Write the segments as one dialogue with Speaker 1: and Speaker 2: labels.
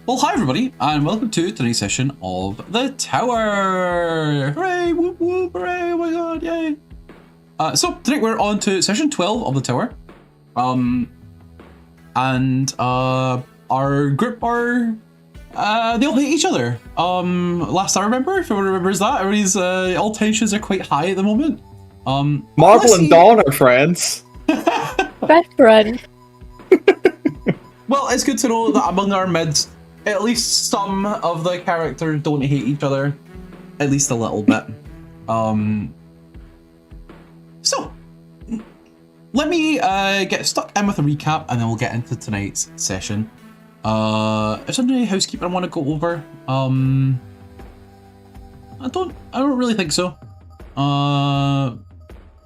Speaker 1: Well, hi everybody, and welcome to today's session of The Tower! Hooray! Whoop whoop! Hooray! Oh my god! Yay! So tonight we're on to session 12 of The Tower. Our group are they all hate each other. Last I remember, if everyone remembers that, everybody's all tensions are quite high at the moment.
Speaker 2: Meryl and Dawn are friends.
Speaker 3: Best friend.
Speaker 1: Well, it's good to know that among our mids, at least some of the characters don't hate each other, at least a little bit. So, let me get stuck in with a recap, and then we'll get into tonight's session. Is there any housekeeping I want to go over? I don't really think so. Nah,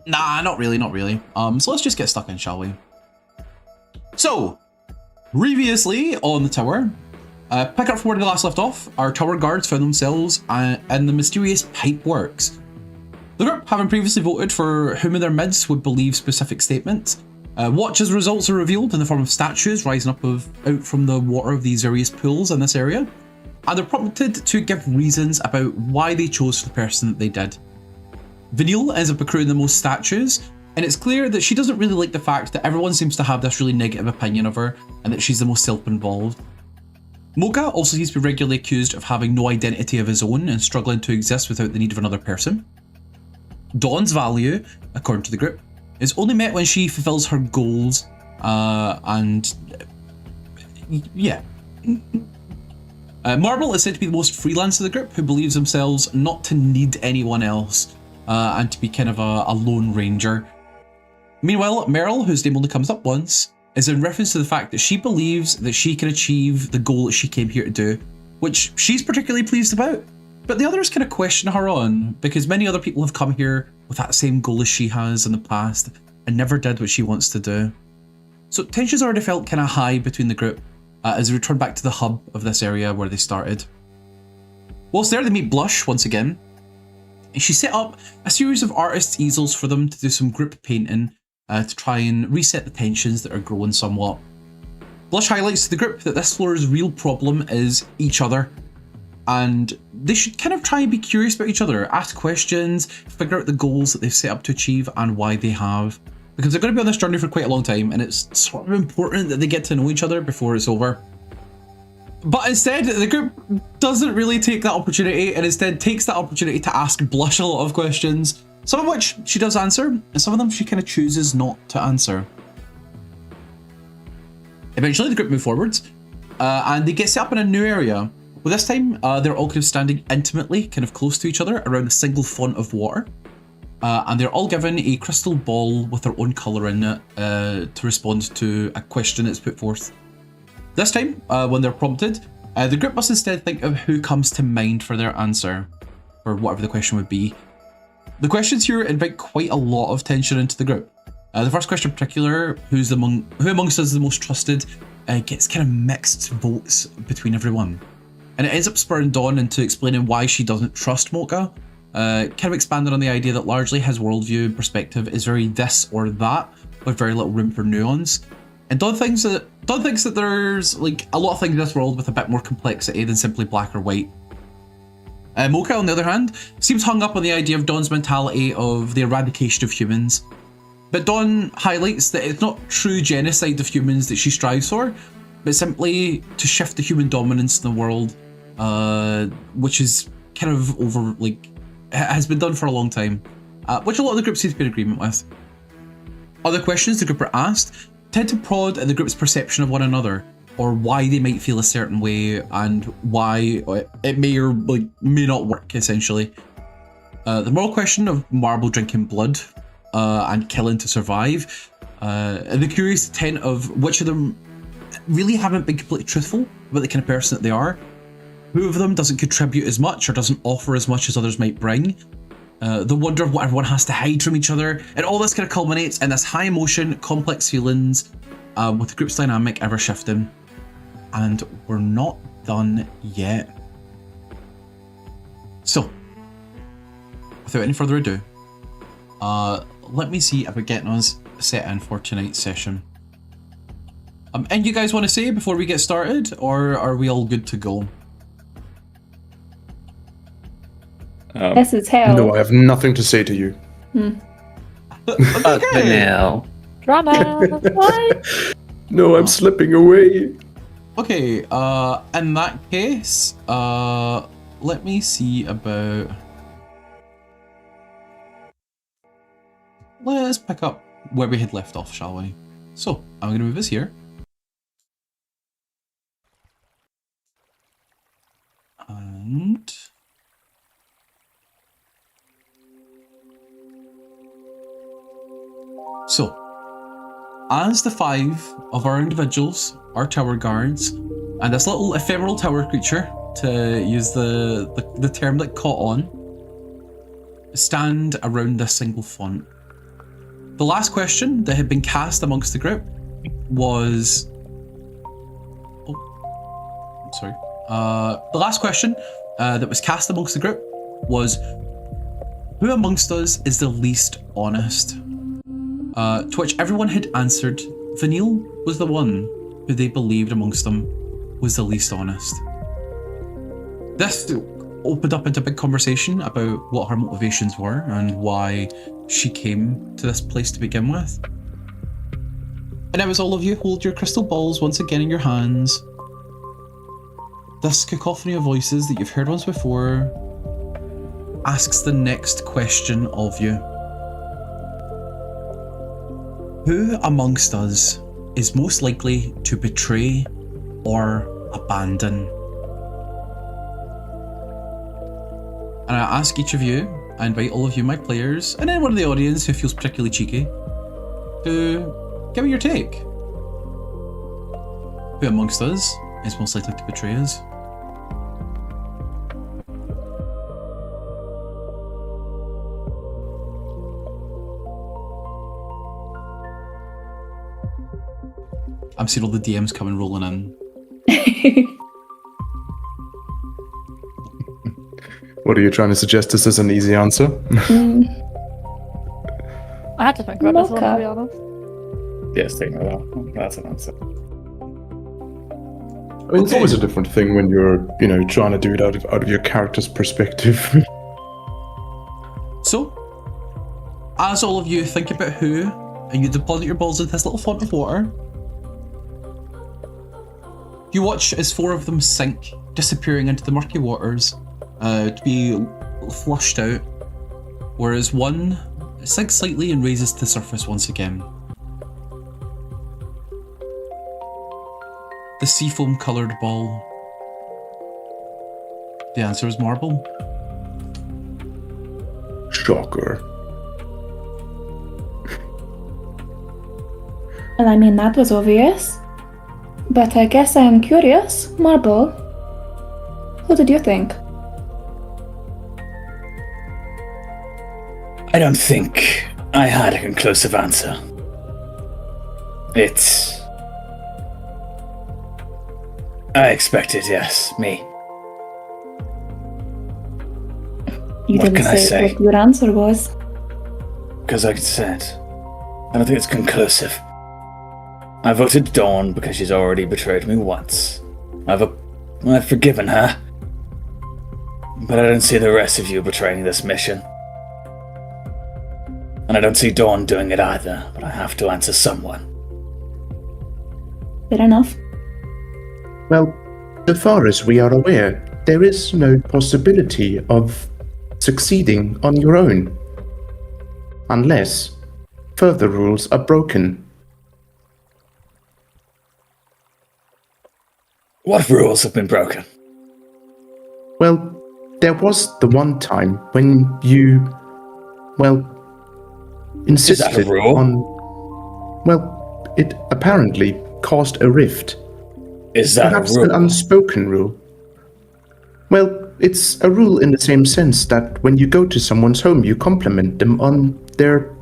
Speaker 1: not really. So let's just get stuck in, shall we? So, previously on the tower, pick up from where the last left off, our tower guards found themselves in the mysterious pipe works. The group, having previously voted for whom in their midst would believe specific statements, watch as results are revealed in the form of statues rising up out from the water of these various pools in this area, and they're prompted to give reasons about why they chose the person that they did. Vanille ends up accruing the most statues, and it's clear that she doesn't really like the fact that everyone seems to have this really negative opinion of her and that she's the most self-involved. M.O.C.H.A also seems to be regularly accused of having no identity of his own and struggling to exist without the need of another person. Dawn's value, according to the group, is only met when she fulfills her goals, Marble is said to be the most freelance of the group, who believes themselves not to need anyone else, and to be kind of a lone ranger. Meanwhile, Meryl, whose name only comes up once, is in reference to the fact that she believes that she can achieve the goal that she came here to do, which she's particularly pleased about. But the others kind of question her on, because many other people have come here with that same goal as she has in the past and never did what she wants to do. So tensions already felt kind of high between the group as they return back to the hub of this area where they started. Whilst there, they meet Blush once again. She set up a series of artists' easels for them to do some group painting to try and reset the tensions that are growing somewhat. Blush highlights to the group that this floor's real problem is each other, and they should kind of try and be curious about each other, ask questions, figure out the goals that they've set up to achieve and why they have, because they're going to be on this journey for quite a long time, and it's sort of important that they get to know each other before it's over. But instead, the group doesn't really take that opportunity, and instead takes that opportunity to ask Blush a lot of questions, some of which she does answer, and some of them she kind of chooses not to answer. Eventually, the group move forwards, and they get set up in a new area. Well, this time, they're all kind of standing intimately, kind of close to each other, around a single font of water. And they're all given a crystal ball with their own colour in it to respond to a question that's put forth. This time, when they're prompted, the group must instead think of who comes to mind for their answer, or whatever the question would be. The questions here invite quite a lot of tension into the group. The first question in particular, who amongst us is the most trusted, gets kind of mixed votes between everyone. And it ends up spurring Dawn into explaining why she doesn't trust M.O.C.H.A, kind of expanding on the idea that largely his worldview and perspective is very this or that, with very little room for nuance. And Dawn thinks that there's like a lot of things in this world with a bit more complexity than simply black or white. M.O.C.H.A, on the other hand, seems hung up on the idea of Dawn's mentality of the eradication of humans. But Dawn highlights that it's not true genocide of humans that she strives for, but simply to shift the human dominance in the world, which is kind of has been done for a long time, which a lot of the group seems to be in agreement with. Other questions the group are asked tend to prod at the group's perception of one another, or why they might feel a certain way, and why it may or may not work, essentially. The moral question of Marble drinking blood and killing to survive, and the curious intent of which of them really haven't been completely truthful about the kind of person that they are, who of them doesn't contribute as much or doesn't offer as much as others might bring, the wonder of what everyone has to hide from each other, and all this kind of culminates in this high emotion, complex feelings, with the group's dynamic ever shifting. And we're not done yet. So, without any further ado, let me see if we're getting us set in for tonight's session. And you guys want to say before we get started, or are we all good to go?
Speaker 3: This is hell.
Speaker 4: No, I have nothing to say to you.
Speaker 2: Vanille.
Speaker 3: Drama. What?
Speaker 4: No, I'm slipping away.
Speaker 1: Okay, in that case, let me see about... Let's pick up where we had left off, shall we? So, I'm going to move this here. And... So, as the 5 of our individuals, our tower guards, and this little ephemeral tower creature, to use the term that caught on, stand around a single font. The last question that had been cast amongst the group was... Oh, I'm sorry. The last question that was cast amongst the group was, who amongst us is the least honest? To which everyone had answered, Vanille was the one who they believed amongst them was the least honest. This opened up into a big conversation about what her motivations were and why she came to this place to begin with. And now as all of you hold your crystal balls once again in your hands, this cacophony of voices that you've heard once before asks the next question of you. Who amongst us is most likely to betray or abandon? And I ask each of you, I invite all of you, my players, and anyone in the audience who feels particularly cheeky, to give me your take. Who amongst us is most likely to betray us? I'm seeing all the DMs coming rolling in.
Speaker 4: What are you trying to suggest? This is an easy answer?
Speaker 3: I had to think about this one, to be honest.
Speaker 2: Yes, take that. That's an answer.
Speaker 4: I mean, it's always a different thing when you're, trying to do it out of your character's perspective.
Speaker 1: So, as all of you think about who, and you deposit your balls into this little font of water, you watch as 4 of them sink, disappearing into the murky waters, to be flushed out, whereas 1 sinks slightly and raises to the surface once again. The seafoam coloured ball. The answer is marble.
Speaker 4: Shocker.
Speaker 3: Well, I mean, that was obvious. But I guess I am curious. Marble, who did you think?
Speaker 5: I don't think I had a conclusive answer. I expected, yes, me.
Speaker 3: You
Speaker 5: What
Speaker 3: didn't
Speaker 5: can I
Speaker 3: say
Speaker 5: say?
Speaker 3: what your answer was.
Speaker 5: Because like I said, I don't think it's conclusive. I voted Dawn because she's already betrayed me once. I've forgiven her. But I don't see the rest of you betraying this mission. And I don't see Dawn doing it either, but I have to answer someone.
Speaker 3: Fair enough.
Speaker 6: Well, so far as we are aware, there is no possibility of succeeding on your own. Unless further rules are broken.
Speaker 5: What rules have been broken?
Speaker 6: Well, there was the one time when you, insisted
Speaker 5: Is that a rule?
Speaker 6: on... it apparently caused a rift.
Speaker 5: Is that
Speaker 6: Perhaps
Speaker 5: a rule?
Speaker 6: an unspoken rule. Well, it's a rule in the same sense that when you go to someone's home, you compliment them on their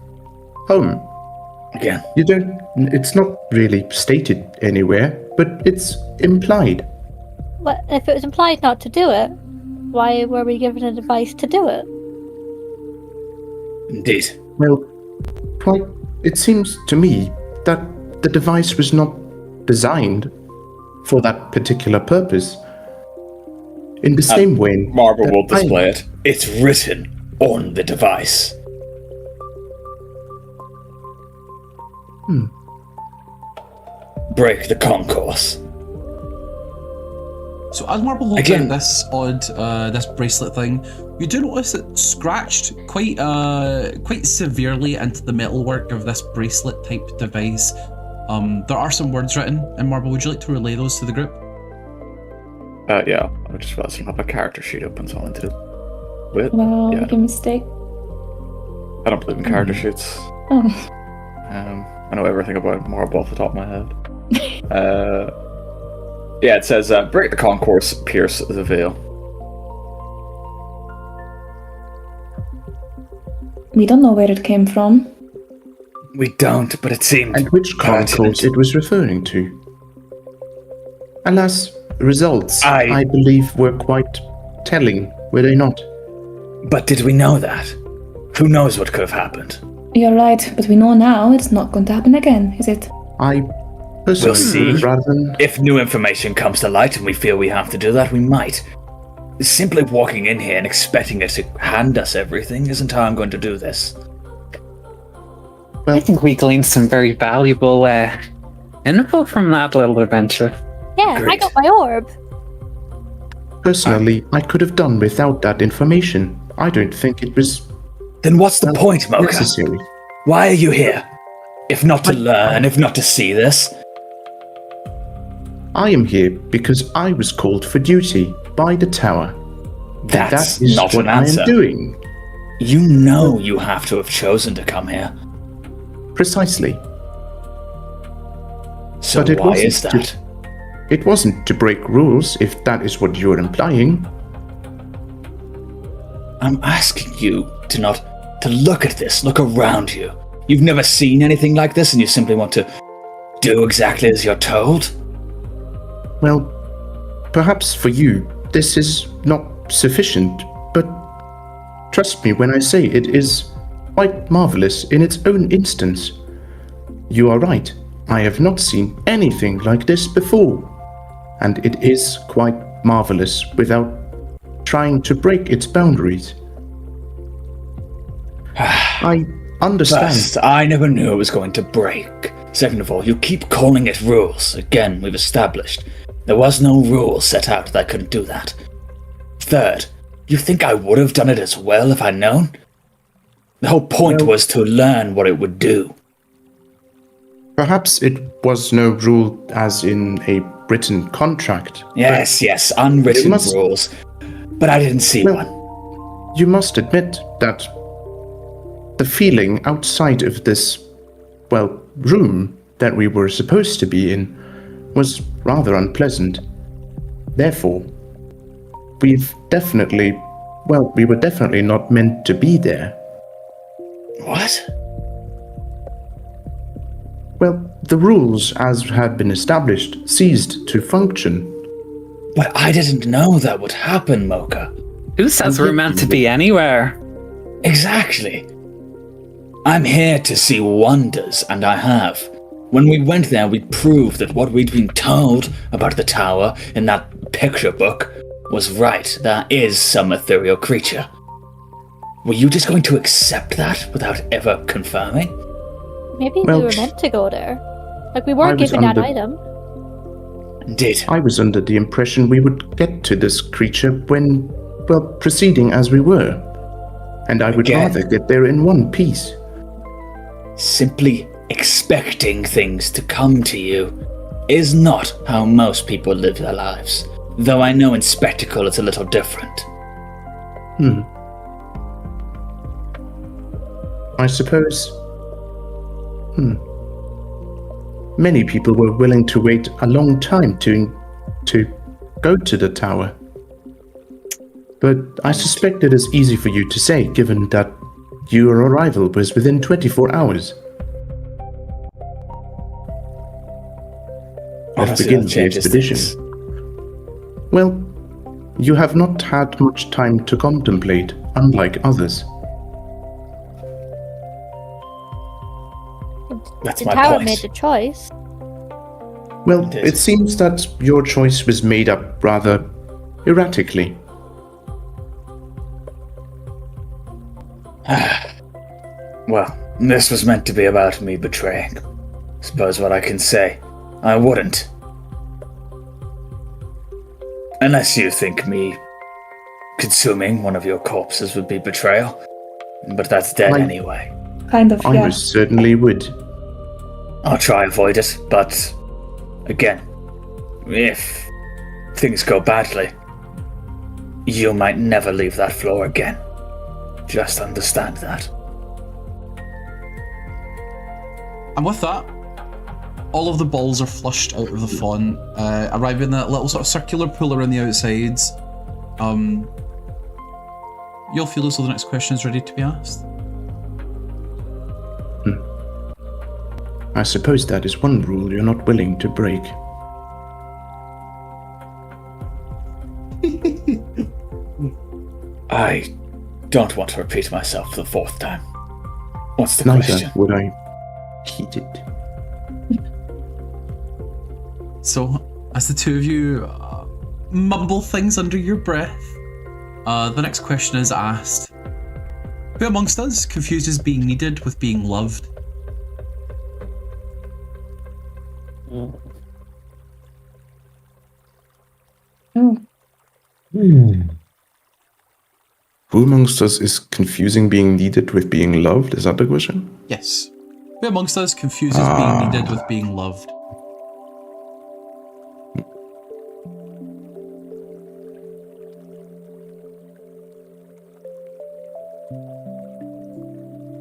Speaker 6: home.
Speaker 5: Again.
Speaker 6: You don't... It's not really stated anywhere, but it's implied.
Speaker 7: But if it was implied not to do it, why were we given advice to do it?
Speaker 5: Indeed.
Speaker 6: Well, it seems to me that the device was not designed for that particular purpose. In the same way,
Speaker 5: Marble will
Speaker 6: that I-
Speaker 5: display it. It's written on the device. Break the concourse.
Speaker 1: So as Marble holds
Speaker 5: Again-
Speaker 1: out this odd, this bracelet thing, you do notice it scratched quite severely into the metalwork of this bracelet type device. There are some words written in Marble. Would you like to relay those to the group?
Speaker 2: Yeah, I just realized I don't have a character sheet open, so I'll need to wait.
Speaker 3: Well,
Speaker 2: Yeah,
Speaker 3: make a mistake.
Speaker 2: I don't believe in character sheets.
Speaker 3: Oh.
Speaker 2: I know everything about Marble off the top of my head. Yeah, it says, break the concourse, pierce the veil.
Speaker 3: We don't know where it came from.
Speaker 5: We don't, but it seemed
Speaker 6: and which concourse
Speaker 5: pertinent.
Speaker 6: it was referring to. Alas, the results,
Speaker 5: I-
Speaker 6: I believe, were quite telling, were they not?
Speaker 5: But did we know that? Who knows what could have happened?
Speaker 3: You're right, but we know now it's not going to happen again, is it?
Speaker 6: I personally
Speaker 5: see.
Speaker 6: would rather than...
Speaker 5: If new information comes to light and we feel we have to do that, we might. Simply walking in here and expecting it to hand us everything isn't how I'm going to do this.
Speaker 6: Well,
Speaker 8: I think we gleaned some very valuable info from that little adventure.
Speaker 7: Yeah, I
Speaker 5: Great.
Speaker 7: got my orb.
Speaker 6: personally, I could have done without that information. I don't think it was
Speaker 5: Then what's the point, M.O.C.H.A?
Speaker 6: necessary.
Speaker 5: Why are you here? If not to learn, if not to see this.
Speaker 6: I am here because I was called for duty by the tower. And
Speaker 5: That's
Speaker 6: that is
Speaker 5: not
Speaker 6: what
Speaker 5: an
Speaker 6: I
Speaker 5: answer.
Speaker 6: am doing.
Speaker 5: You know you have to have chosen to come here.
Speaker 6: Precisely.
Speaker 5: So
Speaker 6: But it
Speaker 5: why
Speaker 6: wasn't
Speaker 5: is that?
Speaker 6: It wasn't to break rules, if that is what you're implying.
Speaker 5: I'm asking you to look at this, look around you. You've never seen anything like this and you simply want to do exactly as you're told?
Speaker 6: Well, perhaps for you, this is not sufficient, but trust me when I say it is quite marvelous in its own instance. You are right, I have not seen anything like this before, and it is quite marvelous without trying to break its boundaries. I understand.
Speaker 5: First, I never knew it was going to break. Second of all, you keep calling it rules. Again, we've established. There was no rule set out that I couldn't do that. Third, you think I would have done it as well if I'd known? The whole point was to learn what it would do.
Speaker 6: Perhaps it was no rule as in a written contract.
Speaker 5: Yes, unwritten
Speaker 6: You must-
Speaker 5: rules. But I didn't see
Speaker 6: Well-
Speaker 5: one.
Speaker 6: You must admit that the feeling outside of this, room that we were supposed to be in was rather unpleasant. Therefore, we were definitely not meant to be there.
Speaker 5: What?
Speaker 6: Well, the rules, as had been established, ceased to function.
Speaker 5: But I didn't know that would happen, Mocha.
Speaker 8: Who says we're meant to be anywhere?
Speaker 5: Exactly. I'm here to see wonders, and I have. When we went there, we proved that what we'd been told about the tower in that picture book was right. There is some ethereal creature. Were you just going to accept that without ever confirming?
Speaker 7: Maybe
Speaker 6: Well,
Speaker 7: we were meant to go there. Like, we weren't
Speaker 6: I was
Speaker 7: given that
Speaker 6: under-
Speaker 7: item.
Speaker 5: Indeed.
Speaker 6: I was under the impression we would get to this creature when, proceeding as we were. And I would
Speaker 5: Again.
Speaker 6: rather get there in one piece.
Speaker 5: Simply expecting things to come to you is not how most people live their lives. Though I know in spectacle it's a little different.
Speaker 6: I suppose. Many people were willing to wait a long time to go to the tower. But I suspect it is easy for you to say, given that your arrival was within 24 hours. Of
Speaker 5: Honestly,
Speaker 6: beginning
Speaker 5: that
Speaker 6: the
Speaker 5: changes
Speaker 6: expedition.
Speaker 5: things.
Speaker 6: Well, you have not had much time to contemplate, unlike others.
Speaker 5: That's
Speaker 7: The
Speaker 5: my
Speaker 7: tower
Speaker 5: point.
Speaker 7: made the choice.
Speaker 6: Well,
Speaker 5: It is.
Speaker 6: it seems that your choice was made up rather erratically.
Speaker 5: Well, this was meant to be about me betraying. Suppose what I can say. I wouldn't. Unless you think me consuming one of your corpses would be betrayal. But that's dead
Speaker 6: I-
Speaker 5: anyway.
Speaker 3: Kind of,
Speaker 6: I
Speaker 3: yeah.
Speaker 6: most certainly would.
Speaker 5: I'll try avoid it, but again, if things go badly, you might never leave that floor again. Just understand that.
Speaker 1: And with that, all of the balls are flushed out of the font, arriving in that little sort of circular pool around the outsides. You'll feel as though the next question is ready to be asked.
Speaker 6: I suppose that is one rule you're not willing to break.
Speaker 5: I don't want to repeat myself for the fourth time. What's the
Speaker 6: Neither
Speaker 5: question?
Speaker 6: would I heed it.
Speaker 1: So, as the two of you mumble things under your breath, the next question is asked. Who amongst us confuses being needed with being loved?
Speaker 3: Oh.
Speaker 6: Who amongst us is confusing being needed with being loved? Is that the question?
Speaker 1: Yes. Who amongst us confuses being needed with being loved?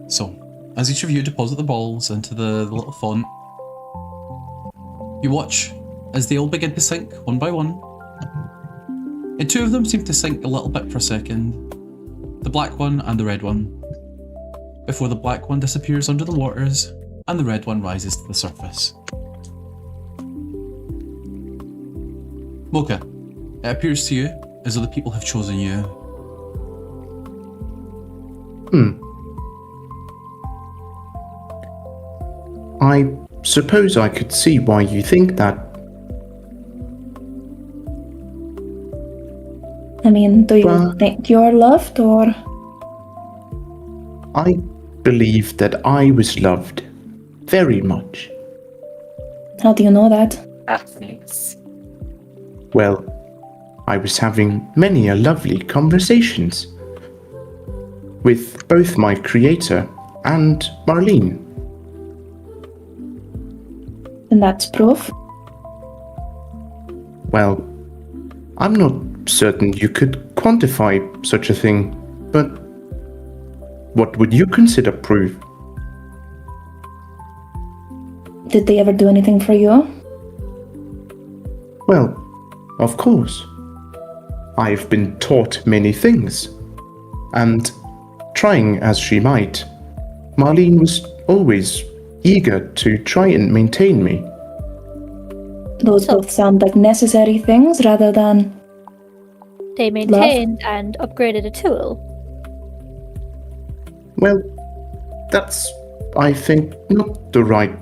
Speaker 1: So, as each of you deposit the balls into the little font, you watch as they all begin to sink one by one. And two of them seem to sink a little bit for a second. The black one and the red one. Before the black one disappears under the waters and the red one rises to the surface. Mocha, it appears to you as though the people have chosen you.
Speaker 6: I suppose I could see why you think that.
Speaker 3: I mean, do you
Speaker 6: Well-
Speaker 3: think you're loved, or
Speaker 6: I believe that I was loved very much.
Speaker 3: how do you know that?
Speaker 8: That's nice.
Speaker 6: Well, I was having many a lovely conversations with both my creator and Marlene.
Speaker 3: And that's proof.
Speaker 6: Well, I'm not certain you could quantify such a thing, but what would you consider proof?
Speaker 3: Did they ever do anything for you?
Speaker 6: Well, of course. I've been taught many things, and trying as she might, Marlene was always eager to try and maintain me.
Speaker 3: Those both sound like necessary things rather than.
Speaker 7: They maintained and upgraded a tool.
Speaker 6: Well, that's, I think, not the right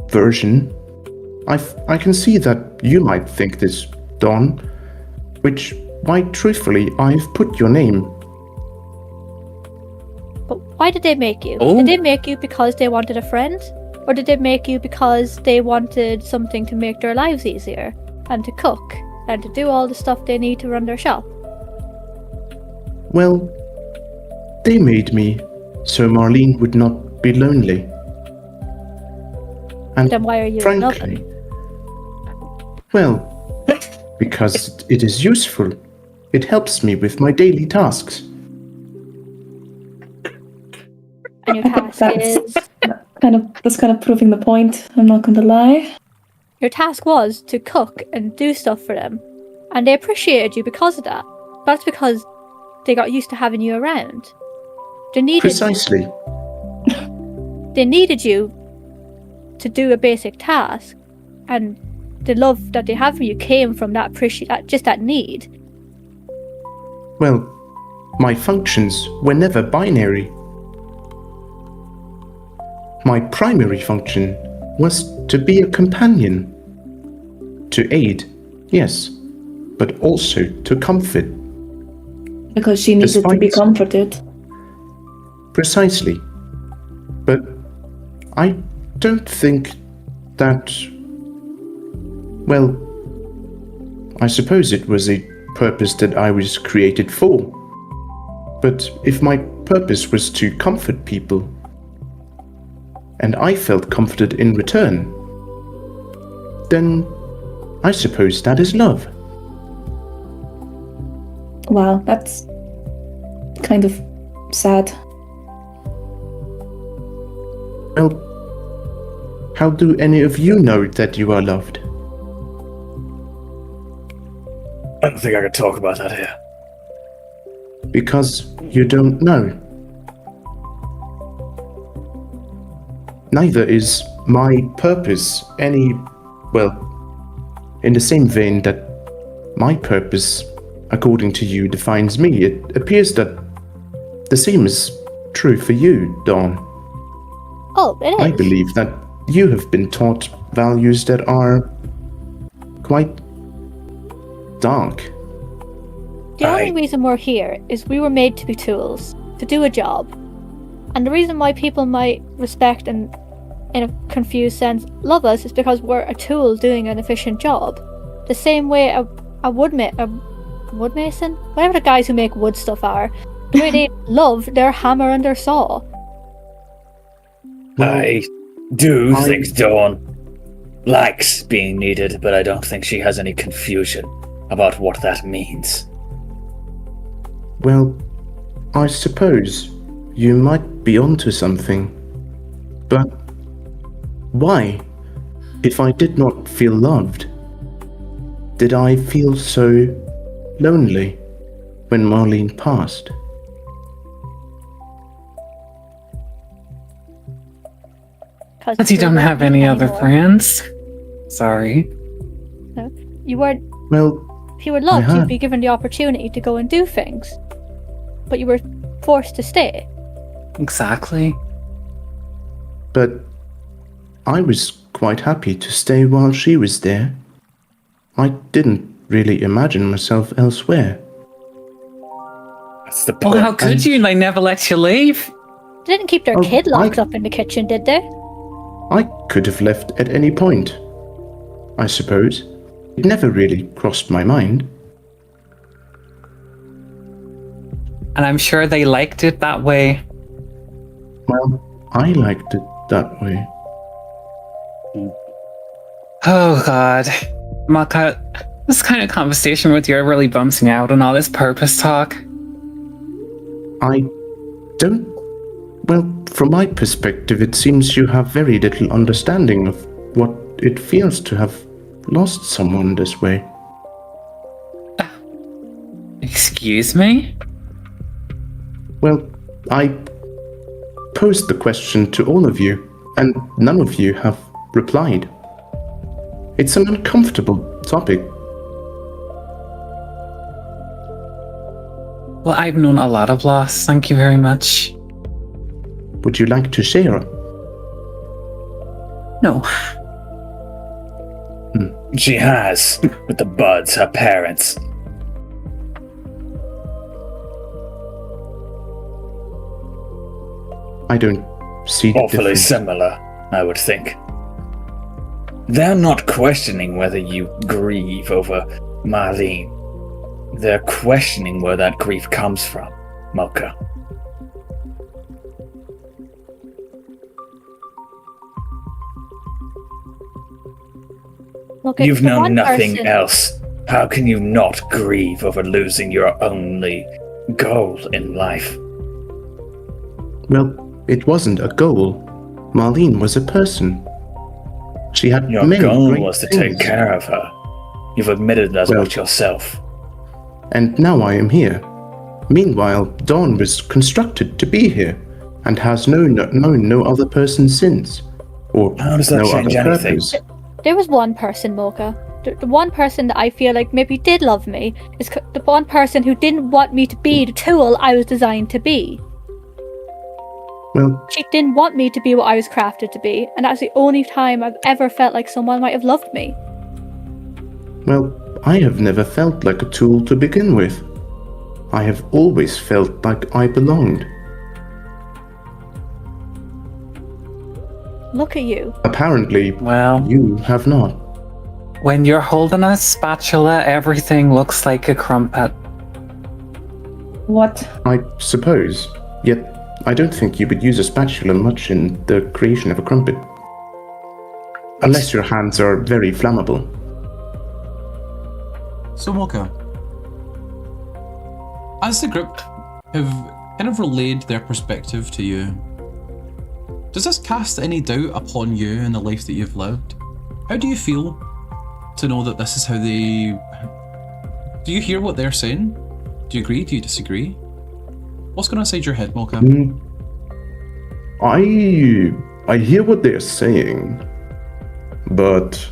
Speaker 6: version. I can see that you might think this, Dawn, which, why truthfully, I've put your name.
Speaker 7: But why did they make you?
Speaker 8: Oh.
Speaker 7: Did they make you because they wanted a friend? Or did they make you because they wanted something to make their lives easier? And to cook? And to do all the stuff they need to run their shop?
Speaker 6: Well, they made me so Marlene would not be lonely. And
Speaker 7: Then why are you in love?
Speaker 6: frankly, well, because it is useful. It helps me with my daily tasks.
Speaker 7: And your
Speaker 3: I think
Speaker 7: task is...
Speaker 3: that's kind of proving the point. I'm not going to lie.
Speaker 7: Your task was to cook and do stuff for them. And they appreciated you because of that. That's because they got used to having you around. They needed
Speaker 6: Precisely.
Speaker 7: They needed you to do a basic task. And the love that they have for you came from that just that need.
Speaker 6: Well, my functions were never binary. My primary function was to be a companion. To aid, yes, but also to comfort.
Speaker 3: Because she needed to be
Speaker 6: Despite-
Speaker 3: comforted.
Speaker 6: Precisely. But I don't think that... Well, I suppose it was a purpose that I was created for. But if my purpose was to comfort people, and I felt comforted in return, then I suppose that is love.
Speaker 3: Wow, that's kind of sad.
Speaker 6: Well, how do any of you know that you are loved?
Speaker 5: I don't think I could talk about that here.
Speaker 6: Because you don't know. Neither is my purpose any, well, in the same vein that my purpose, according to you, defines me. It appears that the same is true for you, Dawn.
Speaker 7: Oh, it is.
Speaker 6: I believe that you have been taught values that are quite dark.
Speaker 7: The only reason we're here is we were made to be tools, to do a job. And the reason why people might respect and, in a confused sense, love us is because we're a tool doing an efficient job. The same way a woodmason? Whatever the guys who make wood stuff are. The way they love their hammer and their saw.
Speaker 5: I do think Dawn likes being needed, but I don't think she has any confusion about what that means.
Speaker 6: Well, I suppose you might be onto something. But why, if I did not feel loved, did I feel so lonely when Marlene passed?
Speaker 8: Because you don't have any other friends? Sorry.
Speaker 7: You weren't.
Speaker 6: Well,
Speaker 7: If you were loved,
Speaker 6: had.
Speaker 7: you'd be given the opportunity to go and do things. But you were forced to stay.
Speaker 8: Exactly.
Speaker 6: but I was quite happy to stay while she was there. I didn't really imagine myself elsewhere.
Speaker 5: That's the
Speaker 8: Well,
Speaker 5: point.
Speaker 8: how could you? They never let you leave.
Speaker 7: They didn't keep their
Speaker 6: Oh,
Speaker 7: kid locked
Speaker 6: I-
Speaker 7: up in the kitchen, did they?
Speaker 6: I could have left at any point, I suppose. It never really crossed my mind.
Speaker 8: And I'm sure they liked it that way.
Speaker 6: Well, I liked it that way.
Speaker 8: Oh, God. Maka, this kind of conversation with you really bumps me out and all this purpose talk.
Speaker 6: I don't... Well, from my perspective, it seems you have very little understanding of what it feels to have lost someone this way.
Speaker 8: Excuse me?
Speaker 6: Well, I posed the question to all of you, and none of you have replied. It's an uncomfortable topic.
Speaker 8: Well, I've known a lot of loss. Thank you very much.
Speaker 6: Would you like to share?
Speaker 8: No.
Speaker 5: She has, with the Buds, her parents.
Speaker 6: I don't see the
Speaker 5: Awfully
Speaker 6: difference.
Speaker 5: similar, I would think. They're not questioning whether you grieve over Marlene. They're questioning where that grief comes from, Mocha.
Speaker 7: Look, if
Speaker 5: You've
Speaker 7: the
Speaker 5: known
Speaker 7: one
Speaker 5: nothing
Speaker 7: person-
Speaker 5: else. How can you not grieve over losing your only goal in life?
Speaker 6: Well, it wasn't a goal. Marlene was a person. She had
Speaker 5: Your
Speaker 6: many
Speaker 5: goal
Speaker 6: great
Speaker 5: was to
Speaker 6: things.
Speaker 5: take care of her. You've admitted as
Speaker 6: Well-
Speaker 5: much yourself.
Speaker 6: And now I am here. Meanwhile, Dawn was constructed to be here, and has known no other person since. Or
Speaker 5: How does that
Speaker 6: no
Speaker 5: change
Speaker 6: other
Speaker 5: anything?
Speaker 6: purpose.
Speaker 7: There was one person, Mocha. The one person that I feel like maybe did love me is the one person who didn't want me to be the tool I was designed to be.
Speaker 6: Well,
Speaker 7: She didn't want me to be what I was crafted to be, and that's the only time I've ever felt like someone might have loved me.
Speaker 6: well, I have never felt like a tool to begin with. I have always felt like I belonged.
Speaker 7: Look at you.
Speaker 6: Apparently,
Speaker 8: Well,
Speaker 6: you have not.
Speaker 8: when you're holding a spatula, everything looks like a crumpet.
Speaker 3: What?
Speaker 6: I suppose. Yet, I don't think you would use a spatula much in the creation of a crumpet. Unless your hands are very flammable.
Speaker 1: So, M.O.C.H.A, as the group have kind of relayed their perspective to you, does this cast any doubt upon you and the life that you've lived? How do you feel to know that this is how they... Do you hear what they're saying? Do you agree? Do you disagree? What's going on inside your head, M.O.C.H.A?
Speaker 6: I hear what they're saying, but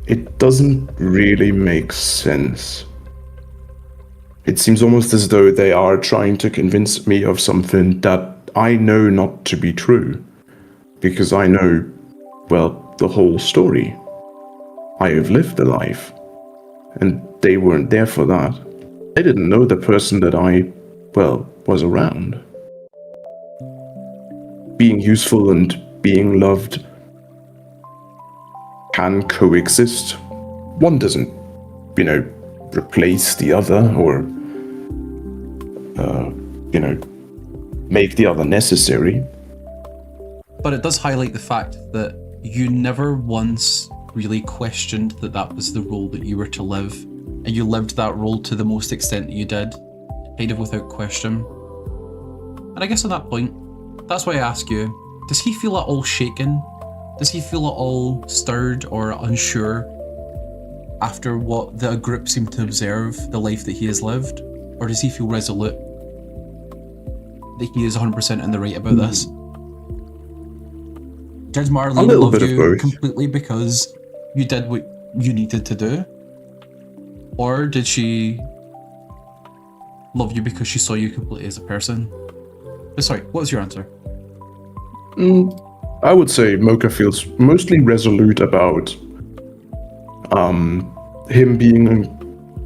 Speaker 6: it doesn't really make sense. It seems almost as though they are trying to convince me of something that I know not to be true, because I know, well, the whole story. I have lived a life, and they weren't there for that. They didn't know the person that I, well, was around. Being useful and being loved can coexist. One doesn't, replace the other or, make the other necessary.
Speaker 1: But it does highlight the fact that you never once really questioned that that was the role that you were to live, and you lived that role to the most extent that you did, kind of without question. And I guess on that point, that's why I ask you, does he feel at all shaken? Does he feel at all stirred or unsure after what the group seemed to observe, the life that he has lived? Or does he feel resolute that he is 100% in the right about this? Did Marlene love you completely because you did what you needed to do? Or did she love you because she saw you completely as a person? Sorry, what was your answer?
Speaker 6: I would say M.O.C.H.A feels mostly resolute about him being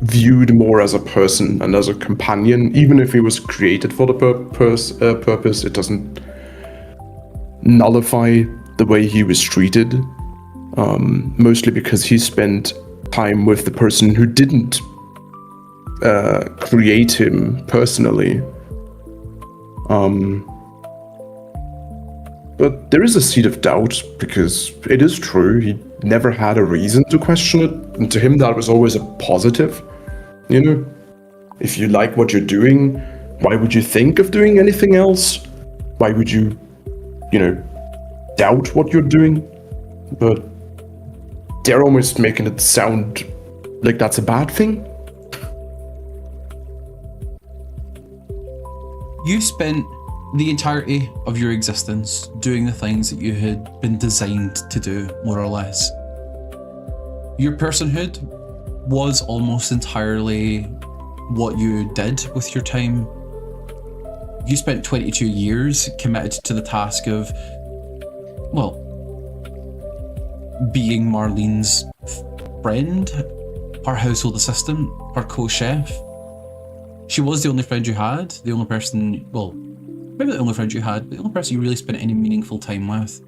Speaker 6: viewed more as a person and as a companion. Even if he was created for the purpose, it doesn't nullify the way he was treated. Mostly because he spent time with the person who didn't create him personally. But there is a seed of doubt, because it is true, he never had a reason to question it, and to him that was always a positive. If you like what you're doing, why would you think of doing anything else? Why would you, doubt what you're doing? But they're almost making it sound like that's a bad thing.
Speaker 1: You spent the entirety of your existence doing the things that you had been designed to do, more or less. Your personhood was almost entirely what you did with your time. You spent 22 years committed to the task of, well, being Marlene's friend, her household assistant, her co-chef. She was the only friend you had, the only person, well, maybe the only friend you had, but the only person you really spent any meaningful time with.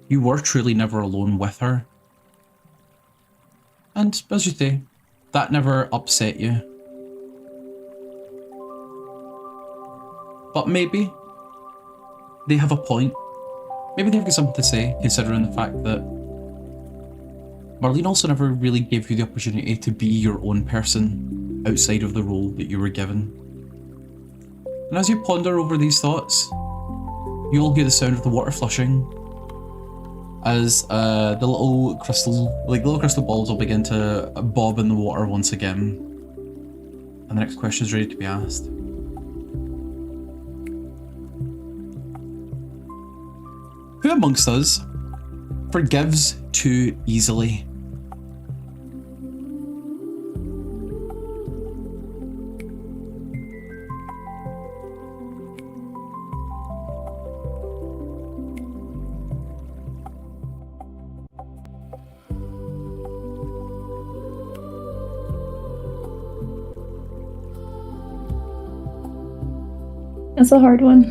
Speaker 1: You were truly never alone with her. And, as you say, that never upset you. But maybe they have a point. Maybe they've got something to say, considering the fact that Marlene also never really gave you the opportunity to be your own person outside of the role that you were given. And as you ponder over these thoughts, you'll hear the sound of the water flushing as the little crystal balls will begin to bob in the water once again. And the next question is ready to be asked. Who amongst us forgives too easily?
Speaker 3: That's a hard one.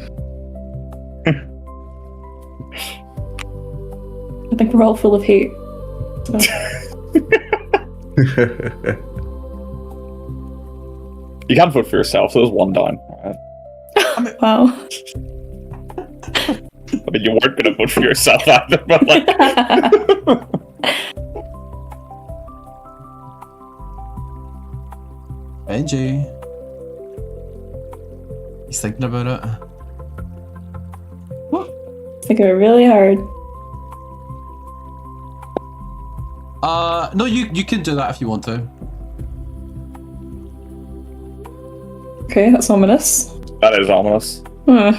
Speaker 3: I think we're all full of hate. So.
Speaker 2: You can't vote for yourself, so there's one down. Right?
Speaker 3: Wow.
Speaker 2: I mean, you weren't going to vote for yourself either, but like...
Speaker 1: Benji. He's thinking about it.
Speaker 3: Think of it really hard.
Speaker 1: No, you can do that if you want to.
Speaker 3: Okay, that's ominous.
Speaker 2: That is ominous.
Speaker 3: Huh.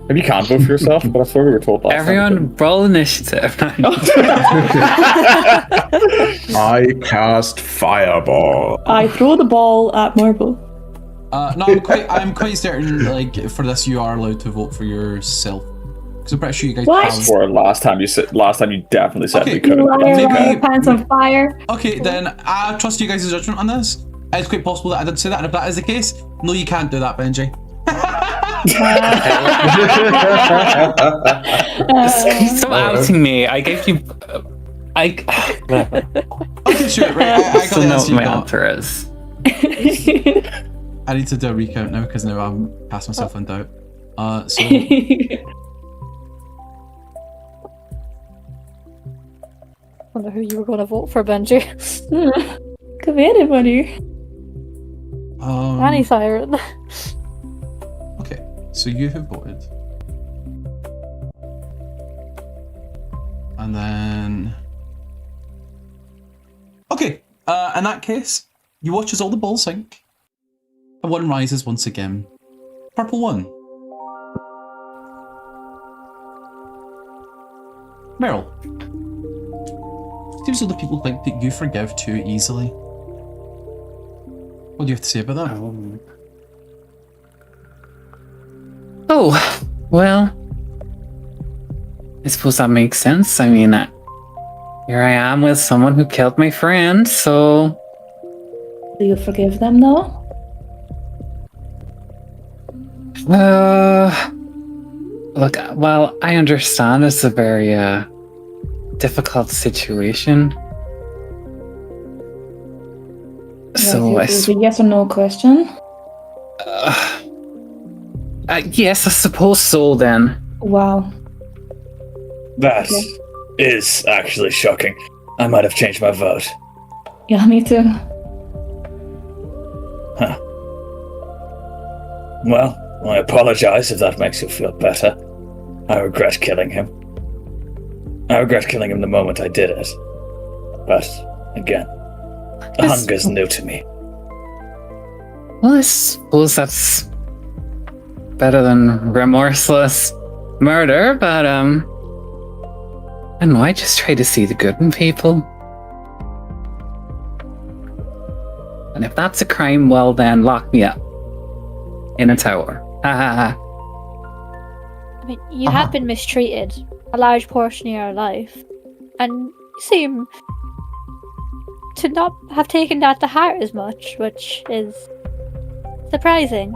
Speaker 2: Maybe you can't vote for yourself, but that's what we were told last time.
Speaker 8: Everyone, roll initiative.
Speaker 4: I cast Fireball.
Speaker 3: I throw the ball at Marble.
Speaker 1: No, I'm quite certain, like, for this you are allowed to vote for yourself. Because I'm pretty sure you guys
Speaker 3: What?
Speaker 1: have...
Speaker 2: Or last time you definitely said
Speaker 1: Okay,
Speaker 2: we couldn't.
Speaker 1: Maybe-
Speaker 3: Pants on fire.
Speaker 1: Okay, then I trust you guys' judgment on this. It's quite possible that I did say that, and if that is the case, no, you can't do that, Benji.
Speaker 8: Stop outing me. I gave you.
Speaker 1: Okay, sure, right. I
Speaker 8: still
Speaker 1: got
Speaker 8: know
Speaker 1: this.
Speaker 8: what my answer is.
Speaker 1: I need to do a recount now because now I'm past myself in doubt. So
Speaker 7: Wonder who you were going to vote for, Benji.
Speaker 3: Could be anybody.
Speaker 7: Annie Siren.
Speaker 1: Okay, so you have voted, and then okay. In that case, you watch as all the balls sink, and one rises once again. Purple one. Meryl. Seems other people think that you forgive too easily. What do you have to say about that?
Speaker 8: Oh, well, I suppose that makes sense. I mean, here I am with someone who killed my friend, so...
Speaker 3: Do you forgive them though?
Speaker 8: Look, well, I understand it's a very, difficult situation. So
Speaker 3: Is it a yes or no question?
Speaker 8: yes, I suppose so then.
Speaker 3: Wow.
Speaker 5: That is actually shocking. I might have changed my vote.
Speaker 3: Yeah, me too.
Speaker 5: Huh. Well, I apologize if that makes you feel better. I regret killing him. I regret killing him the moment I did it. But, again, the hunger's new to me.
Speaker 8: Well, I suppose that's better than remorseless murder, but, I don't know, I just try to see the good in people. And if that's a crime, well then, lock me up. In a tower. Ha ha ha.
Speaker 7: I mean, you have been mistreated a large portion of your life, and you seem to not have taken that to heart as much, which is surprising.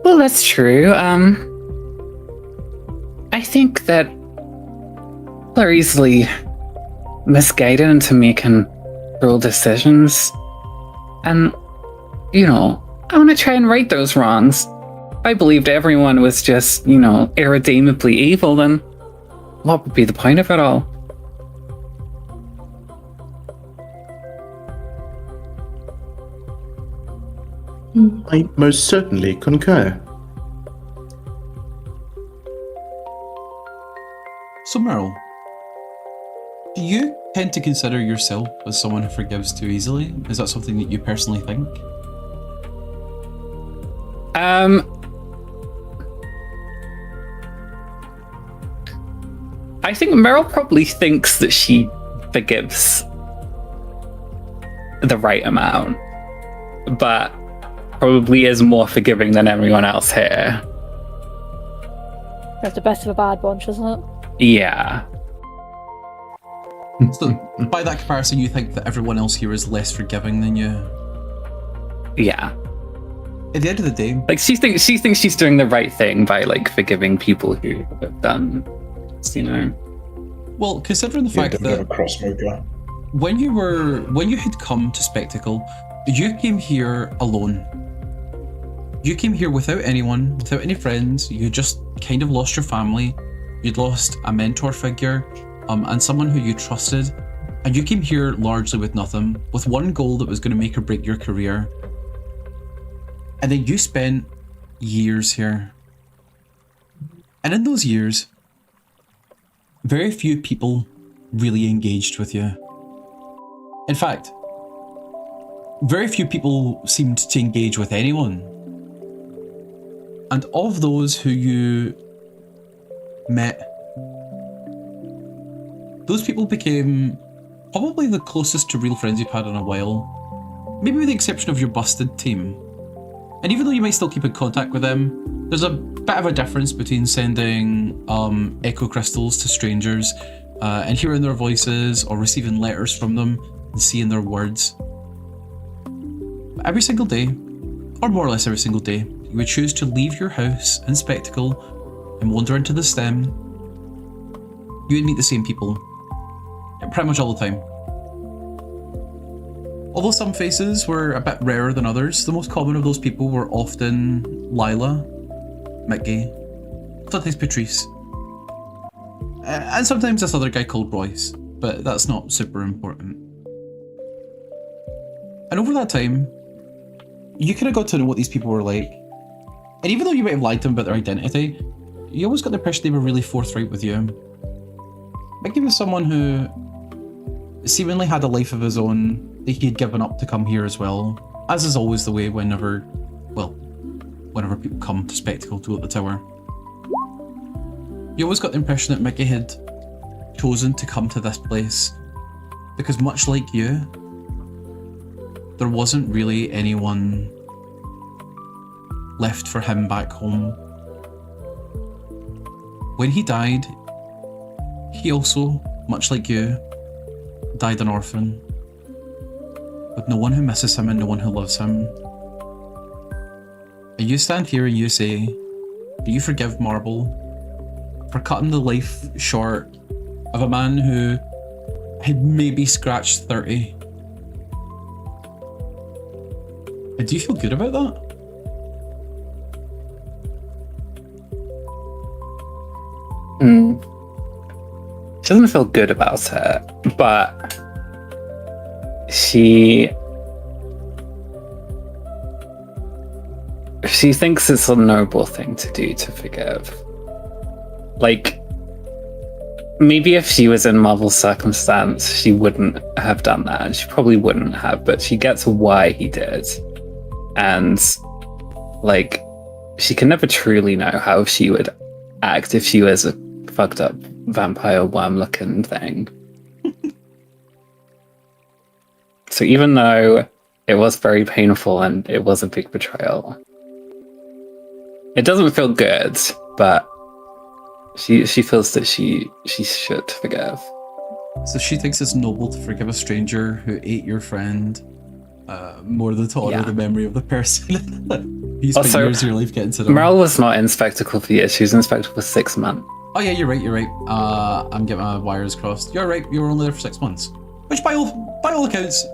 Speaker 8: Well, that's true. I think that people are easily misguided into making cruel decisions. And, you know, I want to try and right those wrongs. If I believed everyone was just, you know, irredeemably evil, then what would be the point of it all?
Speaker 6: I most certainly concur.
Speaker 1: So Meryl, do you tend to consider yourself as someone who forgives too easily? Is that something that you personally think?
Speaker 8: I think Meryl probably thinks that she forgives the right amount, but probably is more forgiving than everyone else here.
Speaker 7: That's the best of a bad bunch, isn't it?
Speaker 8: Yeah.
Speaker 1: So by that comparison, you think that everyone else here is less forgiving than you?
Speaker 8: Yeah.
Speaker 1: at the end of the day,
Speaker 8: Like, she thinks she's doing the right thing by, like, forgiving people who have done, you know.
Speaker 1: well, considering the fact
Speaker 4: Don't have a
Speaker 1: that
Speaker 4: crossmoker.
Speaker 1: when you had come to Spectacle, you came here alone. You came here without anyone, without any friends. You just kind of lost your family. You'd lost a mentor figure, and someone who you trusted. And you came here largely with nothing, with one goal that was going to make or break your career. And then you spent years here. And in those years, very few people really engaged with you. In fact, very few people seemed to engage with anyone. And of those who you met, those people became probably the closest to real friends you've had in a while. Maybe with the exception of your busted team. And even though you might still keep in contact with them, there's a bit of a difference between sending echo crystals to strangers and hearing their voices, or receiving letters from them and seeing their words. But every single day, or more or less every single day, you would choose to leave your house in Spectacle and wander into the stem. You would meet the same people pretty much all the time. Although some faces were a bit rarer than others, the most common of those people were often Lila, Mickey, sometimes Patrice, and sometimes this other guy called Royce, but that's not super important. And over that time, you kind of got to know what these people were like. And even though you might have lied to them about their identity, you always got the impression they were really forthright with you. Mickey was someone who seemingly had a life of his own that he had given up to come here as well, as is always the way whenever people come to Spectacle to go at the tower. You always got the impression that Mickey had chosen to come to this place because, much like you, there wasn't really anyone left for him back home. When he died, he also, much like you, died an orphan, with no one who misses him and no one who loves him. And you stand here and you say, do you forgive Marble for cutting the life short of a man who had maybe scratched 30? And do you feel good about that?
Speaker 8: She doesn't feel good about it, but she thinks it's a noble thing to do, to forgive. Like, maybe if she was in Marvel's circumstance, she wouldn't have done that, and she probably wouldn't have, but she gets why he did. And, like, she can never truly know how she would act if she was a fucked up vampire worm looking thing. So even though it was very painful and it was a big betrayal, it doesn't feel good, but she feels that she should forgive.
Speaker 1: So she thinks it's noble to forgive a stranger who ate your friend more than to honor the memory of the person you spent years of your life getting to know.
Speaker 8: Meryl was not in Spectacle for years. She was in Spectacle for 6 months.
Speaker 1: Oh yeah, you're right. I'm getting my wires crossed. You're right, you were only there for 6 months. Which by all accounts,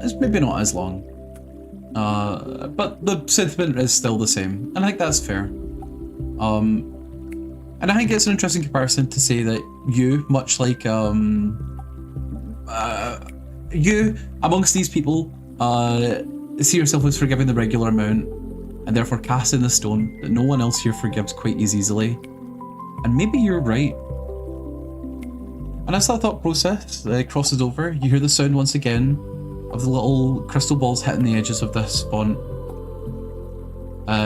Speaker 1: is maybe not as long. But the sentiment is still the same. And I think that's fair. And I think it's an interesting comparison to say that you, much like you, amongst these people, see yourself as forgiving the regular amount, and therefore casting the stone that no one else here forgives quite as easily. And maybe you're right. And as that thought process crosses over, you hear the sound once again of the little crystal balls hitting the edges of this font.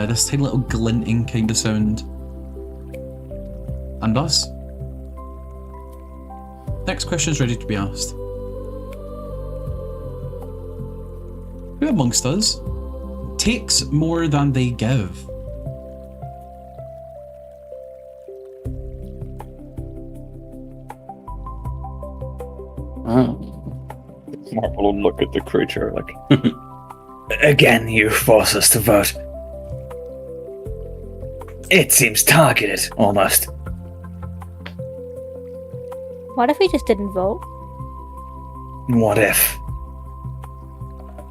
Speaker 1: This tiny little glinting kind of sound. And us. Next question's ready to be asked. Who amongst us takes more than they give?
Speaker 2: Marble will look at the creature like,
Speaker 5: Again, you force us to vote. It seems targeted, almost.
Speaker 7: What if we just didn't vote?
Speaker 5: What if?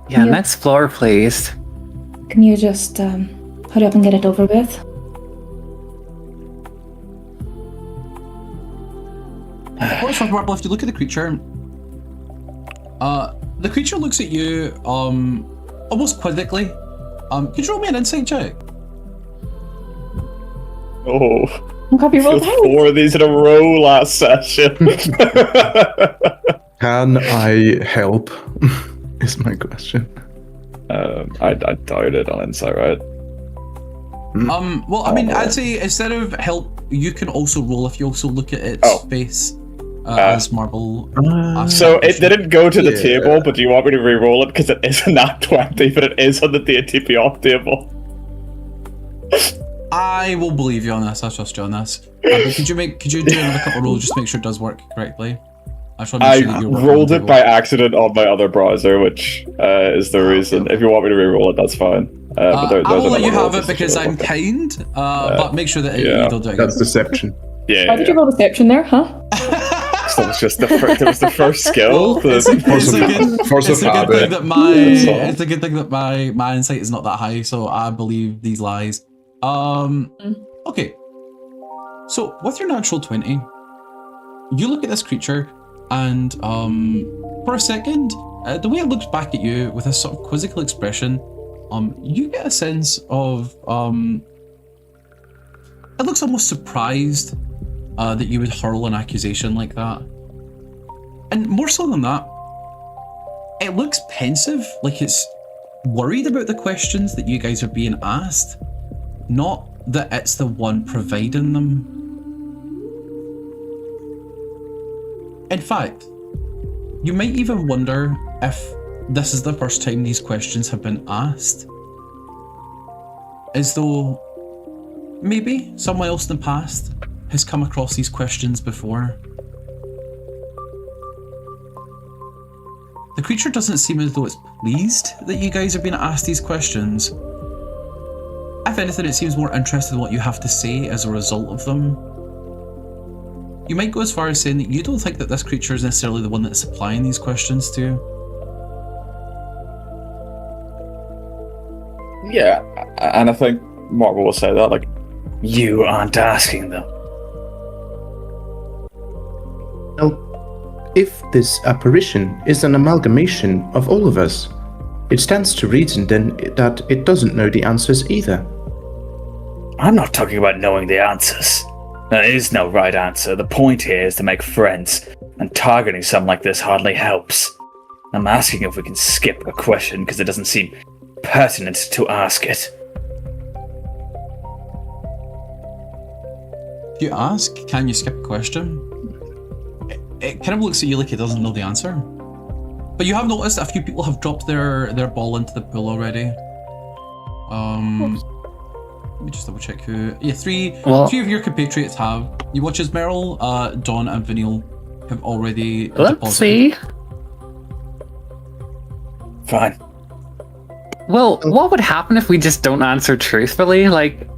Speaker 8: Yeah,
Speaker 3: Yeah.
Speaker 8: next floor, please.
Speaker 3: Can you just hurry up and get it over with?
Speaker 1: What's with Marble? If you look at the creature, the creature looks at you almost quizzically. Could you roll me an insight check?
Speaker 2: Oh,
Speaker 3: Have you rolled out?
Speaker 2: 4 of these in a row last session.
Speaker 4: Can I help? Is my question.
Speaker 2: I doubt it on insight, right?
Speaker 1: Well, I mean, I'd say instead of help, you can also roll if you also look at its face as Marble.
Speaker 2: So it didn't go to the
Speaker 4: Yeah.
Speaker 2: table, but do you want me to re-roll it? Because it is a nat 20, but it is on the DTP off table.
Speaker 1: I will believe you on this. I trust you on this. But could you do another couple of rolls just to make sure it does work correctly? I just want to make sure that you're working
Speaker 2: rolled
Speaker 1: on
Speaker 2: it
Speaker 1: the
Speaker 2: by
Speaker 1: table.
Speaker 2: accident on my other browser, which is the reason. If you want me to re-roll it, that's fine. But
Speaker 1: I will let you have it
Speaker 2: just
Speaker 1: because
Speaker 2: to
Speaker 1: I'm
Speaker 2: double check.
Speaker 1: kind. But make sure that you
Speaker 2: yeah.
Speaker 1: don't do it again.
Speaker 4: That's deception.
Speaker 2: Yeah.
Speaker 3: Why did you roll deception there, huh?
Speaker 2: So it's just it was the first skill.
Speaker 1: Well, it's a good
Speaker 4: Force of
Speaker 1: thing
Speaker 4: habit.
Speaker 1: that it's a good thing that my insight is not that high, so I believe these lies. Okay. So with your natural 20, you look at this creature, and for a second, the way it looks back at you with a sort of quizzical expression, you get a sense of it looks almost surprised that you would hurl an accusation like that. And more so than that, it looks pensive, like it's worried about the questions that you guys are being asked, not that it's the one providing them. In fact, you might even wonder if this is the first time these questions have been asked. As though maybe someone else in the past has come across these questions before. The creature doesn't seem as though it's pleased that you guys are being asked these questions. If anything, it seems more interested in what you have to say as a result of them. You might go as far as saying that you don't think that this creature is necessarily the one that's supplying these questions to you.
Speaker 2: Yeah, and I think Marvel will say that, like,
Speaker 5: You aren't asking them.
Speaker 6: Well, if this apparition is an amalgamation of all of us, it stands to reason then that it doesn't know the answers either.
Speaker 5: I'm not talking about knowing the answers. There is no right answer. The point here is to make friends, and targeting something like this hardly helps. I'm asking if we can skip a question because it doesn't seem pertinent to ask it.
Speaker 1: If you ask, can you skip a question? It kind of looks at you like it doesn't know the answer. But you have noticed a few people have dropped their ball into the pool already. Let me just double check who. Yeah, three of your compatriots have. You watch as Meryl, Dawn, and Vanille have already
Speaker 8: Let's
Speaker 1: deposited.
Speaker 8: see.
Speaker 5: Fine.
Speaker 8: Well, what would happen if we just don't answer truthfully? Like,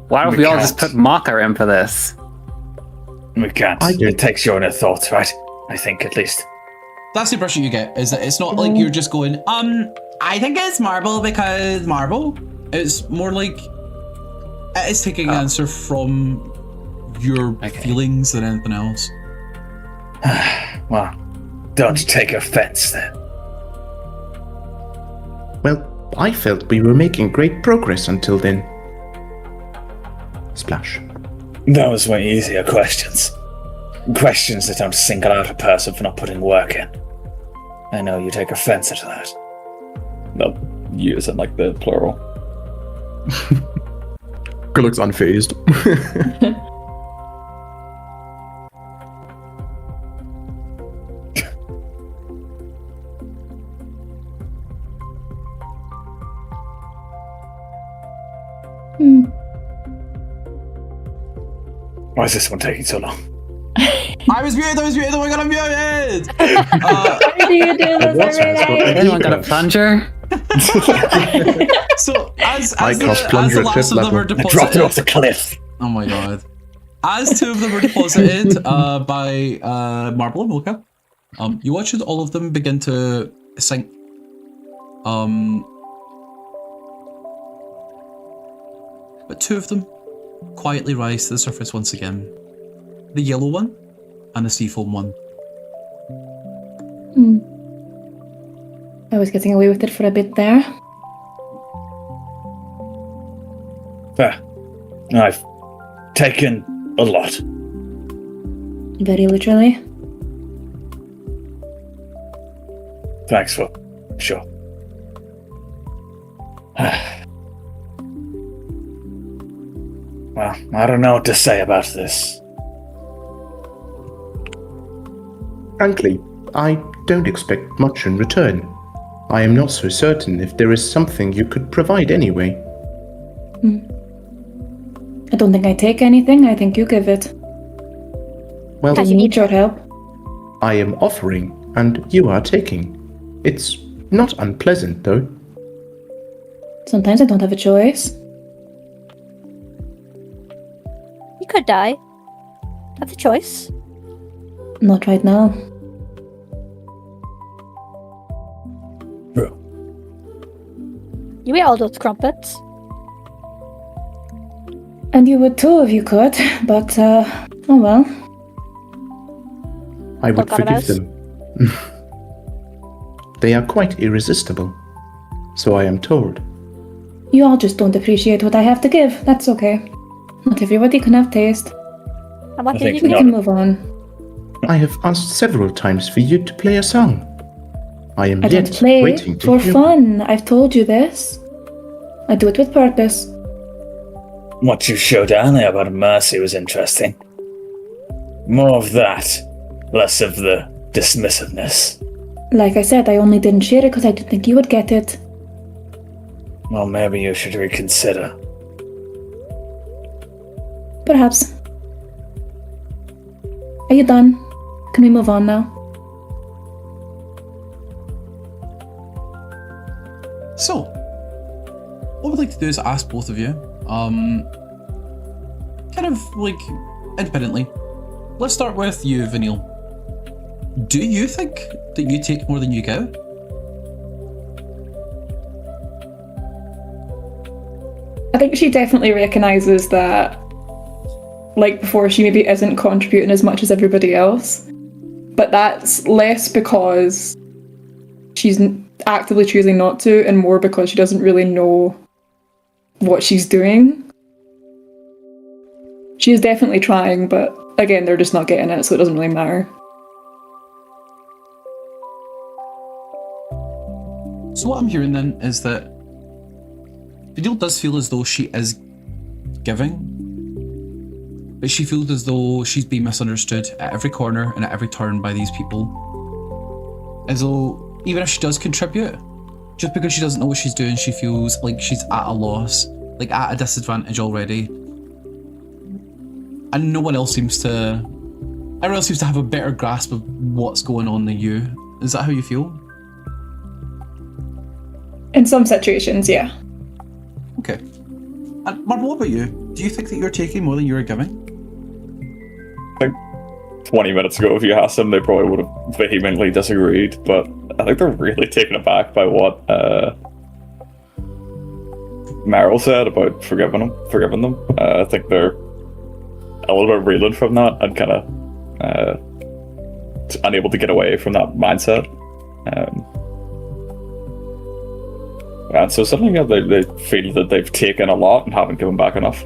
Speaker 8: why don't we all just put Mocker in for this?
Speaker 5: We can't. It takes your inner thoughts, right? I think, at least.
Speaker 1: That's the impression you get, is that it's not like you're just going, I think it's Marble because Marble. It's more like it's taking an answer from your feelings than anything else.
Speaker 5: Well, don't take offense then.
Speaker 6: Well, I felt we were making great progress until then. Splash.
Speaker 5: Those were easier questions. Questions that don't single out a person for not putting work in. I know you take offense at that.
Speaker 2: No, you isn't like the plural.
Speaker 4: Good looks unfazed.
Speaker 5: Why is this one taking so long?
Speaker 1: I was muted, oh my god, I'm muted!
Speaker 3: Why do you do this every night?
Speaker 8: Anyone got a plunger?
Speaker 1: So as
Speaker 4: I
Speaker 1: the
Speaker 4: cast plunger at
Speaker 1: last
Speaker 4: fifth
Speaker 1: of them are
Speaker 4: level.
Speaker 5: I dropped it off
Speaker 1: deposited,
Speaker 5: the cliff.
Speaker 1: oh my god! As 2 of them are deposited by Marble and M.O.C.H.A, you watch as all of them begin to sink. But 2 of them quietly rise to the surface once again. The yellow one and the seafoam one.
Speaker 3: I was getting away with it for a bit there.
Speaker 5: I've taken a lot.
Speaker 3: Very literally.
Speaker 5: Thanks for sure. Well, I don't know what to say about this.
Speaker 6: Frankly, I don't expect much in return. I am not so certain if there is something you could provide anyway.
Speaker 3: I don't think I take anything, I think you give it.
Speaker 6: Well,
Speaker 3: I need your help.
Speaker 6: I am offering, and you are taking. It's not unpleasant, though.
Speaker 3: Sometimes I don't have a choice.
Speaker 7: You could die. That's a choice.
Speaker 3: Not right now.
Speaker 5: Bro.
Speaker 7: You ate all those crumpets.
Speaker 3: And you would too if you could, but, oh well.
Speaker 6: I would
Speaker 7: Forgot about
Speaker 6: forgive them. They are quite irresistible, so I am told.
Speaker 3: You all just don't appreciate what I have to give, that's okay. Not everybody can have taste.
Speaker 7: And what
Speaker 5: I
Speaker 7: did
Speaker 5: think
Speaker 7: you
Speaker 3: We
Speaker 7: do?
Speaker 3: can move on.
Speaker 6: I have asked several times for you to play a song. I am
Speaker 3: I don't
Speaker 6: yet
Speaker 3: play
Speaker 6: waiting to
Speaker 3: for
Speaker 6: hear.
Speaker 3: fun, I've told you this. I do it with purpose.
Speaker 5: What you showed earlier about mercy was interesting. More of that, less of the dismissiveness.
Speaker 3: Like I said, I only didn't share it because I didn't think you would get it.
Speaker 5: Well, maybe you should reconsider.
Speaker 3: Perhaps. Are you done? Can we move on now?
Speaker 1: So, what we'd like to do is ask both of you, kind of like independently. Let's start with you, Vanille. Do you think that you take more than you give?
Speaker 3: I think she definitely recognises that, like before, she maybe isn't contributing as much as everybody else. But that's less because she's actively choosing not to, and more because she doesn't really know what she's doing. She is definitely trying, but again, they're just not getting it, so it doesn't really matter.
Speaker 1: So what I'm hearing then is that Vanille does feel as though she is giving, but she feels as though she's being misunderstood at every corner and at every turn by these people. As though even if she does contribute, just because she doesn't know what she's doing, she feels like she's at a loss, like at a disadvantage already. And everyone else seems to have a better grasp of what's going on than you. Is that how you feel?
Speaker 3: In some situations, yeah.
Speaker 1: Okay. And Marble, what about you? Do you think that you're taking more than you're giving?
Speaker 2: I think 20 minutes ago, if you asked them, they probably would have vehemently disagreed, but I think they're really taken aback by what Meryl said about forgiving them. I think they're a little bit reeling from that and kind of unable to get away from that mindset. And so suddenly they feel that they've taken a lot and haven't given back enough.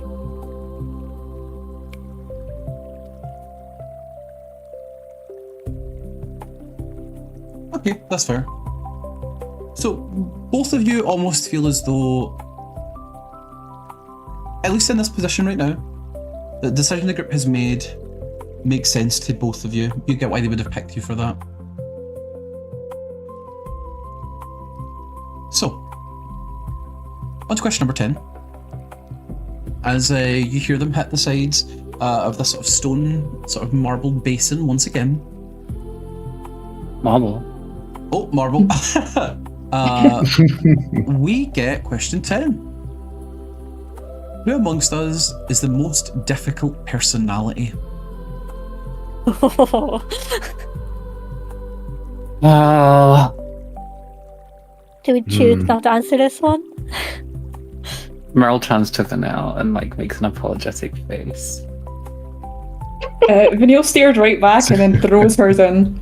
Speaker 1: Okay, that's fair. So, both of you almost feel as though, at least in this position right now, the decision the group has made makes sense to both of you. You get why they would have picked you for that. So, on to question number 10. As you hear them hit the sides of this sort of stone, sort of marble basin once again.
Speaker 8: Marble.
Speaker 1: Oh, marble. We get question 10. Who amongst us is the most difficult personality?
Speaker 7: Do we choose not to answer this one?
Speaker 8: Meryl turns to Vanille and makes an apologetic face.
Speaker 3: Vanille stared right back and then throws hers in.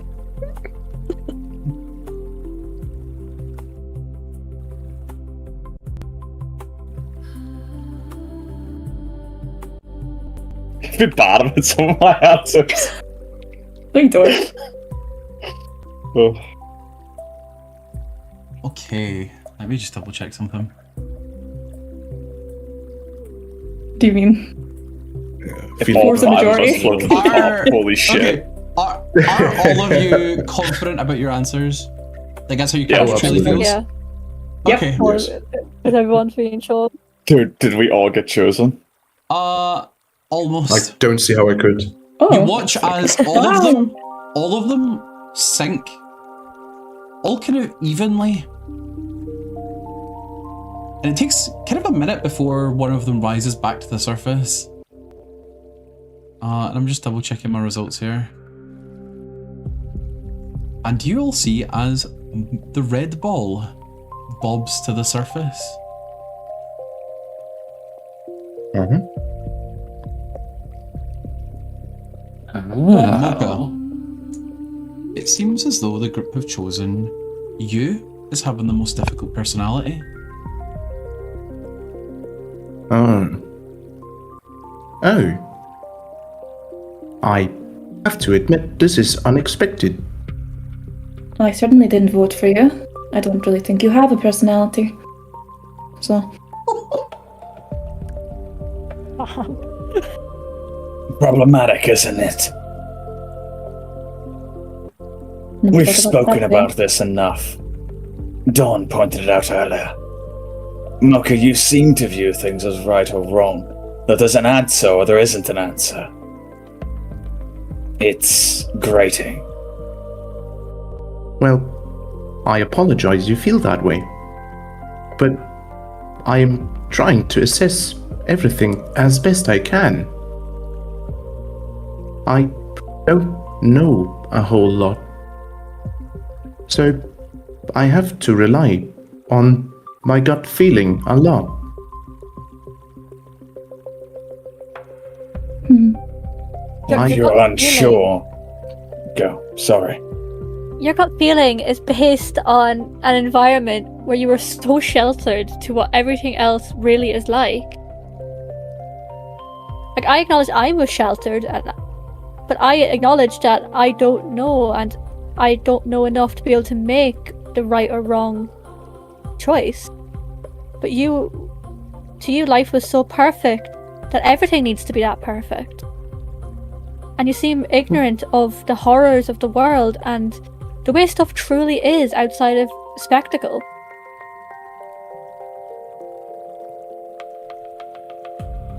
Speaker 2: I feel bad about some of my answers.
Speaker 3: No, you don't.
Speaker 2: Oh.
Speaker 1: Okay, let me just double check something.
Speaker 3: Do you mean?
Speaker 2: If
Speaker 4: Feel
Speaker 2: all
Speaker 3: Force a
Speaker 2: five of us
Speaker 3: majority.
Speaker 2: float to the top, holy shit.
Speaker 1: Okay, are all of you confident about your answers? Like that's how your
Speaker 2: Yeah,
Speaker 1: character truly
Speaker 4: absolutely.
Speaker 1: feels?
Speaker 7: Yeah.
Speaker 1: Okay.
Speaker 7: Or
Speaker 4: Yes.
Speaker 7: is everyone feeling sure?
Speaker 2: Dude, did we all get chosen?
Speaker 1: Almost.
Speaker 4: I don't see how I could.
Speaker 3: Oh.
Speaker 1: You watch as all of them sink, all kind of evenly. And it takes kind of a minute before one of them rises back to the surface. And I'm just double checking my results here. And you all see as the red ball bobs to the surface. Mocha, it seems as though the group have chosen you as having the most difficult personality.
Speaker 6: Oh. I have to admit, this is unexpected.
Speaker 3: I certainly didn't vote for you. I don't really think you have a personality. So,
Speaker 5: Problematic, isn't it?
Speaker 3: never
Speaker 5: We've
Speaker 3: thought
Speaker 5: spoken
Speaker 3: that
Speaker 5: about
Speaker 3: way.
Speaker 5: this enough. Dawn pointed it out earlier. M.O.C.H.A, you seem to view things as right or wrong. That there's an answer or there isn't an answer. It's grating.
Speaker 6: Well, I apologize you feel that way. But I am trying to assess everything as best I can. I don't know a whole lot. So I have to rely on my gut feeling a lot.
Speaker 5: You're unsure. Go. Sorry.
Speaker 7: Your gut feeling is based on an environment where you were so sheltered to what everything else really is like. Like, I acknowledge I was sheltered, but I acknowledge that I don't know, and I don't know enough to be able to make the right or wrong choice. But to you, life was so perfect that everything needs to be that perfect. And you seem ignorant of the horrors of the world and the way stuff truly is outside of spectacle.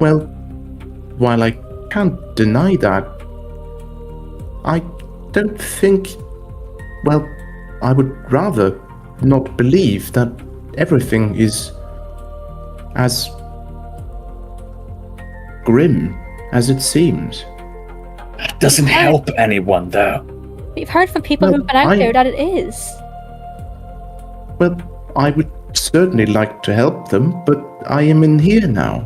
Speaker 6: Well, while I can't deny that, I don't think. Well, I would rather not believe that everything is as grim as it seems.
Speaker 5: It doesn't help anyone, though.
Speaker 7: You've heard from people
Speaker 6: Well,
Speaker 7: who've been out
Speaker 6: I-
Speaker 7: there that it is.
Speaker 6: Well, I would certainly like to help them, but I am in here now.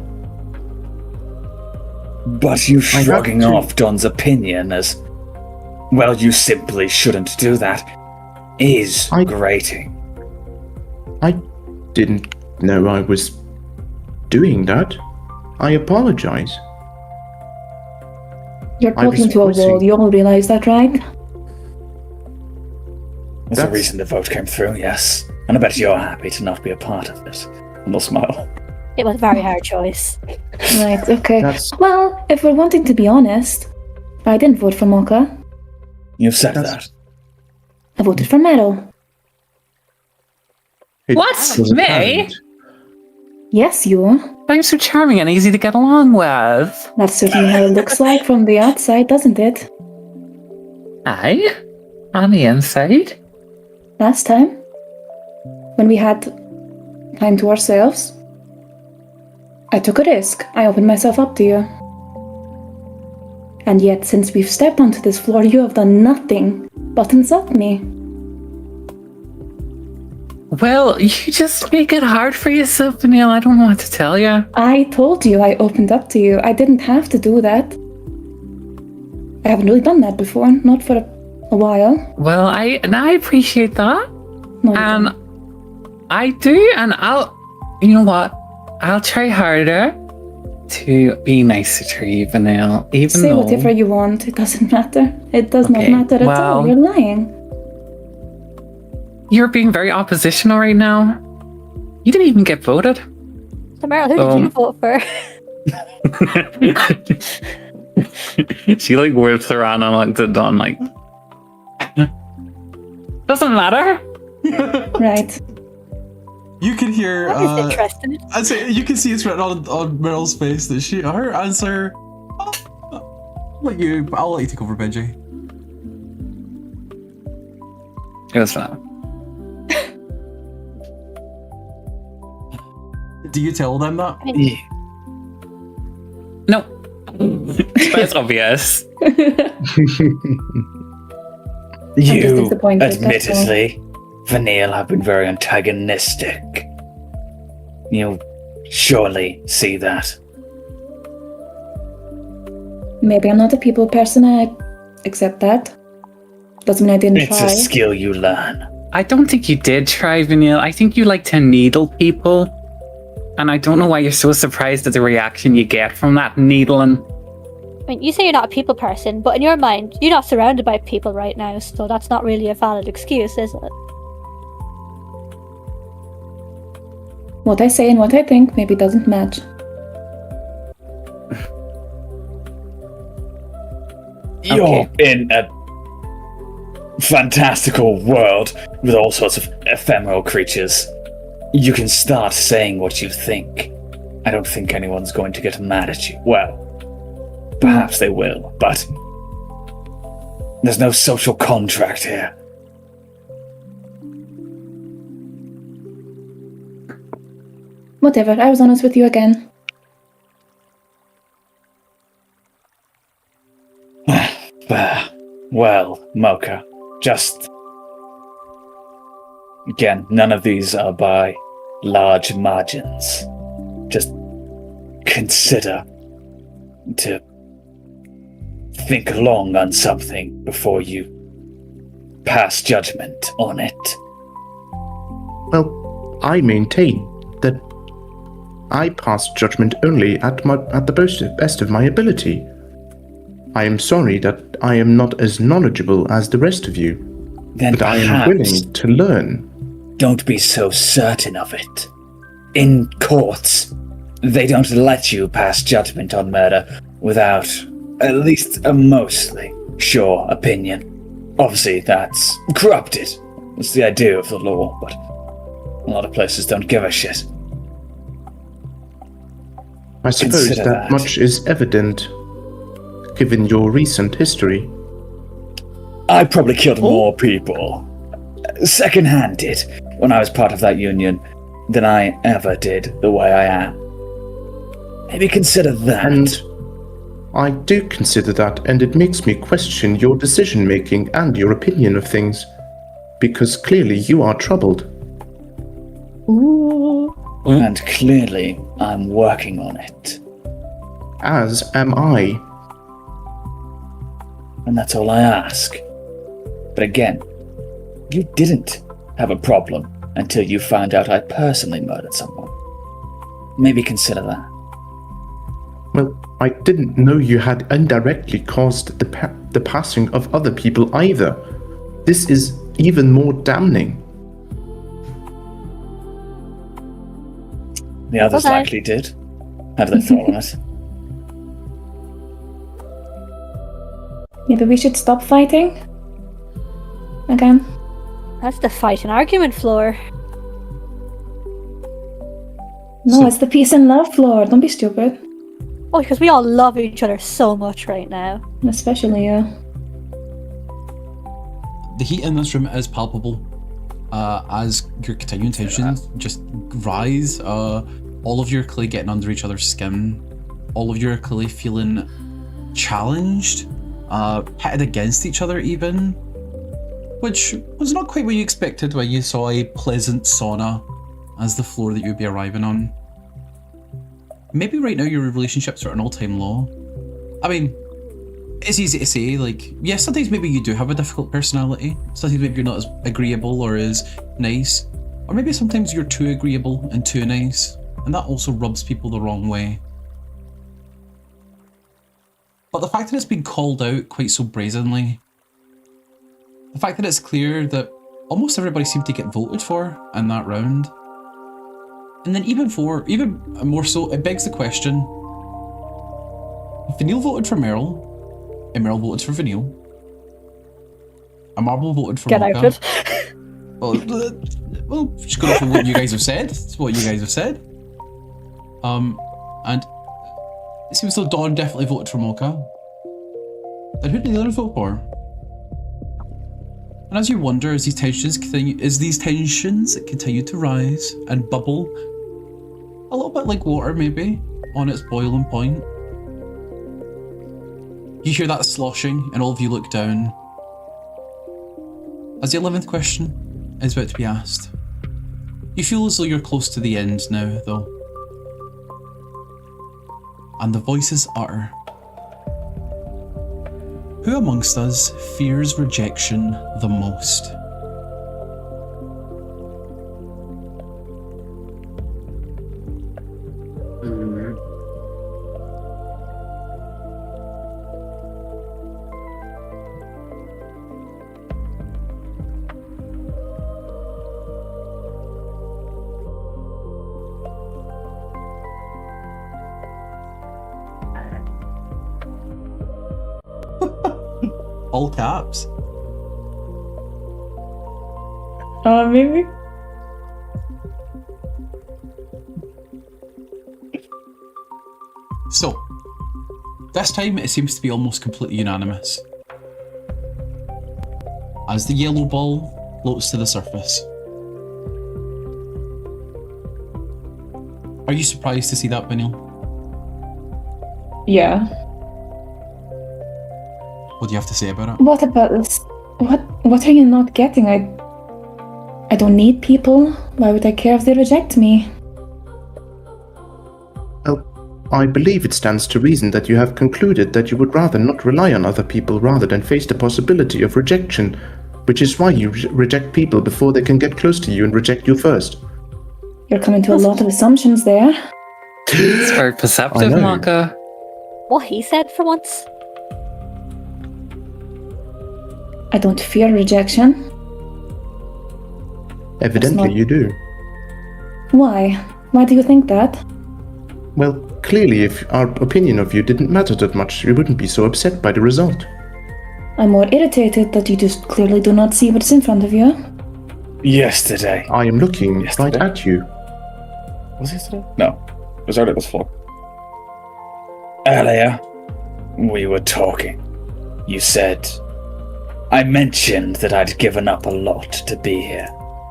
Speaker 5: But you
Speaker 6: have
Speaker 5: shrugging
Speaker 6: to-
Speaker 5: off Don's opinion as, well, you simply shouldn't do that, is grating.
Speaker 6: I didn't know I was doing that. I apologize.
Speaker 3: You're
Speaker 6: I was
Speaker 3: talking to a
Speaker 6: voicing-
Speaker 3: wall, you all realize that, right?
Speaker 5: There's a
Speaker 6: That's-
Speaker 5: reason the vote came through, yes. And I bet you're happy to not be a part of it.
Speaker 2: And they'll smile.
Speaker 7: It was a very hard choice.
Speaker 3: Right, okay.
Speaker 6: That's
Speaker 3: Well, if we're wanting to be honest, I didn't vote for M.O.C.H.A.
Speaker 5: You've said
Speaker 6: That's-
Speaker 5: that.
Speaker 3: I voted for Meryl.
Speaker 6: it
Speaker 8: What?
Speaker 6: was
Speaker 8: Me?
Speaker 6: apparent.
Speaker 3: Yes, you.
Speaker 8: I'm so charming and easy to get along with.
Speaker 3: That's certainly how it looks like from the outside, doesn't it?
Speaker 8: Aye? On the inside?
Speaker 3: Last time. when we had time to ourselves, I took a risk. I opened myself up to you. And yet, since we've stepped onto this floor, you have done nothing but insult me.
Speaker 8: Well, you just make it hard for yourself, Vanille. I don't know what to tell you.
Speaker 3: I told you I opened up to you. I didn't have to do that. I haven't really done that before, not for a while.
Speaker 8: Well, I appreciate that.
Speaker 3: No, you
Speaker 8: And
Speaker 3: don't.
Speaker 8: I do, and you know what? I'll try harder to be nicer to you, Vanille, even
Speaker 3: Say
Speaker 8: though...
Speaker 3: whatever you want. It doesn't matter. It does
Speaker 8: Okay,
Speaker 3: not matter at all.
Speaker 8: well-
Speaker 3: You're lying.
Speaker 8: You're being very oppositional right now. You didn't even get voted.
Speaker 7: So Meryl, who did you vote for?
Speaker 8: She like whips around and looks at Dawn like... Doesn't matter.
Speaker 3: Right.
Speaker 1: You can hear.
Speaker 7: That is interesting.
Speaker 1: I'd say you can see it's written on Meryl's face that her answer. I'll let you take over, Benji.
Speaker 8: It was not.
Speaker 1: Do you tell them that?
Speaker 8: Yeah. No. That's obvious.
Speaker 3: just disappointed, that's all.
Speaker 5: admittedly, Vanille have been very antagonistic. You'll surely see that.
Speaker 3: Maybe I'm not a people person. I accept that. Doesn't mean I didn't
Speaker 5: It's
Speaker 3: try.
Speaker 5: a skill you learn.
Speaker 8: I don't think you did try, Vanille. I think you like to needle people. And I don't know why you're so surprised at the reaction you get from that needling.
Speaker 7: I mean, you say you're not a people person, but in your mind, you're not surrounded by people right now, so that's not really a valid excuse, is it?
Speaker 3: What I say and what I think maybe doesn't match.
Speaker 5: You're in a fantastical world with all sorts of ephemeral creatures. You can start saying what you think. I don't think anyone's going to get mad at you. Well, perhaps they will, but there's no social contract here.
Speaker 3: Whatever, I was honest with you again.
Speaker 5: Well, M.O.C.H.A, just... Again, none of these are by large margins. Just consider to think long on something before you pass judgment on it.
Speaker 6: Well, I maintain that I pass judgment only at the best of my ability. I am sorry that I am not as knowledgeable as the rest of you,
Speaker 5: Then
Speaker 6: but I am
Speaker 5: perhaps
Speaker 6: willing to learn.
Speaker 5: don't be so certain of it. In courts, they don't let you pass judgment on murder without at least a mostly sure opinion. Obviously, that's corrupted. It's the idea of the law, but a lot of places don't give a shit.
Speaker 6: I suppose
Speaker 5: Consider
Speaker 6: that
Speaker 5: that.
Speaker 6: much is evident, given your recent history.
Speaker 5: I probably killed more people, second-handed, when I was part of that union than I ever did the way I am. Maybe consider that.
Speaker 6: And I do consider that, and it makes me question your decision-making and your opinion of things, because clearly you are troubled.
Speaker 5: And clearly, I'm working on it.
Speaker 6: As am I.
Speaker 5: And that's all I ask. But again, you didn't have a problem until you found out I personally murdered someone. Maybe consider that.
Speaker 6: Well, I didn't know you had indirectly caused the passing of other people either. This is even more damning.
Speaker 5: The others
Speaker 7: Okay.
Speaker 5: likely did. Have they thought on it?
Speaker 3: Maybe we should stop fighting? Again?
Speaker 7: That's the fight and argument floor.
Speaker 3: No, it's the peace and love floor. Don't be stupid.
Speaker 7: Oh, because we all love each other so much right now.
Speaker 3: Especially you.
Speaker 1: The heat in this room is palpable. as your continuing tensions just rise. All of you are clearly getting under each other's skin. All of you are clearly feeling challenged, pitted against each other even, which was not quite what you expected when you saw a pleasant sauna as the floor that you'd be arriving on. Maybe right now your relationships are at an all-time low. I mean, it's easy to say, like, yeah, sometimes maybe you do have a difficult personality. Sometimes maybe you're not as agreeable or as nice. Or maybe sometimes you're too agreeable and too nice. And that also rubs people the wrong way. But the fact that it's been called out quite so brazenly, the fact that it's clear that almost everybody seemed to get voted for in that round, and then even more so, it begs the question, Vanille voted for Meryl, and Meryl voted for Vanille, and Marble voted for
Speaker 7: Get
Speaker 1: M.O.C.H.A.
Speaker 7: out it.
Speaker 1: Well, just going off of what you guys have said. It's what you guys have said. And it seems though Dawn definitely voted for M.O.C.H.A. Then who did the others vote for? And as you wonder, as these tensions continue to rise and bubble, a little bit like water maybe, on its boiling point, you hear that sloshing and all of you look down as the 11th question is about to be asked. You feel as though you're close to the end now, though. And the voices utter, who amongst us fears rejection the most? All caps.
Speaker 3: Maybe.
Speaker 1: So, this time it seems to be almost completely unanimous, as the yellow ball floats to the surface. Are you surprised to see that, Vanille?
Speaker 3: Yeah.
Speaker 1: What do you have to say about it?
Speaker 3: What about this? What are you not getting? I don't need people. Why would I care if they reject me?
Speaker 6: Well, I believe it stands to reason that you have concluded that you would rather not rely on other people rather than face the possibility of rejection, which is why you reject people before they can get close to you and reject you first.
Speaker 3: You're coming to a lot of assumptions there.
Speaker 8: It's very perceptive,
Speaker 6: I know.
Speaker 8: Maka.
Speaker 7: What he said for once.
Speaker 3: I don't fear rejection.
Speaker 6: Evidently you do.
Speaker 3: Why? Why do you think that?
Speaker 6: Well, clearly if our opinion of you didn't matter that much, you wouldn't be so upset by the result.
Speaker 3: I'm more irritated that you just clearly do not see what's in front of you.
Speaker 5: Yesterday.
Speaker 6: I am looking
Speaker 5: Yesterday?
Speaker 6: right at you.
Speaker 2: Was it yesterday? No. It was earlier this fall.
Speaker 5: Earlier, we were talking. You said... I mentioned that I'd given up a lot to be here.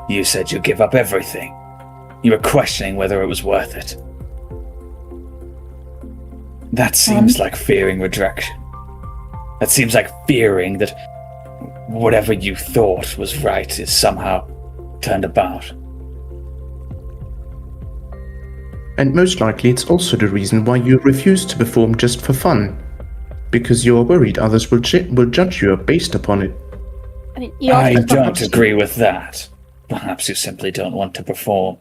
Speaker 5: You said you'd give up everything. You were questioning whether it was worth it. That seems like fearing rejection. That seems like fearing that whatever you thought was right is somehow turned about.
Speaker 6: And most likely it's also the reason why you refuse to perform just for fun. Because you're worried others will judge you based upon it.
Speaker 7: I mean, you
Speaker 5: I
Speaker 7: also
Speaker 5: don't agree with that. Perhaps you simply don't want to perform.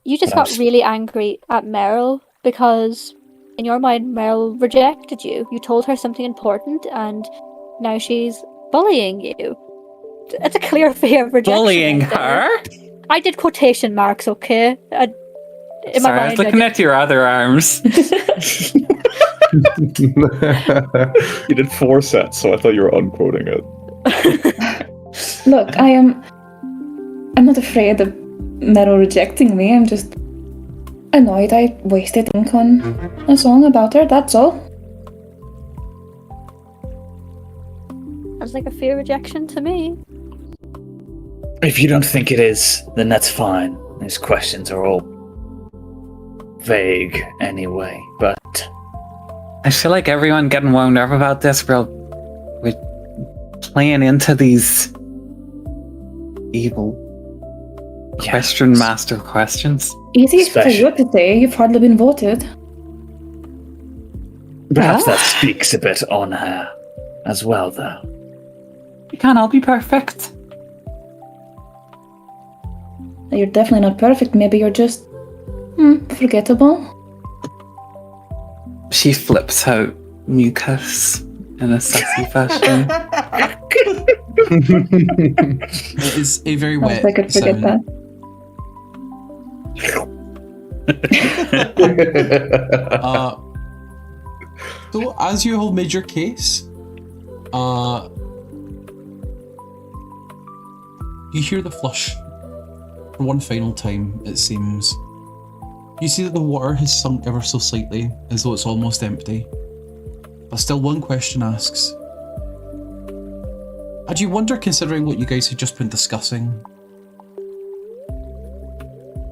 Speaker 7: You just
Speaker 5: But
Speaker 7: got really angry at Meryl because, in your mind, Meryl rejected you. You told her something important, and now she's bullying you. It's a clear fear of rejection.
Speaker 8: Bullying
Speaker 7: right there.
Speaker 8: her?
Speaker 7: I did quotation marks, okay? In my
Speaker 8: Sorry, I
Speaker 7: mind,
Speaker 8: was looking at your other arms.
Speaker 2: You did 4 sets, so I thought you were unquoting it.
Speaker 3: Look, I'm not afraid of Meryl rejecting me. I'm just annoyed I wasted ink on a song about her, that's all.
Speaker 7: Sounds like a fear rejection to me.
Speaker 5: If you don't think it is, then that's fine. These questions are all vague anyway, but...
Speaker 8: I feel like everyone getting wound up about this, we're playing into these evil question master questions.
Speaker 3: Easy for you to say. You've hardly been voted.
Speaker 5: Perhaps that speaks a bit on her as well, though.
Speaker 8: We can't all be perfect.
Speaker 3: You're definitely not perfect. Maybe you're just forgettable.
Speaker 8: She flips out mucus in a sexy fashion.
Speaker 1: It is a very wet
Speaker 3: I could forget
Speaker 1: sound.
Speaker 3: that.
Speaker 1: So, as you all made your case, you hear the flush for one final time, it seems. You see that the water has sunk ever so slightly, as though it's almost empty. But still one question asks. And you wonder, considering what you guys had just been discussing,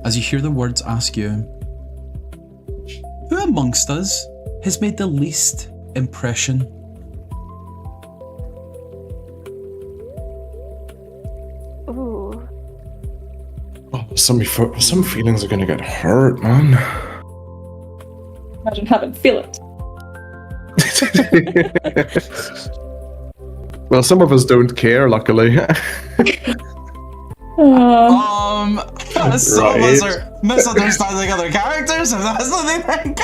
Speaker 1: as you hear the words ask you, who amongst us has made the least impression?
Speaker 7: Ooh.
Speaker 4: Oh, some feelings are gonna get hurt, man.
Speaker 3: Imagine having feel it.
Speaker 4: Well, some of us don't care, luckily.
Speaker 1: Some of us are misunderstanding other characters, if that's what they think.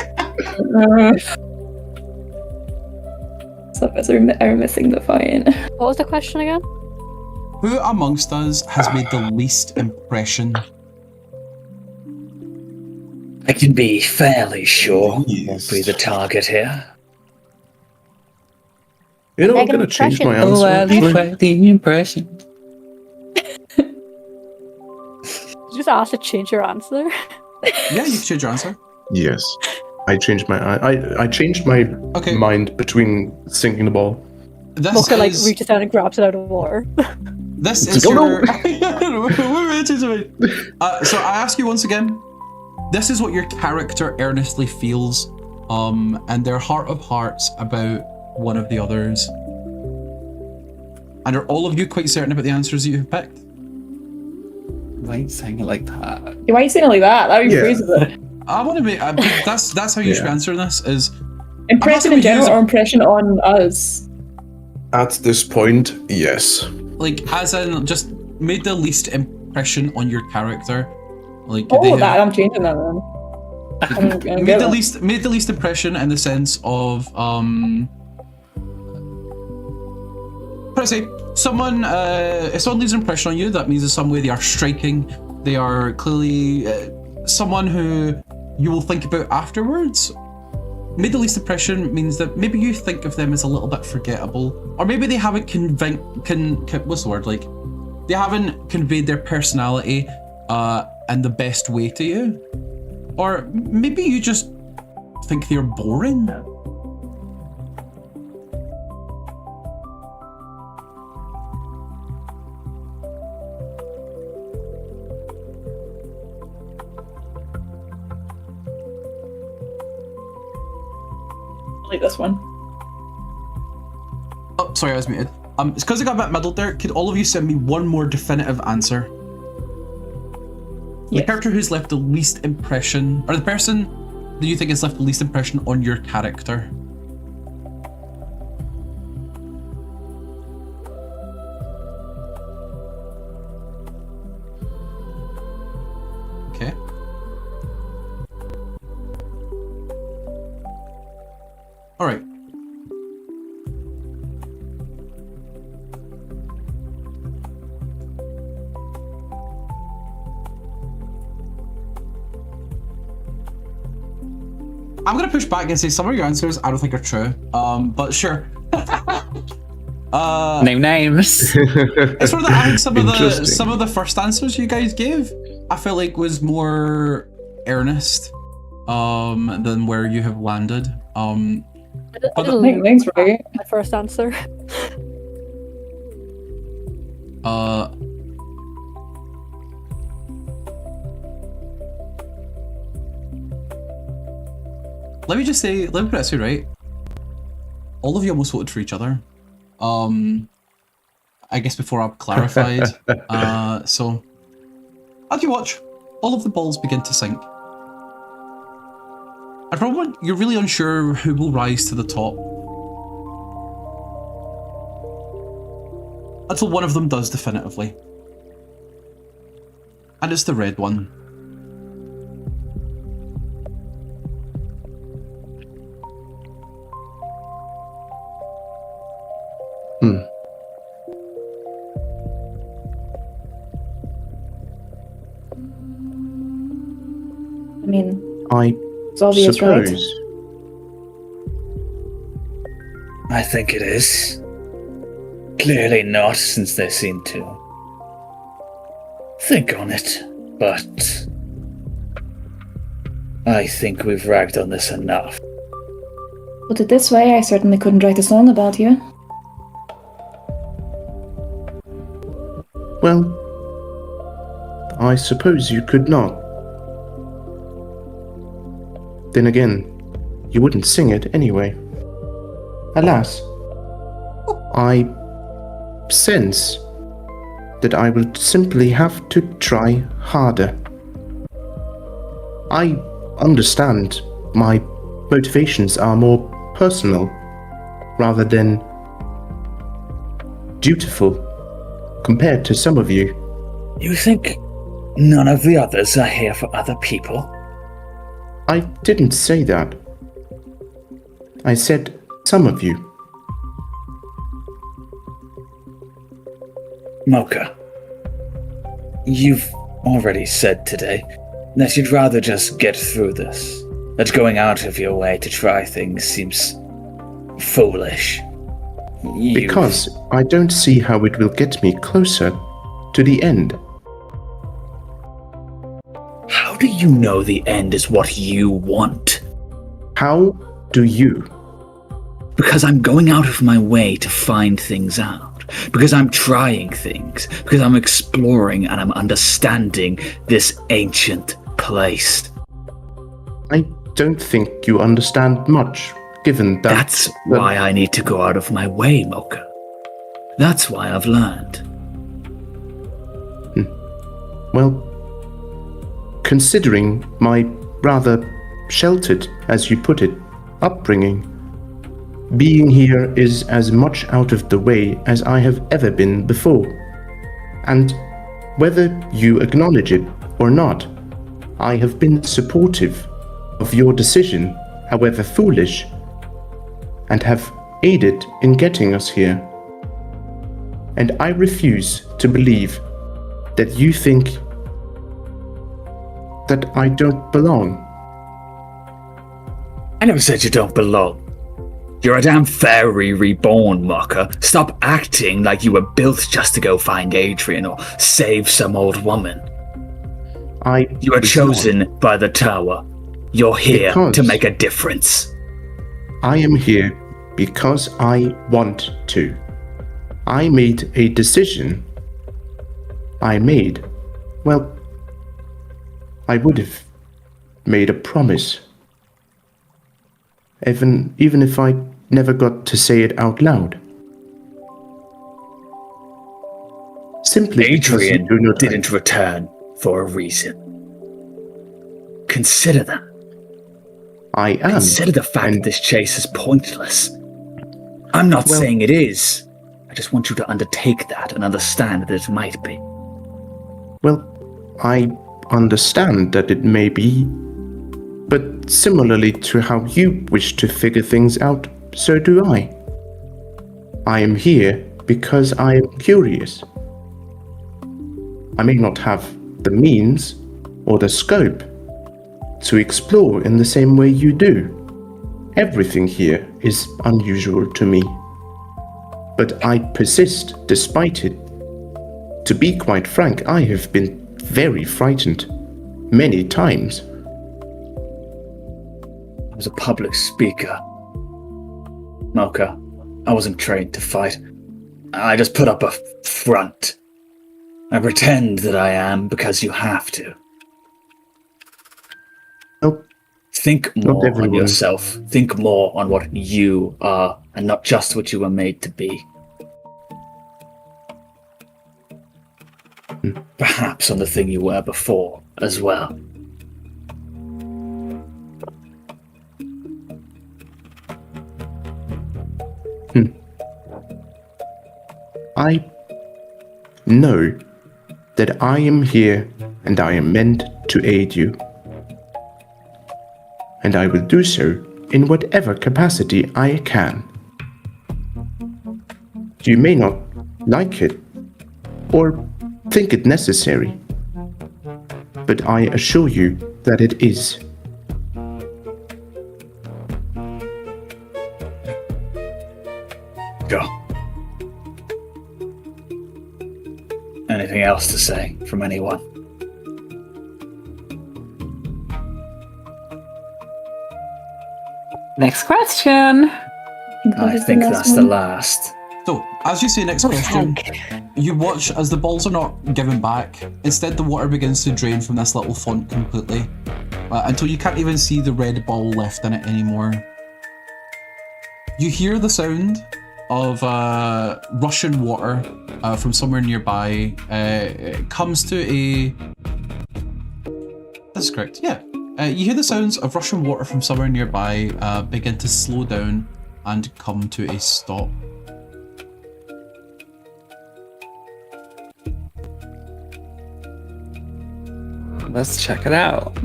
Speaker 3: Some of us are missing the point.
Speaker 7: What was the question again?
Speaker 1: Who amongst us has made the least impression?
Speaker 5: I can be fairly sure won't be the target here.
Speaker 4: You know, I'm
Speaker 7: Make an
Speaker 4: gonna change my
Speaker 7: impression.
Speaker 4: answer.
Speaker 8: Oh, I leave
Speaker 4: actually.
Speaker 8: the impression.
Speaker 7: You just asked to change your answer.
Speaker 1: Yeah, you can change your answer.
Speaker 4: Yes, I changed my
Speaker 1: Okay.
Speaker 4: mind between sinking the ball.
Speaker 1: This
Speaker 7: Mocha like
Speaker 1: is
Speaker 7: reaches down and grabs it out of the water.
Speaker 1: this is your. So I ask you once again. This is what your character earnestly feels, and their heart of hearts about one of the others. And are all of you quite certain about the answers that you have picked?
Speaker 8: Why are you saying it like that?
Speaker 3: Why are you saying it like that? That would be crazy.
Speaker 1: I want to make that's how you should be answering this. Is
Speaker 3: Impression in general or impression on us?
Speaker 4: At this point, yes.
Speaker 1: like as in just made the least impression on your character. Like
Speaker 3: Oh, that I'm changing that then.
Speaker 1: made the least impression in the sense of how do I say, someone if someone leaves an impression on you, that means in some way they are striking. They are clearly someone who you will think about afterwards. Made the least impression means that maybe you think of them as a little bit forgettable, or maybe they haven't what's the word, like they haven't conveyed their personality in the best way to you, or maybe you just think they're boring.
Speaker 3: Like this one.
Speaker 1: Oh, sorry, I was muted. It's because I got a bit muddled there. Could all of you send me one more definitive answer? The character who's left the least impression, or the person that you think has left the least impression on your character. Okay. All right. I'm gonna push back and say some of your answers I don't think are true. But sure.
Speaker 8: Name names.
Speaker 1: It's sort of I think some
Speaker 4: Interesting.
Speaker 1: of the first answers you guys gave, I felt like was more earnest than where you have landed.
Speaker 7: I
Speaker 1: But
Speaker 7: didn't
Speaker 3: I think Link's right.
Speaker 7: my first answer.
Speaker 1: let me just say, let me put it this way, right? All of you almost voted for each other. I guess before I've clarified. So, as you watch, all of the balls begin to sink. And for a moment, you're really unsure who will rise to the top. Until one of them does definitively. And it's the red one.
Speaker 3: I mean, it's obvious,
Speaker 6: suppose.
Speaker 3: right?
Speaker 5: I think it is. Clearly not, since they seem to think on it, but I think we've ragged on this enough.
Speaker 3: Put it this way, I certainly couldn't write a song about you.
Speaker 6: Well, I suppose you could not. Then again, you wouldn't sing it anyway. Alas, I sense that I will simply have to try harder. I understand my motivations are more personal rather than dutiful compared to some of you.
Speaker 5: You think none of the others are here for other people?
Speaker 6: I didn't say that. I said some of you.
Speaker 5: M.O.C.H.A, you've already said today that you'd rather just get through this. That going out of your way to try things seems foolish.
Speaker 6: Because I don't see how it will get me closer to the end.
Speaker 5: How do you know the end is what you want?
Speaker 6: How do you?
Speaker 5: Because I'm going out of my way to find things out. Because I'm trying things. Because I'm exploring and I'm understanding this ancient place.
Speaker 6: I don't think you understand much, given that...
Speaker 5: That's why I need to go out of my way, M.O.C.H.A. That's why I've learned.
Speaker 6: Well, considering my rather sheltered, as you put it, upbringing, being here is as much out of the way as I have ever been before. And whether you acknowledge it or not, I have been supportive of your decision, however foolish, and have aided in getting us here. And I refuse to believe that you think that I don't belong.
Speaker 5: I never said you don't belong. You're a damn fairy reborn, M.O.C.H.A. Stop acting like you were built just to go find Adrian or save some old woman. You are chosen by the tower. You're here to make a difference.
Speaker 6: I am here because I want to. I made a decision. I would have made a promise. Even if I never got to say it out loud. Simply
Speaker 5: Adrian didn't return for a reason. Consider that.
Speaker 6: I am.
Speaker 5: Consider the fact that this chase is pointless. I'm not saying it is. I just want you to undertake that and understand that it might be.
Speaker 6: Well, I understand that it may be, but similarly to how you wish to figure things out, so do I. I am here because I am curious. I may not have the means or the scope to explore in the same way you do. Everything here is unusual to me. But I persist despite it. To be quite frank, I have been very frightened many times.
Speaker 5: I was a public speaker. M.O.C.H.A, I wasn't trained to fight. I just put up a front. I pretend that I am because you have to.
Speaker 6: Oh.
Speaker 5: Think
Speaker 6: Not
Speaker 5: more on
Speaker 6: everyone.
Speaker 5: yourself. Think more on what you are, and not just what you were made to be. Perhaps on the thing you were before as well.
Speaker 6: I know that I am here and I am meant to aid you. And I will do so in whatever capacity I can. You may not like it or think it necessary, but I assure you that it is.
Speaker 5: Go. Anything else to say from anyone?
Speaker 8: Next question.
Speaker 5: I think that's the last.
Speaker 1: So, as you say, next question, you watch as the balls are not given back. Instead, the water begins to drain from this little font completely, until you can't even see the red ball left in it anymore. You hear the sound of rushing water from somewhere nearby. It comes to a... That's correct, yeah. You hear the sounds of rushing water from somewhere nearby begin to slow down and come to a stop.
Speaker 8: Let's check it out.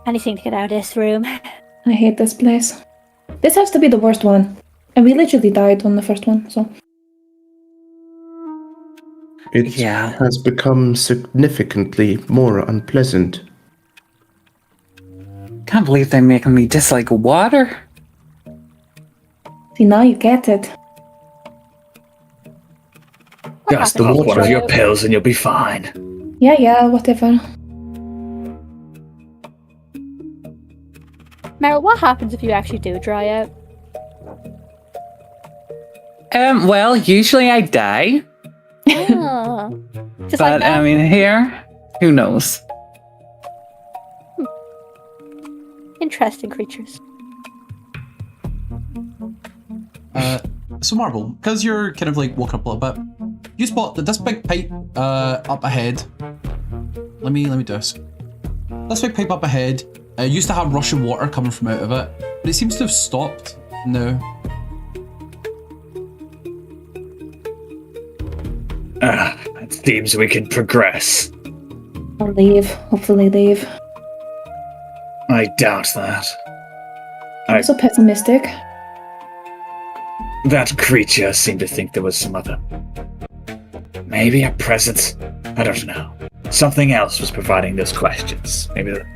Speaker 7: Anything to get out of this room.
Speaker 3: I hate this place. This has to be the worst one. And we literally died on the first one, so...
Speaker 6: It has become significantly more unpleasant.
Speaker 8: Can't believe they're making me dislike water.
Speaker 3: See, now you get it.
Speaker 5: Just pop one of your pills and you'll be fine.
Speaker 3: Yeah, whatever.
Speaker 7: Meryl, what happens if you actually do dry out?
Speaker 8: Well, usually I die.
Speaker 7: Ah, just like
Speaker 8: But,
Speaker 7: that?
Speaker 8: I mean, here, who knows?
Speaker 7: Interesting creatures.
Speaker 1: So Marble, because you're kind of like woken up a little bit, you spot that this big pipe up ahead. Let me do this. This big pipe up ahead used to have rushing water coming from out of it, but it seems to have stopped now.
Speaker 5: It seems we can progress.
Speaker 3: Or leave. Hopefully leave.
Speaker 5: I doubt that.
Speaker 3: I'm so pessimistic.
Speaker 5: That creature seemed to think there was some other... Maybe a presence? I don't know. Something else was providing those questions. Maybe the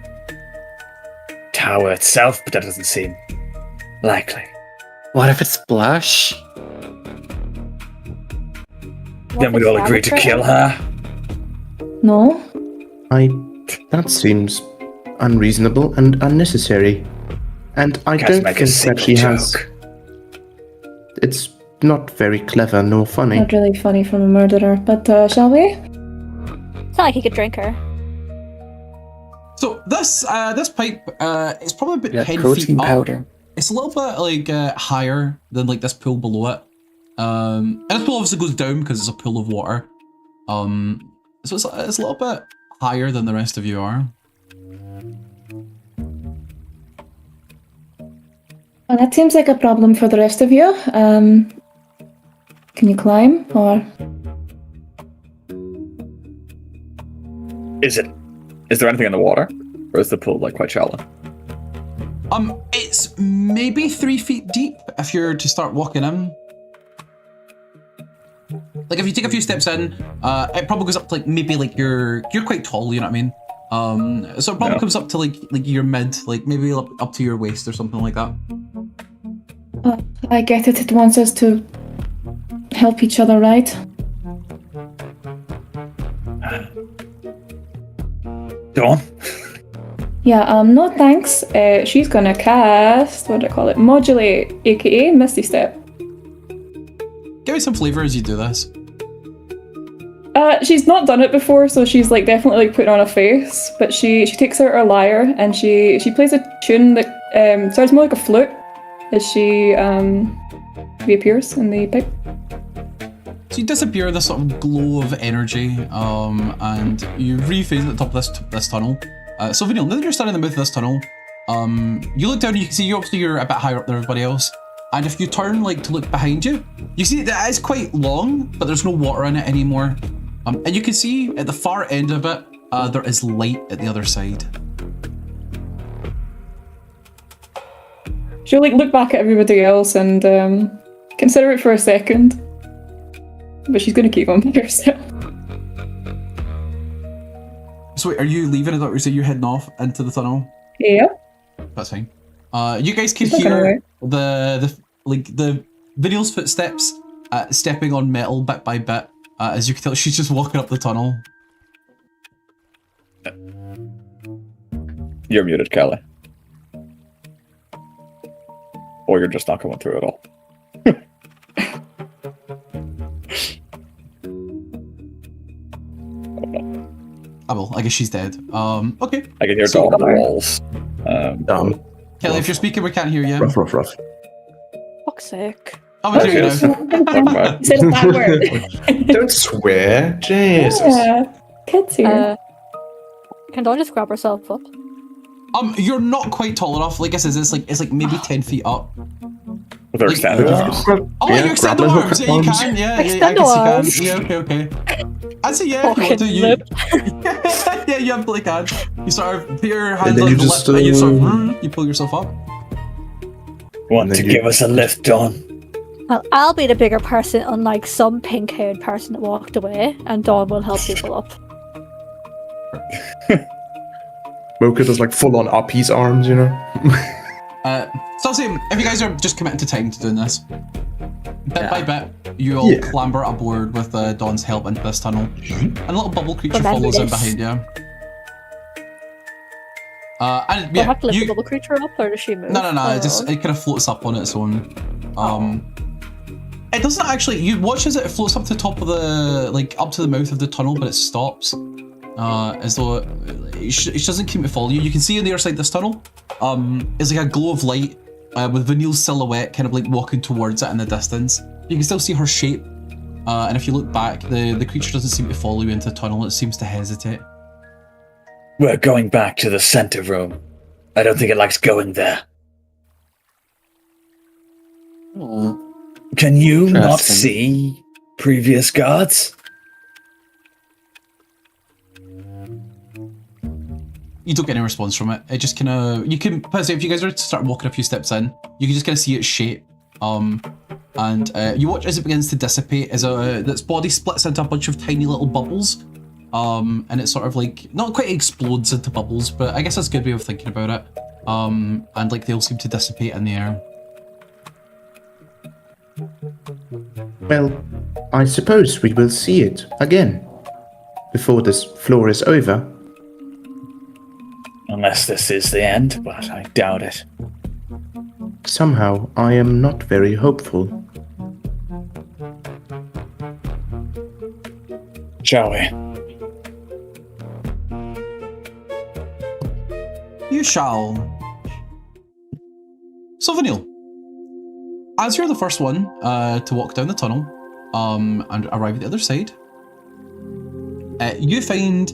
Speaker 5: tower itself, but that doesn't seem likely.
Speaker 8: What if it's Blush?
Speaker 5: Then we'd all agree to kill her.
Speaker 3: No?
Speaker 6: That seems unreasonable and unnecessary. And I
Speaker 5: Can't
Speaker 6: don't
Speaker 5: make a
Speaker 6: think that
Speaker 5: single
Speaker 6: she has...
Speaker 5: joke.
Speaker 6: It's not very clever nor funny.
Speaker 3: Not really funny from a murderer, but shall we?
Speaker 7: It's not like you could drink her.
Speaker 1: So this pipe is probably about
Speaker 8: Yeah,
Speaker 1: 10
Speaker 8: protein
Speaker 1: feet up.
Speaker 8: powder.
Speaker 1: It's a little bit like higher than like this pool below it. And this pool obviously goes down because it's a pool of water. So it's a little bit higher than the rest of you are.
Speaker 3: Well, that seems like a problem for the rest of you. Can you climb, or...?
Speaker 2: Is there anything in the water? Or is the pool like quite shallow?
Speaker 1: It's maybe 3 feet deep if you're to start walking in. Like if you take a few steps in, it probably goes up to like maybe like you're quite tall, you know what I mean? So it probably comes up to like your mid, like maybe up to your waist or something like that.
Speaker 3: I get it. It wants us to help each other, right?
Speaker 5: Dawn?
Speaker 3: Yeah, no thanks. She's gonna cast, what do I call it? Modulate, aka Misty Step.
Speaker 1: Give me some flavor as you do this.
Speaker 3: She's not done it before, so she's like definitely like putting on a face. But she takes out her lyre and she plays a tune that sounds more like a flute as she reappears in the pipe.
Speaker 1: So you disappear in this sort of glow of energy, and you rephase at the top of this tunnel. So Vanille, now that you're standing in the mouth of this tunnel, you look down and you can see you're a bit higher up than everybody else. And if you turn like to look behind you, you see that it is quite long, but there's no water in it anymore. And you can see at the far end of it, there is light at the other side.
Speaker 3: She'll like look back at everybody else and consider it for a second. But she's gonna keep on by herself.
Speaker 1: So wait, are you leaving? I thought you said you're heading off into the tunnel.
Speaker 3: Yeah.
Speaker 1: That's fine. You guys can
Speaker 3: It's not gonna
Speaker 1: hear the Vanille's footsteps stepping on metal bit by bit. As you can tell, she's just walking up the tunnel.
Speaker 2: You're muted, Kelly. Or you're just not going through at all.
Speaker 1: Oh well, I guess she's dead. Okay.
Speaker 2: I can hear Dawn on the walls.
Speaker 1: Kelly, if you're speaking, we can't hear you.
Speaker 4: Rough.
Speaker 7: Fuck's sake.
Speaker 1: Oh, we hear you now.
Speaker 3: Said a bad word.
Speaker 4: Don't swear, Jesus.
Speaker 3: Yeah. Kids here.
Speaker 7: Can Dawn just grab herself up?
Speaker 1: You're not quite tall enough. Like I said, it's like maybe 10 feet up.
Speaker 2: With our extended arms.
Speaker 1: Oh, you extend the
Speaker 4: grappling
Speaker 1: arms.
Speaker 4: hook
Speaker 1: Yeah, you
Speaker 4: arms.
Speaker 1: can. Yeah,
Speaker 7: Extend
Speaker 1: I
Speaker 7: arms.
Speaker 1: guess you can. Yeah, okay. I'd say yeah. If you want to, you. Yeah, you absolutely can. You sort of put your hands
Speaker 4: then
Speaker 1: on
Speaker 4: you
Speaker 1: the
Speaker 4: just,
Speaker 1: lip, and you sort of you pull yourself up.
Speaker 5: Want to give us a lift, Dawn?
Speaker 7: Well, I'll be the bigger person, unlike some pink-haired person that walked away, and Dawn will help people up.
Speaker 4: M.O.C.H.A does like full on up his arms, you know?
Speaker 1: So I'll say, if you guys are just committing to time to doing this, bit by bit, you all clamber aboard with Dawn's help into this tunnel, and a little bubble creature
Speaker 7: Remember
Speaker 1: follows in
Speaker 7: this.
Speaker 1: behind you. And
Speaker 7: Do I
Speaker 1: yeah,
Speaker 7: have to lift the bubble creature up, or does she move?
Speaker 1: no,
Speaker 7: Oh.
Speaker 1: it kind of floats up on its own. It doesn't actually. You watch as it floats up to the top of the, up to the mouth of the tunnel, but it stops. As though it doesn't keep it follow you. You can see on the other side of this tunnel, is like a glow of light with Vanille's silhouette kind of like walking towards it in the distance. You can still see her shape, and if you look back, the creature doesn't seem to follow you into the tunnel. It seems to hesitate.
Speaker 5: We're going back to the center room. I don't think it likes going there. Can you not
Speaker 8: Interesting.
Speaker 5: see previous guards?
Speaker 1: You don't get any response from it. It just kind of, you can, if you guys are to start walking a few steps in, you can just kind of see its shape. And you watch as it begins to dissipate, as its body splits into a bunch of tiny little bubbles. And it sort of like, not quite explodes into bubbles, but I guess that's a good way of thinking about it. And like they'll seem to dissipate in the air.
Speaker 6: Well, I suppose we will see it again before this floor is over.
Speaker 5: Unless this is the end, but I doubt it.
Speaker 6: Somehow, I am not very hopeful.
Speaker 5: Shall we?
Speaker 1: You shall. So Vanille, as you're the first one to walk down the tunnel and arrive at the other side, you find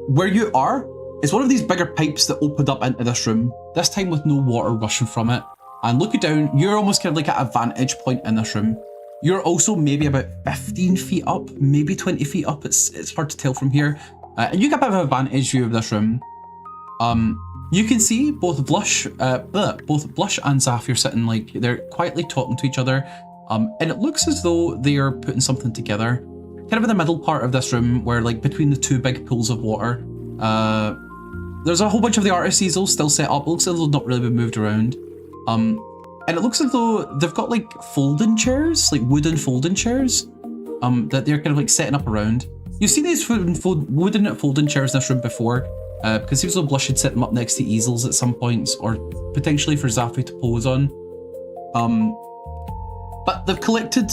Speaker 1: where you are is one of these bigger pipes that opened up into this room, this time with no water rushing from it. And looking down, you're almost kind of like at a vantage point in this room. You're also maybe about 15 feet up, maybe 20 feet up. It's hard to tell from here. And you get a bit of a vantage view of this room. You can see both Blush and Zafir sitting like they're quietly talking to each other. And it looks as though they are putting something together. Kind of in the middle part of this room, where like between the two big pools of water, there's a whole bunch of the artist easels still set up. It looks as though they've not really been moved around. And it looks as though they've got like folding chairs, like wooden folding chairs, that they're kind of like setting up around. You've seen these wooden folding chairs in this room before, because it seems as though Blush had set them up next to easels at some points, or potentially for Zafir to pose on. But they've collected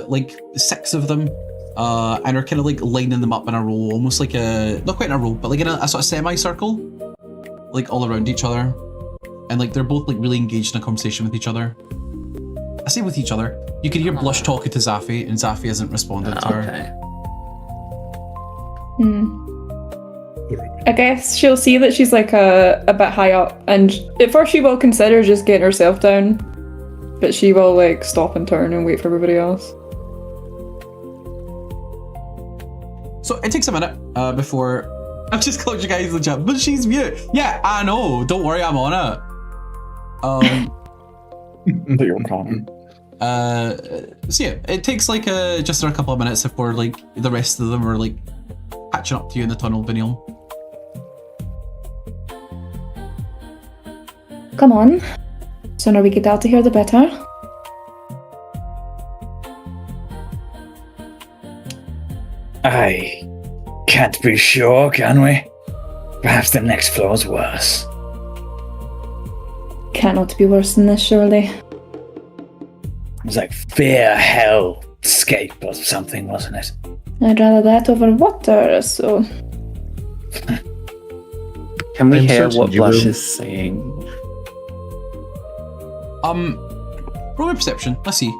Speaker 1: like 6 of them and are kind of like lining them up in a row, almost like not quite in a row, but like in a sort of semicircle, like all around each other, and like they're both like really engaged in a conversation with each other. I say with each other. You can hear Blush talking to Zaffi, and Zaffi hasn't responded to her.
Speaker 3: I guess she'll see that she's like a bit high up, and at first she will consider just getting herself down, but she will like stop and turn and wait for everybody else.
Speaker 1: So it takes a minute before I've just called you guys in the chat, but she's mute. Yeah, I know. Don't worry, I'm on it.
Speaker 2: That you're calling.
Speaker 1: So yeah, it takes like just a couple of minutes before like the rest of them are like catching up to you in the tunnel, Vanille.
Speaker 3: Come on. Sooner we get out of here, the better.
Speaker 5: I can't be sure, can we? Perhaps the next floor's worse.
Speaker 3: Cannot be worse than this, surely.
Speaker 5: It was like fear, hell, escape or something, wasn't it?
Speaker 3: I'd rather that over water, so...
Speaker 8: Can we
Speaker 6: I'm
Speaker 8: hear
Speaker 6: certain
Speaker 8: what
Speaker 6: you
Speaker 8: Blush
Speaker 6: will.
Speaker 8: is saying?
Speaker 1: Roll a perception. Let's see.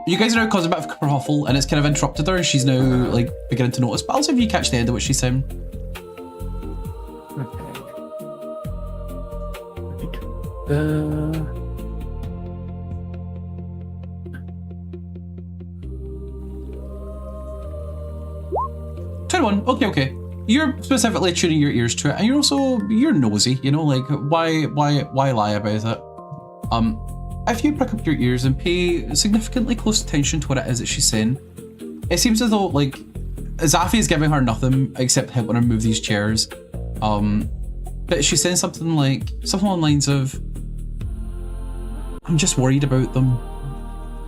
Speaker 1: You guys are now causing a bit of a kerfuffle, and it's kind of interrupted her, and she's now like beginning to notice. But I'll see if you catch the end of what she's saying.
Speaker 8: Okay.
Speaker 1: 21. Okay. You're specifically tuning your ears to it, and you're nosy. You know, like why lie about it? If you prick up your ears and pay significantly close attention to what it is that she's saying, it seems as though like Zaffi is giving her nothing except helping her move these chairs. But she's saying something along the lines of, "I'm just worried about them.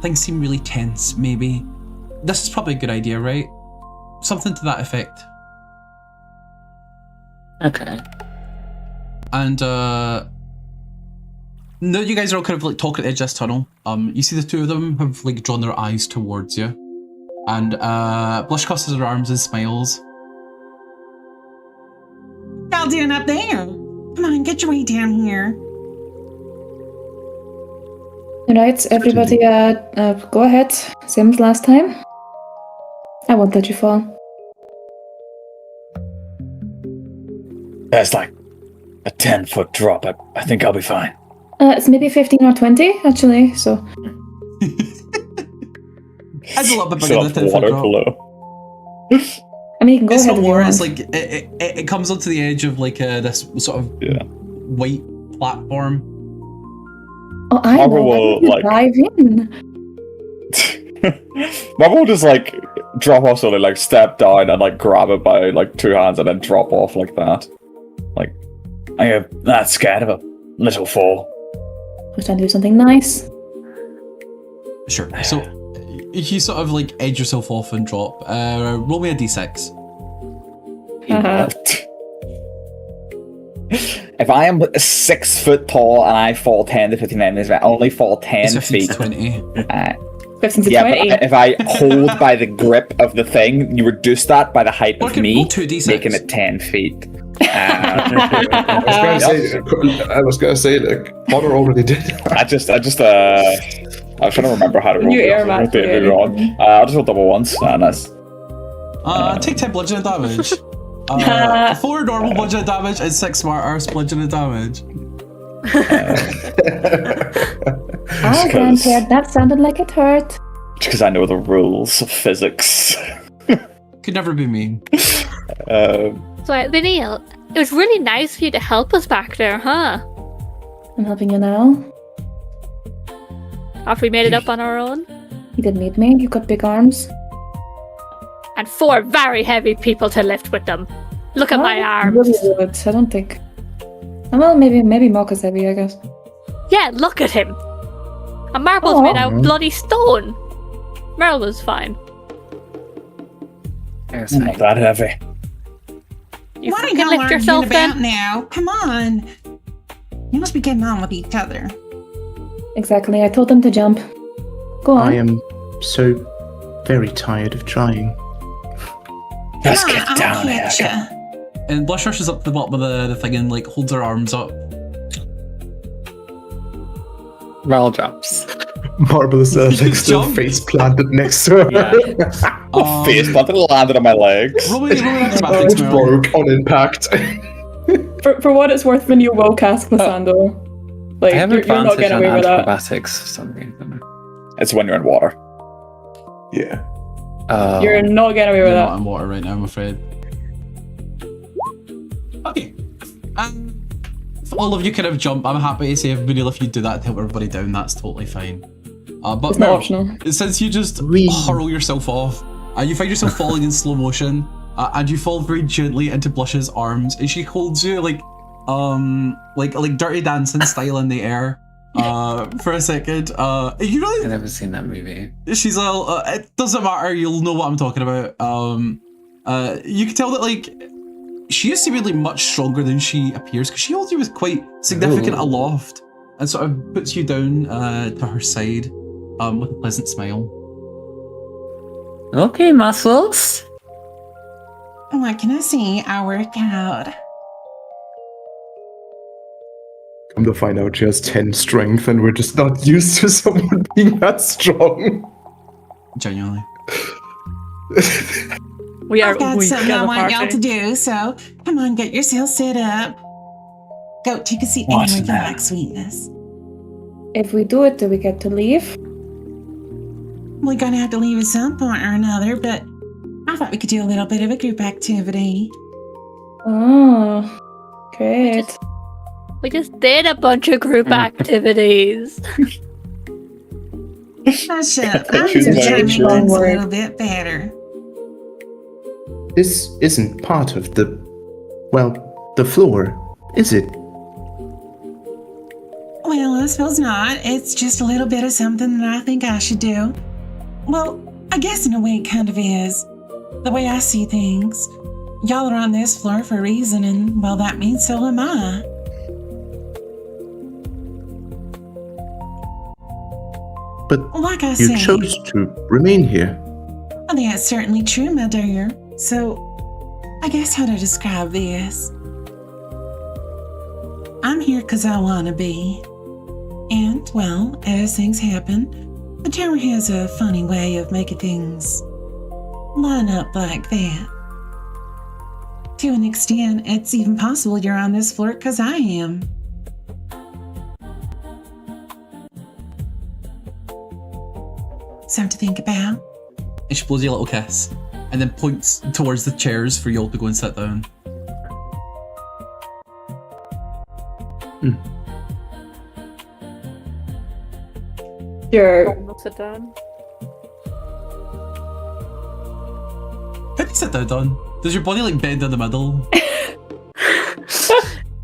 Speaker 1: Things seem really tense. Maybe this is probably a good idea, right?" Something to that effect.
Speaker 8: Okay.
Speaker 1: And now you guys are all kind of like talking at the edge of this tunnel. You see the two of them have like drawn their eyes towards you, and Blush crosses her arms and smiles.
Speaker 9: Y'all doing up there? Come on, get your way down here.
Speaker 3: Right, everybody, go ahead. Same as last time. I won't let you fall.
Speaker 5: There's like a 10-foot drop. I think I'll be fine.
Speaker 3: It's maybe 15 or 20, actually, so...
Speaker 1: That's a little bit bigger
Speaker 2: Still
Speaker 1: than
Speaker 2: have
Speaker 1: the 10-foot
Speaker 2: water
Speaker 1: drop.
Speaker 2: below.
Speaker 3: I mean, you can go
Speaker 1: It's
Speaker 3: ahead
Speaker 1: not
Speaker 3: if you
Speaker 1: water,
Speaker 3: want.
Speaker 1: it's like, it comes onto the edge of like this sort of white platform.
Speaker 3: Oh, I
Speaker 2: Marvel
Speaker 3: know.
Speaker 2: will,
Speaker 3: Why don't you
Speaker 2: like-
Speaker 3: dive in?
Speaker 2: Marvel will just like drop off, so they like step down and like grab it by like two hands and then drop off like that. Like,
Speaker 5: I am not scared of a little fall.
Speaker 3: I was trying to do something nice.
Speaker 1: Sure. So you sort of like edge yourself off and drop. Roll me a d6.
Speaker 3: Uh-huh.
Speaker 5: If I am 6 foot tall and I fall 10 to 15 minutes, I only fall 10
Speaker 1: It's 15
Speaker 5: feet.
Speaker 1: to 20.
Speaker 3: 15 to
Speaker 5: Yeah,
Speaker 3: 20.
Speaker 5: but if I hold by the grip of the thing, you reduce that by the height of
Speaker 1: Okay,
Speaker 5: me,
Speaker 1: roll 2d6.
Speaker 5: making it 10 feet.
Speaker 4: I was gonna say, like, Connor already did.
Speaker 5: I was trying to remember how to roll.
Speaker 3: You
Speaker 5: this.
Speaker 3: air match
Speaker 5: Don't get me
Speaker 3: it.
Speaker 5: wrong. I'll just roll double once. Nice.
Speaker 1: Take 10 bludgeoning damage. 4 normal bludgeoning damage and 6 smart arse bludgeoning damage.
Speaker 3: Ah, grandparent, that sounded like it hurt.
Speaker 5: Because I know the rules of physics.
Speaker 1: Could never be me.
Speaker 7: So, Vanille, it was really nice for you to help us back there, huh?
Speaker 3: I'm helping you now.
Speaker 7: After we made it up on our own.
Speaker 3: You did meet me. You've got big arms.
Speaker 7: And 4 very heavy people to lift with them. Look at my arms.
Speaker 3: Really would. I don't think. Well, maybe M.O.C.H.A. heavy, I guess.
Speaker 7: Yeah, look at him. A marble's made out of bloody stone. Meryl was fine.
Speaker 8: There's
Speaker 5: Not that heavy.
Speaker 7: You
Speaker 9: What are
Speaker 7: fucking
Speaker 9: y'all
Speaker 7: lift
Speaker 9: arguing
Speaker 7: yourself
Speaker 9: about
Speaker 7: then.
Speaker 9: now? Come on. You must be getting on with each other.
Speaker 3: Exactly. I told them to jump. Go on.
Speaker 6: I am so very tired of trying.
Speaker 5: Let's
Speaker 9: Come on,
Speaker 5: get
Speaker 9: I'll
Speaker 5: down here.
Speaker 9: catch ya.
Speaker 1: And Blush rushes up to the bottom of the thing and like holds her arms up.
Speaker 8: Roll drops.
Speaker 4: Marble is like still
Speaker 1: Jump.
Speaker 4: face planted next to her.
Speaker 2: My face planted landed on my legs.
Speaker 1: Roll me acrobatics, Meryl.
Speaker 4: Broke on impact.
Speaker 3: For what it's worth, Vanille will cast Glissando. Like,
Speaker 8: I have
Speaker 3: you're not
Speaker 8: advantage
Speaker 3: getting
Speaker 8: on
Speaker 3: away with that.
Speaker 8: acrobatics for some reason.
Speaker 2: It's when you're in water.
Speaker 4: Yeah.
Speaker 3: You're not getting away with
Speaker 1: You're
Speaker 3: that.
Speaker 1: not in water right now, I'm afraid. Okay. If all of you kind of jump, I'm happy to say, if you do that to help everybody down, that's totally fine. But
Speaker 3: It's not
Speaker 1: Meryl,
Speaker 3: optional.
Speaker 1: since you just
Speaker 6: Whee.
Speaker 1: hurl yourself off, you find yourself falling in slow motion, and you fall very gently into Blush's arms, and she holds you like Dirty Dancing style in the air. For a second.
Speaker 8: I've
Speaker 1: You really,
Speaker 8: never seen that movie.
Speaker 1: she's all. It doesn't matter. You'll know what I'm talking about. You can tell that like she is seemingly much stronger than she appears because she holds you with quite significant aloft and sort of puts you down to her side with a pleasant smile.
Speaker 8: Okay, muscles.
Speaker 9: What can I say? I work out.
Speaker 4: Come to find out she has 10 strength and we're just not used to someone being that strong.
Speaker 1: Genuinely.
Speaker 7: We are
Speaker 9: I've got
Speaker 7: weak
Speaker 9: something
Speaker 7: as
Speaker 9: I
Speaker 7: a
Speaker 9: want y'all
Speaker 7: party.
Speaker 9: to do, so come on, get yourself set up. Go, take a seat
Speaker 5: What's
Speaker 9: anywhere you
Speaker 5: that?
Speaker 9: like, sweetness.
Speaker 3: If we do it, do we get to leave?
Speaker 9: We're gonna have to leave at some point or another, but I thought we could do a little bit of a group activity.
Speaker 3: Oh, great.
Speaker 7: We just did a bunch of group activities.
Speaker 9: Hush up. I'm
Speaker 2: Choose
Speaker 9: just trying to make
Speaker 2: language.
Speaker 9: things a
Speaker 3: Word.
Speaker 9: little bit better.
Speaker 6: This isn't part of the floor, is it?
Speaker 9: Well, I suppose not. It's just a little bit of something that I think I should do. Well, I guess in a way it kind of is. The way I see things. Y'all are on this floor for a reason, and well, that means so am I.
Speaker 6: But
Speaker 9: Like I
Speaker 6: you
Speaker 9: said,
Speaker 6: chose to remain here.
Speaker 9: well, that's certainly true, my dear. So, I guess how to describe this. I'm here because I want to be. And, well, as things happen, the tower has a funny way of making things line up like that. To an extent, it's even possible you're on this floor because I am. Something to think about.
Speaker 1: And she blows you a little kiss and then points towards the chairs for you all to go and sit down.
Speaker 3: Sure.
Speaker 7: We'll sit down.
Speaker 1: How do you sit down, Don? Does your body like bend in the middle?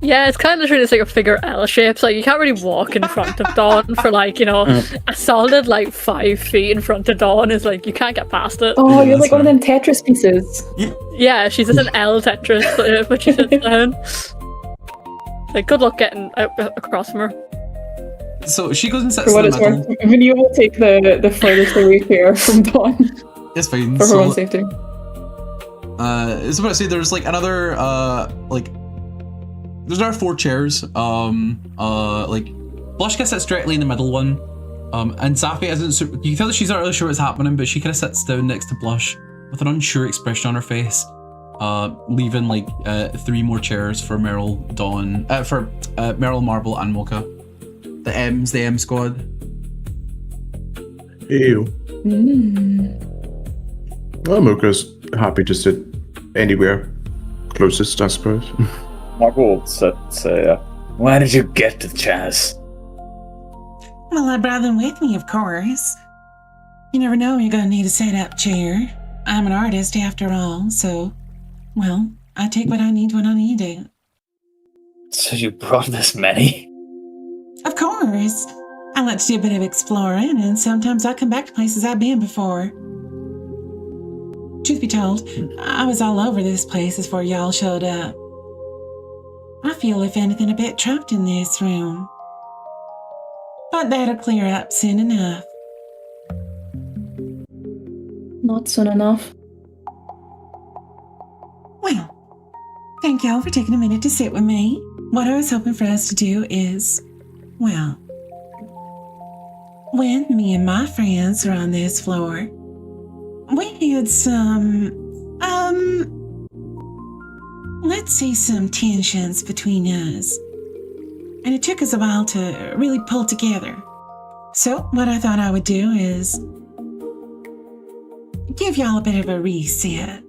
Speaker 7: Yeah, it's kind of literally just like a figure L shape. So like, you can't really walk in front of Dawn for like, a solid like 5 feet in front of Dawn is like, you can't get past it.
Speaker 3: Oh, you're
Speaker 1: that's
Speaker 3: like one of them Tetris pieces.
Speaker 7: Yeah, she's just an L Tetris, but she sits down. Like, good luck getting across from her.
Speaker 1: So she goes and sits
Speaker 3: For what
Speaker 1: in
Speaker 3: it's
Speaker 1: the middle.
Speaker 3: worth, Vanille will take the furthest away here from Dawn
Speaker 1: It's fine.
Speaker 3: for her
Speaker 1: So,
Speaker 3: own safety.
Speaker 1: it's about to say there's like another there's another 4 chairs. Blushka sits directly in the middle one. And Zappy isn't super, you can tell that she's not really sure what's happening, but she kind of sits down next to Blush with an unsure expression on her face. Leaving 3 more chairs for Meryl, Dawn, for Meryl, Marble, and Mocha. The M squad.
Speaker 4: Ew. Well, Mocha's happy to sit anywhere closest, I suppose.
Speaker 2: Marco will say,
Speaker 5: Why did you get to the Chaz?
Speaker 9: Well, I brought them with me, of course. You never know when you're going to need a set-up chair. I'm an artist, after all, so, well, I take what I need when I need it.
Speaker 5: So you brought this many?
Speaker 9: Of course. I like to do a bit of exploring, and sometimes I come back to places I've been before. Truth be told, I was all over this place before y'all showed up. I feel, if anything, a bit trapped in this room. But that'll clear up soon enough.
Speaker 3: Not soon enough.
Speaker 9: Well, thank y'all for taking a minute to sit with me. What I was hoping for us to do is, well, when me and my friends were on this floor, we had some, let's say some tensions between us. And it took us a while to really pull together. So what I thought I would do is give y'all a bit of a reset.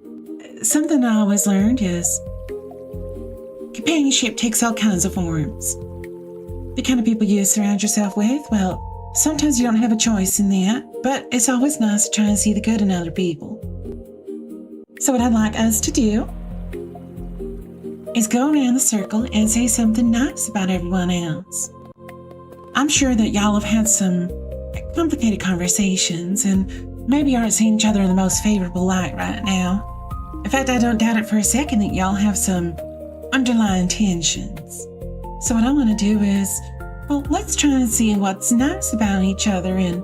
Speaker 9: Something I always learned is companionship takes all kinds of forms. The kind of people you surround yourself with, well, sometimes you don't have a choice in that, but it's always nice to try and see the good in other people. So what I'd like us to do is go around the circle and say something nice about everyone else. I'm sure that y'all have had some complicated conversations and maybe aren't seeing each other in the most favorable light right now. In fact, I don't doubt it for a second that y'all have some underlying tensions. So what I want to do is, well, let's try and see what's nice about each other and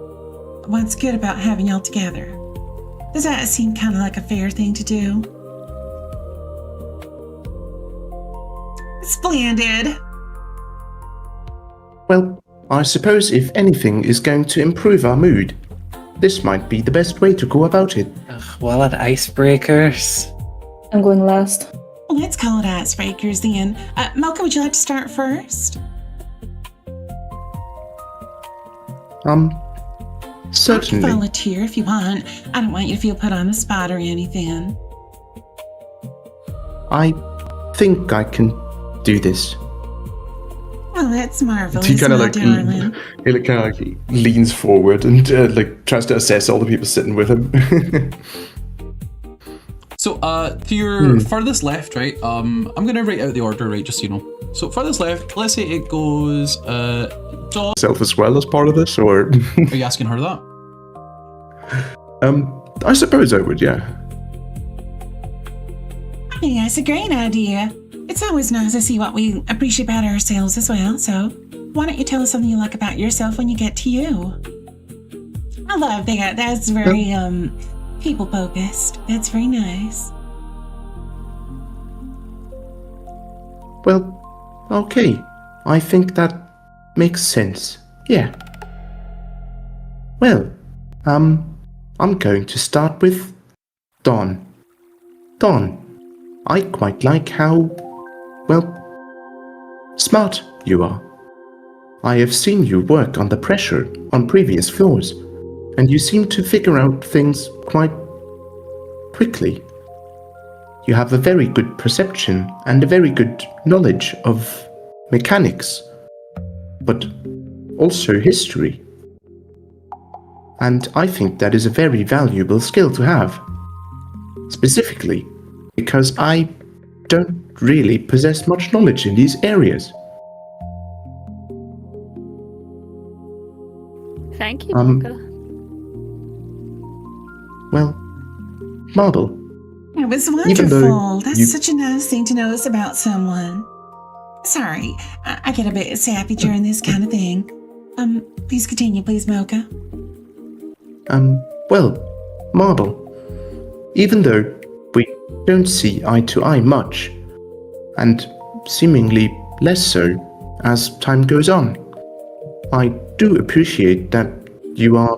Speaker 9: what's good about having y'all together. Does that seem kind of like a fair thing to do? Splendid.
Speaker 6: Well, I suppose if anything is going to improve our mood, this might be the best way to go about it.
Speaker 8: Well, at icebreakers.
Speaker 3: I'm going last.
Speaker 9: Well, let's call it icebreakers then. M.O.C.H.A, would you like to start first?
Speaker 6: Certainly.
Speaker 9: I can volunteer if you want. I don't want you to feel put on the spot or anything.
Speaker 6: I think I can do this.
Speaker 9: Oh, that's marvelous,
Speaker 4: He kind of
Speaker 9: my darling.
Speaker 4: leans forward and tries to assess all the people sitting with him.
Speaker 1: So, to your furthest left, right? I'm gonna write out the order, right? Just so you know. So, furthest left, let's say it goes. Dawn.
Speaker 4: Self as well as part of this, or
Speaker 1: Are you asking her that?
Speaker 4: I suppose I would, yeah.
Speaker 9: I think that's a great idea. It's always nice to see what we appreciate about ourselves as well, so why don't you tell us something you like about yourself when you get to you? I love that. That's very, people-focused. That's very nice.
Speaker 6: Well, okay. I think that makes sense. Yeah. Well, I'm going to start with Dawn. Dawn, I quite like how, well, smart you are. I have seen you work under pressure on previous floors, and you seem to figure out things quite quickly. You have a very good perception and a very good knowledge of mechanics, but also history. And I think that is a very valuable skill to have. Specifically, because I don't really possess much knowledge in these areas.
Speaker 7: Thank you, M.O.C.H.A.
Speaker 6: Well, Marble.
Speaker 9: It was
Speaker 6: Even though
Speaker 9: wonderful. That's
Speaker 6: you-
Speaker 9: such a nice thing to know us about someone. Sorry, I get a bit sappy during this kind of thing. Please continue, please, M.O.C.H.A.
Speaker 6: Well, Marble. Even though we don't see eye to eye much, and seemingly less so as time goes on, I do appreciate that you are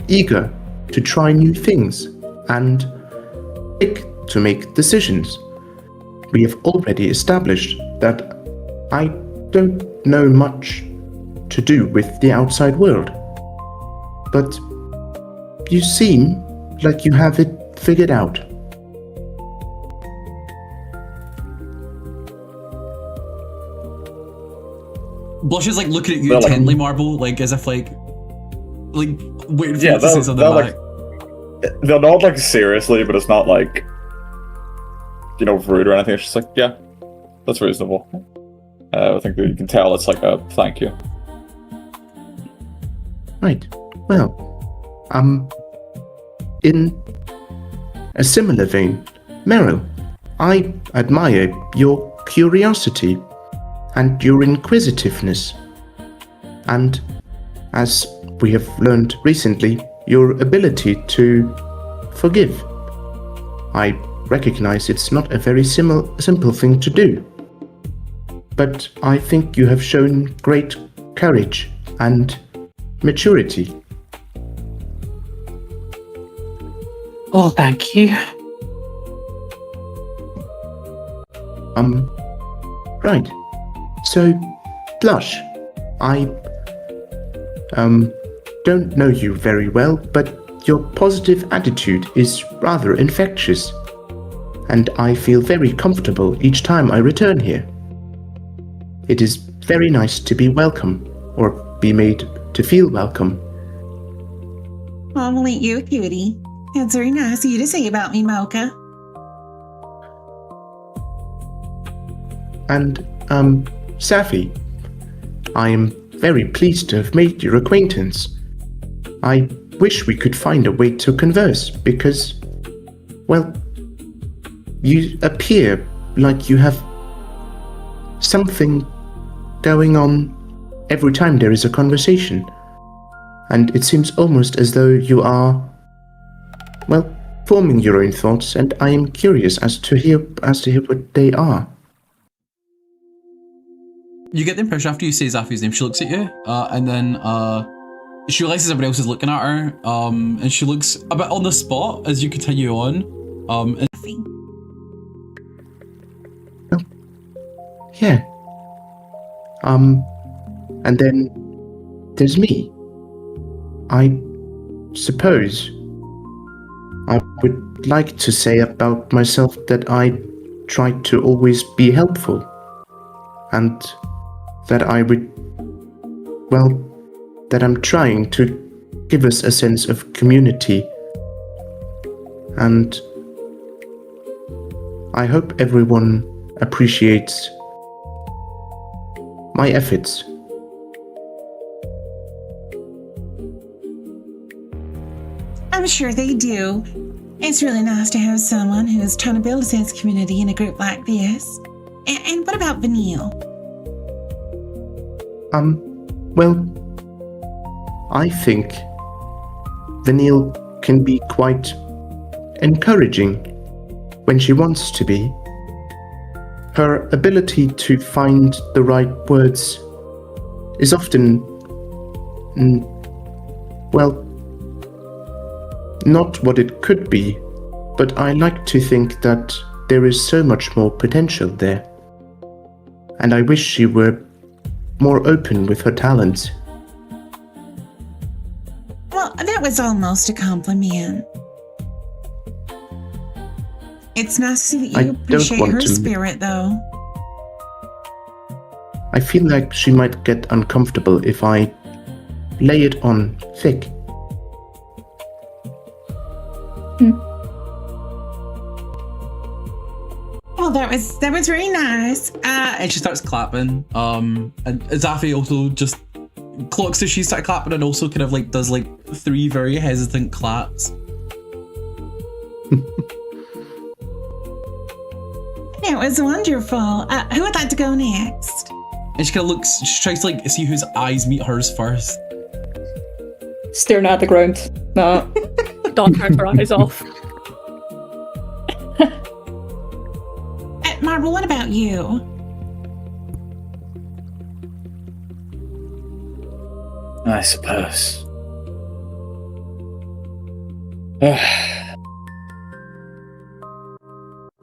Speaker 6: eager to try new things and quick to make decisions. We have already established that I don't know much to do with the outside world, but you seem like you have it figured out.
Speaker 1: Blush is like looking at you
Speaker 2: They're like-
Speaker 1: intently, Marble, like as if like waiting for you
Speaker 2: Yeah,
Speaker 1: to say something
Speaker 2: they'll
Speaker 1: back.
Speaker 2: they'll nod like seriously, but it's not like, you know, rude or anything. It's just like, yeah, that's reasonable. I think that you can tell it's like a thank you.
Speaker 6: Right. Well, in a similar vein, Meryl, I admire your curiosity and your inquisitiveness, and as we have learned recently, your ability to forgive. I recognize it's not a very simple thing to do. But I think you have shown great courage and maturity.
Speaker 8: Oh, thank you.
Speaker 6: Right. So, Blush, I, don't know you very well, but your positive attitude is rather infectious, and I feel very comfortable each time I return here. It is very nice to be welcome, or be made to feel welcome.
Speaker 9: Oh, well, ain't you a cutie? That's very nice of you to say about me, Mocha.
Speaker 6: And, Safi, I am very pleased to have made your acquaintance. I wish we could find a way to converse, because, well, you appear like you have something going on every time there is a conversation. And it seems almost as though you are, well, forming your own thoughts, and I am curious as to hear what they are.
Speaker 1: You get the impression after you say Zafi's name, she looks at you, and then she realizes everybody else is looking at her, and she looks a bit on the spot as you continue on. And
Speaker 6: Yeah. And then there's me. I suppose I would like to say about myself that I try to always be helpful, and that I would, well, that I'm trying to give us a sense of community, and I hope everyone appreciates my efforts.
Speaker 9: I'm sure they do. It's really nice to have someone who's trying to build a sense of community in a group like this. And what about Vanille?
Speaker 6: Well, I think Vanille can be quite encouraging when she wants to be. Her ability to find the right words is often, well, not what it could be, but I like to think that there is so much more potential there. And I wish she were more open with her talents.
Speaker 9: Well, that was almost a compliment. It's nice to see that you appreciate her spirit, though.
Speaker 6: I feel like she might get uncomfortable if I lay it on thick.
Speaker 9: Well, that was very nice.
Speaker 1: and she starts clapping. And Zafi also just clocks as she started clapping and also kind of like does like 3 very hesitant claps.
Speaker 9: That was wonderful. Who would like to go next?
Speaker 1: And she kind of looks, she tries to like see whose eyes meet hers first.
Speaker 3: Staring at the ground. No.
Speaker 7: Dawn turns her eyes off.
Speaker 9: Marble, what about you?
Speaker 5: I suppose.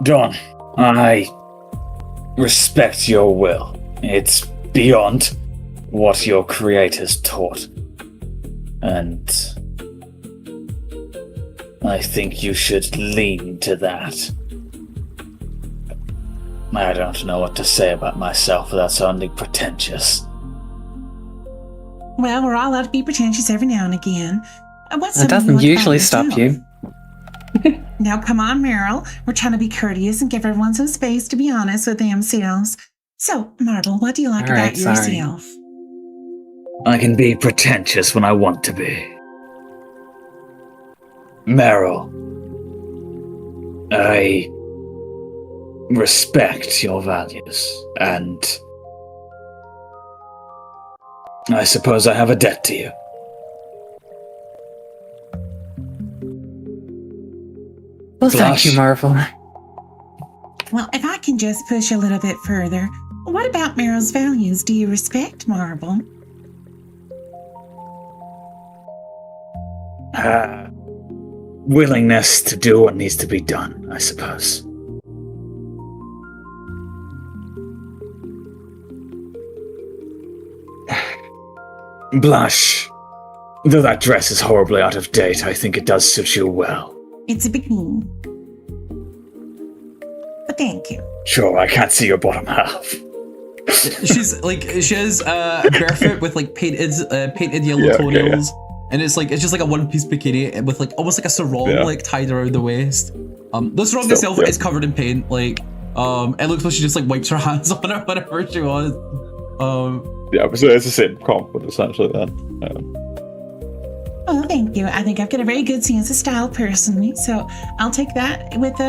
Speaker 5: Dawn, I respect your will. It's beyond what your creators taught. And I think you should lean to that. I don't know what to say about myself without sounding pretentious.
Speaker 9: Well, we're all allowed to be pretentious every now and again.
Speaker 8: It doesn't usually stop you.
Speaker 9: Now, come on, Meryl. We're trying to be courteous and give everyone some space to be honest with themselves. So, Marble, what do you like about yourself?
Speaker 5: I can be pretentious when I want to be. Meryl, I respect your values, and I suppose I have a debt to you.
Speaker 8: Well, thank you, Marvel.
Speaker 9: Well, if I can just push a little bit further, what about Meryl's values? Do you respect Marvel?
Speaker 5: Willingness to do what needs to be done, I suppose. Blush. Though that dress is horribly out of date, I think it does suit you well.
Speaker 9: It's a bikini. But thank you.
Speaker 5: Sure, I can't see your bottom half.
Speaker 1: She has barefoot with like painted yellow toenails, and it's just like a one-piece bikini with like almost like a sarong like tied around the waist. The sarong itself is covered in paint. Like it looks like she just like wipes her hands on it whenever she wants.
Speaker 2: Yeah, so it's the same compliment essentially then.
Speaker 9: Oh, thank you. I think I've got a very good sense of style personally, so I'll take that with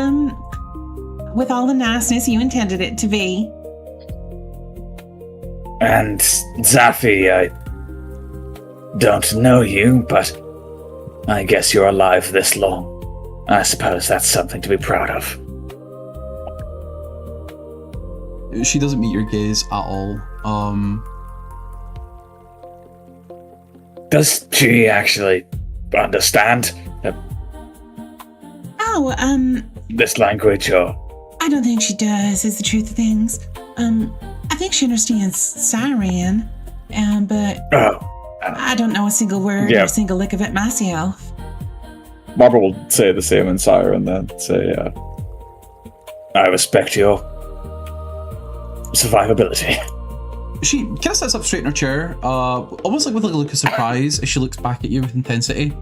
Speaker 9: all the niceness you intended it to be.
Speaker 5: And Zaffi, I don't know you, but I guess you're alive this long. I suppose that's something to be proud of.
Speaker 1: She doesn't meet your gaze at all.
Speaker 5: Does she actually understand this language, or?
Speaker 9: I don't think she does, is the truth of things. I think she understands Siren, but I don't know a single word or a single lick of it myself.
Speaker 2: Marvel will say the same in Siren then, say, I respect your survivability.
Speaker 1: She kind of sits up straight in her chair, almost like with like a look of surprise as she looks back at you with intensity.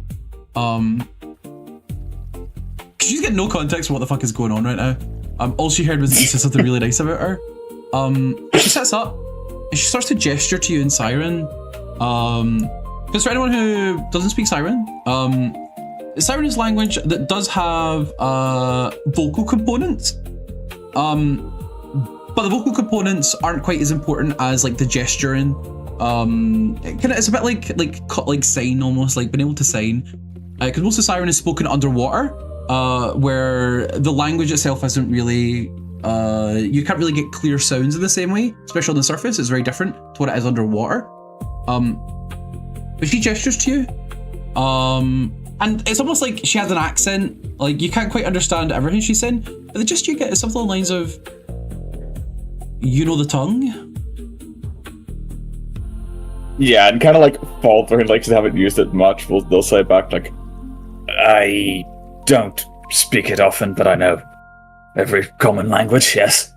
Speaker 1: She's got no context for what the fuck is going on right now. All she heard was you said something really nice about her. She sits up and she starts to gesture to you in Siren. Because for anyone who doesn't speak Siren, Siren is language that does have vocal components. But the vocal components aren't quite as important as like the gesturing. It's a bit like sign, almost like being able to sign. Because most of Siren is spoken underwater, where the language itself isn't really. You can't really get clear sounds in the same way, especially on the surface. It's very different to what it is underwater. But she gestures to you, and it's almost like she has an accent. Like you can't quite understand everything she's saying, but the gist you get is something along the lines of. You know the tongue?
Speaker 2: Yeah, and kind of like faltering, like they haven't used it much. They'll say back like,
Speaker 5: I don't speak it often, but I know every common language, yes.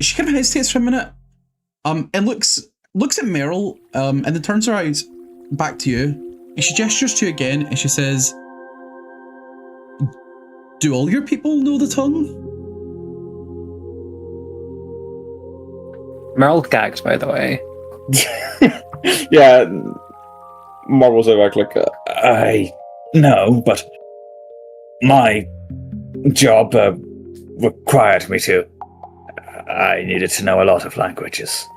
Speaker 1: She kind of hesitates for a minute, and looks at Meryl, and then turns her eyes back to you, and she gestures to you again, and she says, do all your people know the tongue?
Speaker 8: Meryl gagged, by the way.
Speaker 2: Yeah, Marvel's back like,
Speaker 5: I know, but my job required me to. I needed to know a lot of languages.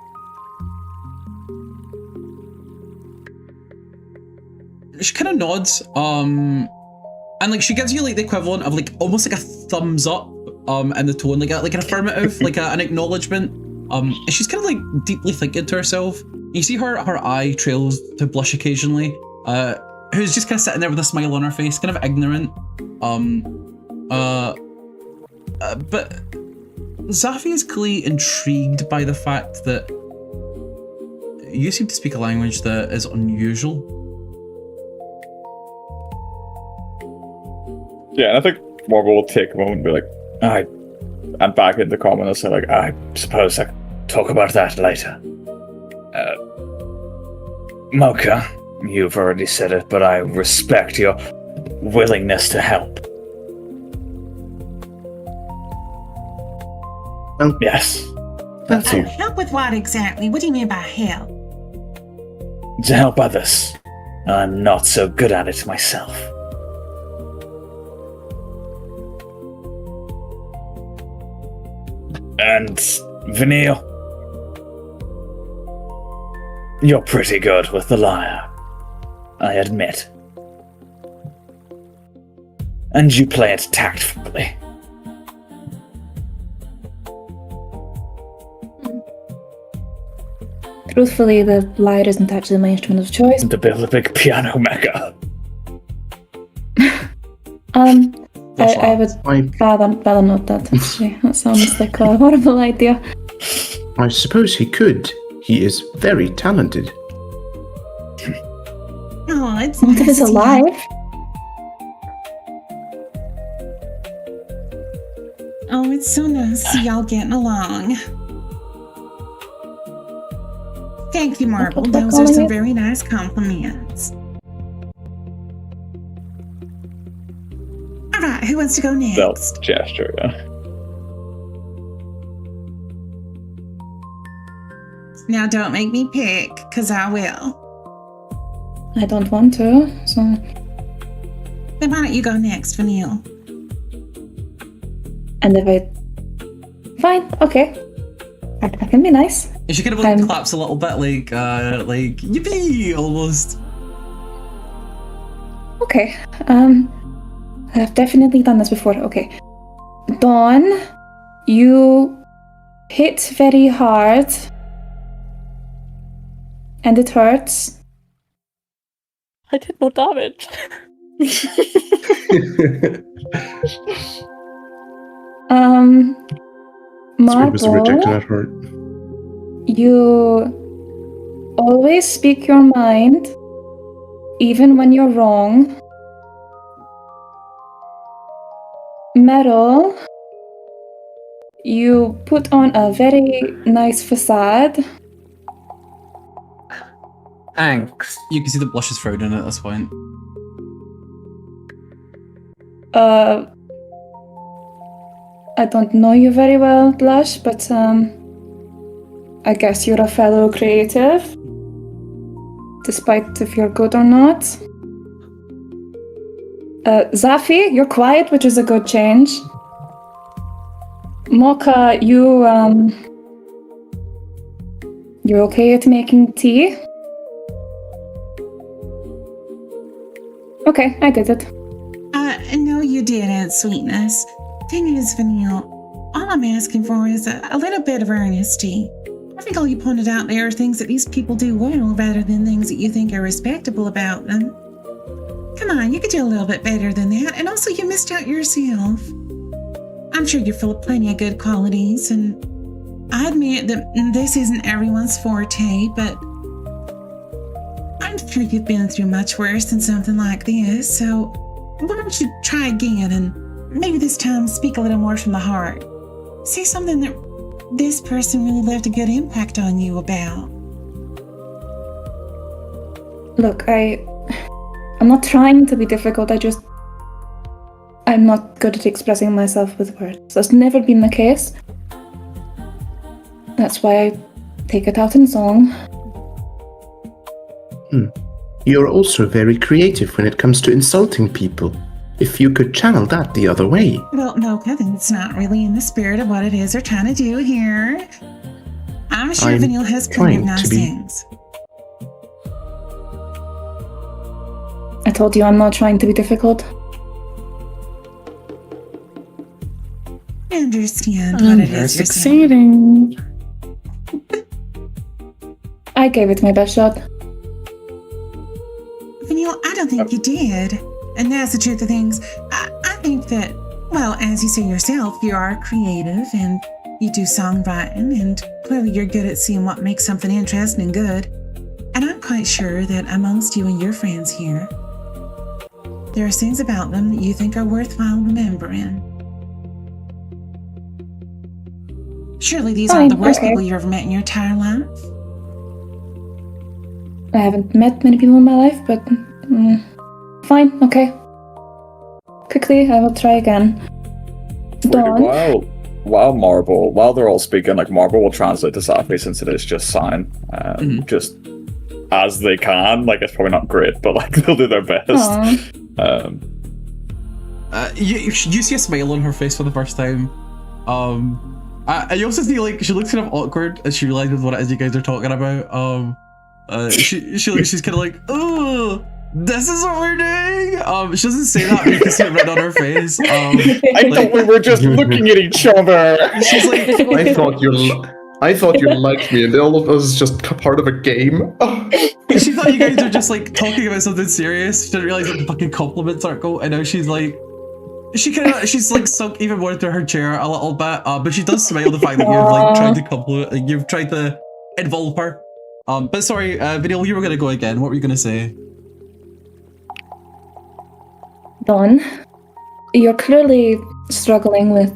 Speaker 1: She kind of nods, and like she gives you like the equivalent of like almost like a thumbs up, in the tone, like an affirmative, like an acknowledgement. And she's kind of like deeply thinking to herself. You see her eye trails to blush occasionally. Who's just kind of sitting there with a smile on her face, kind of ignorant. But Zaffi is clearly intrigued by the fact that you seem to speak a language that is unusual.
Speaker 2: Yeah, and I think Marvel will take a moment and be like, and back into common and say like, I suppose I can talk about that later.
Speaker 5: M.O.C.H.A, you've already said it, but I respect your willingness to help. Yes.
Speaker 6: That's you.
Speaker 9: Help with what exactly? What do you mean by help?
Speaker 5: To help others. I'm not so good at it myself. And Vanille, you're pretty good with the lyre, I admit. and you play it tactfully.
Speaker 3: Truthfully, the lyre isn't actually my instrument of choice.
Speaker 5: To build a big piano mega.
Speaker 3: I would rather not that, actually. That sounds like a horrible idea.
Speaker 6: I suppose he could. He is very talented.
Speaker 9: Oh, it's
Speaker 3: What if
Speaker 9: nice
Speaker 3: it's
Speaker 9: to
Speaker 3: alive?
Speaker 9: Oh, it's so nice to see y'all getting along. Thank you, Marble.
Speaker 3: What they're
Speaker 9: Those are
Speaker 3: calling
Speaker 9: some
Speaker 3: it?
Speaker 9: very nice compliments. Alright, who wants to go next?
Speaker 2: Belt gesture, yeah.
Speaker 9: Now don't make me pick, because I will.
Speaker 3: I don't want to, so...
Speaker 9: Then why don't you go next, Vanille?
Speaker 3: And if I... Fine, okay. I can be nice.
Speaker 1: And she kind of like claps a little bit, like yippee, almost.
Speaker 3: Okay. I've definitely done this before. Okay. Dawn, you hit very hard. And it hurts.
Speaker 7: I did no damage.
Speaker 6: Sweet was a rejected
Speaker 3: Marble,
Speaker 6: at heart.
Speaker 3: you always speak your mind, even when you're wrong. Meryl, you put on a very nice facade.
Speaker 8: Thanks.
Speaker 1: You can see the blush is frowning at this point.
Speaker 3: I don't know you very well, Blush, but I guess you're a fellow creative, despite if you're good or not. Zafi, you're quiet, which is a good change. M.O.C.H.A, you're okay at making tea? Okay, I did it.
Speaker 9: No, you didn't, sweetness. Thing is, Vanille, all I'm asking for is a little bit of earnesty. I think all you pointed out there are things that these people do well rather than things that you think are respectable about them. Come on, you could do a little bit better than that, and also you missed out yourself. I'm sure you're full of plenty of good qualities, and I admit that this isn't everyone's forte, but I'm sure you've been through much worse than something like this, so why don't you try again and maybe this time speak a little more from the heart. Say something that this person really left a good impact on you about.
Speaker 3: Look, I'm not trying to be difficult, I'm not good at expressing myself with words. That's never been the case. That's why I take it out in song.
Speaker 6: You're also very creative when it comes to insulting people. If you could channel that the other way.
Speaker 9: Well, M.O.C.H.A, then it's not really in the spirit of what it is they're trying to do here. I'm sure Vanille has plenty of nice things.
Speaker 3: I told you I'm not trying to be difficult.
Speaker 9: I understand what it
Speaker 8: You're
Speaker 9: is you're saying.
Speaker 8: succeeding.
Speaker 3: I gave it my best shot.
Speaker 9: Vanille, I don't think you did. And that's the truth of things. I think that, well, as you say yourself, you are creative and you do songwriting, and clearly you're good at seeing what makes something interesting and good. And I'm quite sure that amongst you and your friends here, there are things about them that you think are worthwhile remembering. Surely these aren't the worst people you've ever met in your entire life.
Speaker 3: I haven't met many people in my life, but fine, okay. Quickly, I will try again. Dawn.
Speaker 2: While they're all speaking, like Marble will translate to Zafi since it is just sign, just as they can. Like it's probably not great, but like they'll do their best.
Speaker 1: You see a smile on her face for the first time. And you also see like she looks kind of awkward as she realizes what it is you guys are talking about. She's kind of like, oh, This is what we're doing. She doesn't say that, but you can see it written on her face.
Speaker 2: I thought we were just looking at each other.
Speaker 1: She's like,
Speaker 4: I thought you liked me, and all of us just part of a game.
Speaker 1: she thought you guys were just like talking about something serious. She didn't realize that the fucking compliments aren't going. I know she's like, she's like sunk even more into her chair a little bit. But she does smile the fact that you've like tried to compliment, like, you've tried to involve her. But sorry, Vanille, you were gonna go again. What were you gonna say?
Speaker 3: Dawn, you're clearly struggling with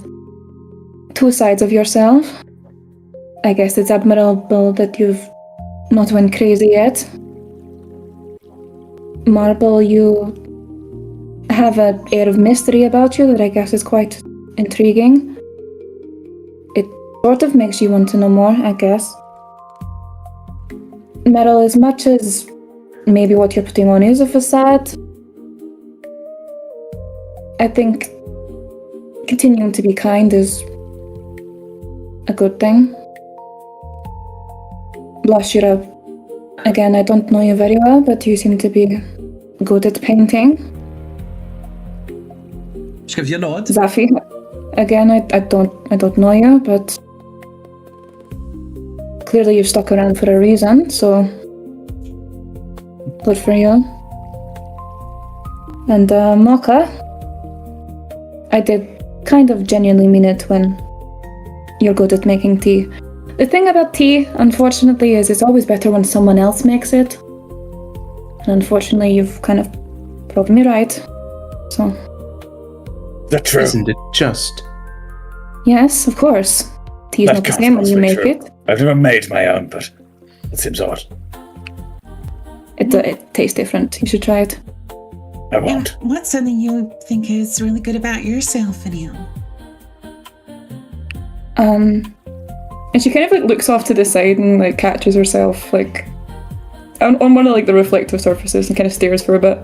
Speaker 3: two sides of yourself. I guess it's admirable that you've not went crazy yet. Marble, you have an air of mystery about you that I guess is quite intriguing. It sort of makes you want to know more, I guess. Meryl, as much as maybe what you're putting on is a facade, I think continuing to be kind is a good thing. Blush, you're up. Again, I don't know you very well, but you seem to be good at painting.
Speaker 1: She gives you a nod.
Speaker 3: Zafi, again, I don't know you, but clearly you've stuck around for a reason, so good for you. And M.O.C.H.A, I did kind of genuinely mean it when you're good at making tea. The thing about tea, unfortunately, is it's always better when someone else makes it. And unfortunately, you've kind of proved me right. So.
Speaker 5: That's true.
Speaker 6: Isn't it just?
Speaker 3: Yes, of course. Tea's not the same when you make it.
Speaker 5: I've never made my own, but it seems odd.
Speaker 3: It tastes different. You should try it.
Speaker 5: I won't.
Speaker 9: And what's something you think is really good about yourself, Vanille?
Speaker 3: And she kind of like looks off to the side and like catches herself like on one of like the reflective surfaces and kind of stares for a bit.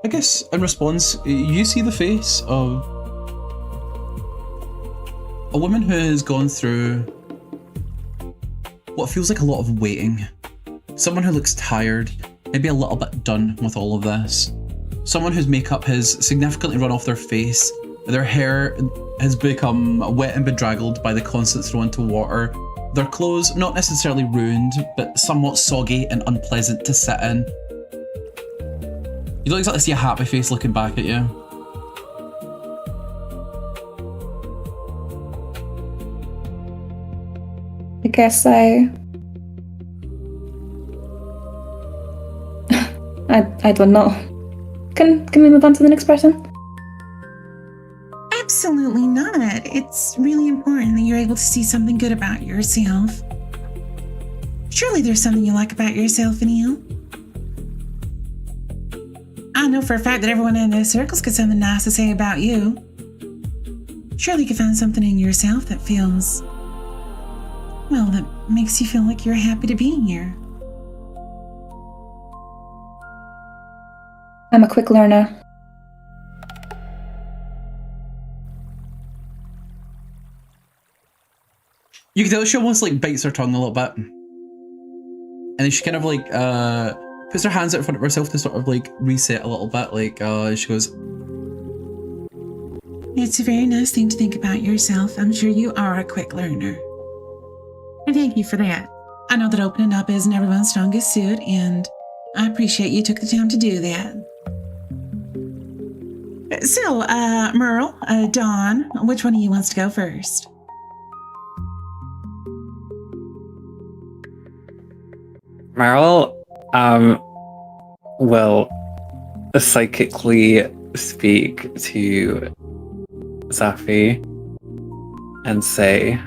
Speaker 1: I guess in response, you see the face of a woman who has gone through what feels like a lot of waiting. Someone who looks tired, maybe a little bit done with all of this. Someone whose makeup has significantly run off their face. Their hair has become wet and bedraggled by the constant throw into water. Their clothes, not necessarily ruined, but somewhat soggy and unpleasant to sit in. You don't exactly see a happy face looking back at you.
Speaker 3: I guess I don't know. Can we move on to the next person?
Speaker 9: Absolutely not. It's really important that you're able to see something good about yourself. Surely there's something you like about yourself, Vanille. I know for a fact that everyone in the circle's got something nice to say about you. Surely you can find something in yourself that feels, well, that makes you feel like you're happy to be here.
Speaker 3: I'm a quick learner.
Speaker 1: You can tell she almost like bites her tongue a little bit. And then she kind of like puts her hands out in front of herself to sort of like reset a little bit. Like she goes,
Speaker 9: It's a very nice thing to think about yourself. I'm sure you are a quick learner. And thank you for that. I know that opening up isn't everyone's strongest suit, and I appreciate you took the time to do that. So, Meryl, Dawn, which one of you wants to go first?
Speaker 8: Meryl, will psychically speak to Zafi and say,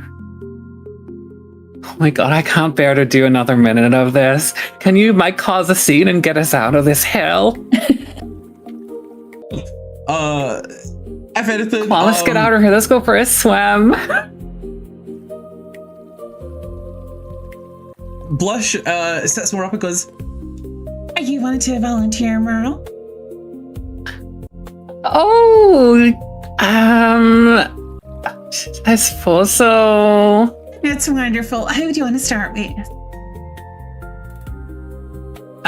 Speaker 8: "Oh my god, I can't bear to do another minute of this. Can you cause a scene and get us out of this hell?
Speaker 1: if anything,
Speaker 8: Come on, let's get out of here. Let's go for a swim."
Speaker 1: Blush sets more up and goes,
Speaker 9: Are you wanting to volunteer, Meryl?
Speaker 8: Oh, I suppose so.
Speaker 9: That's wonderful. Who do you want to start with?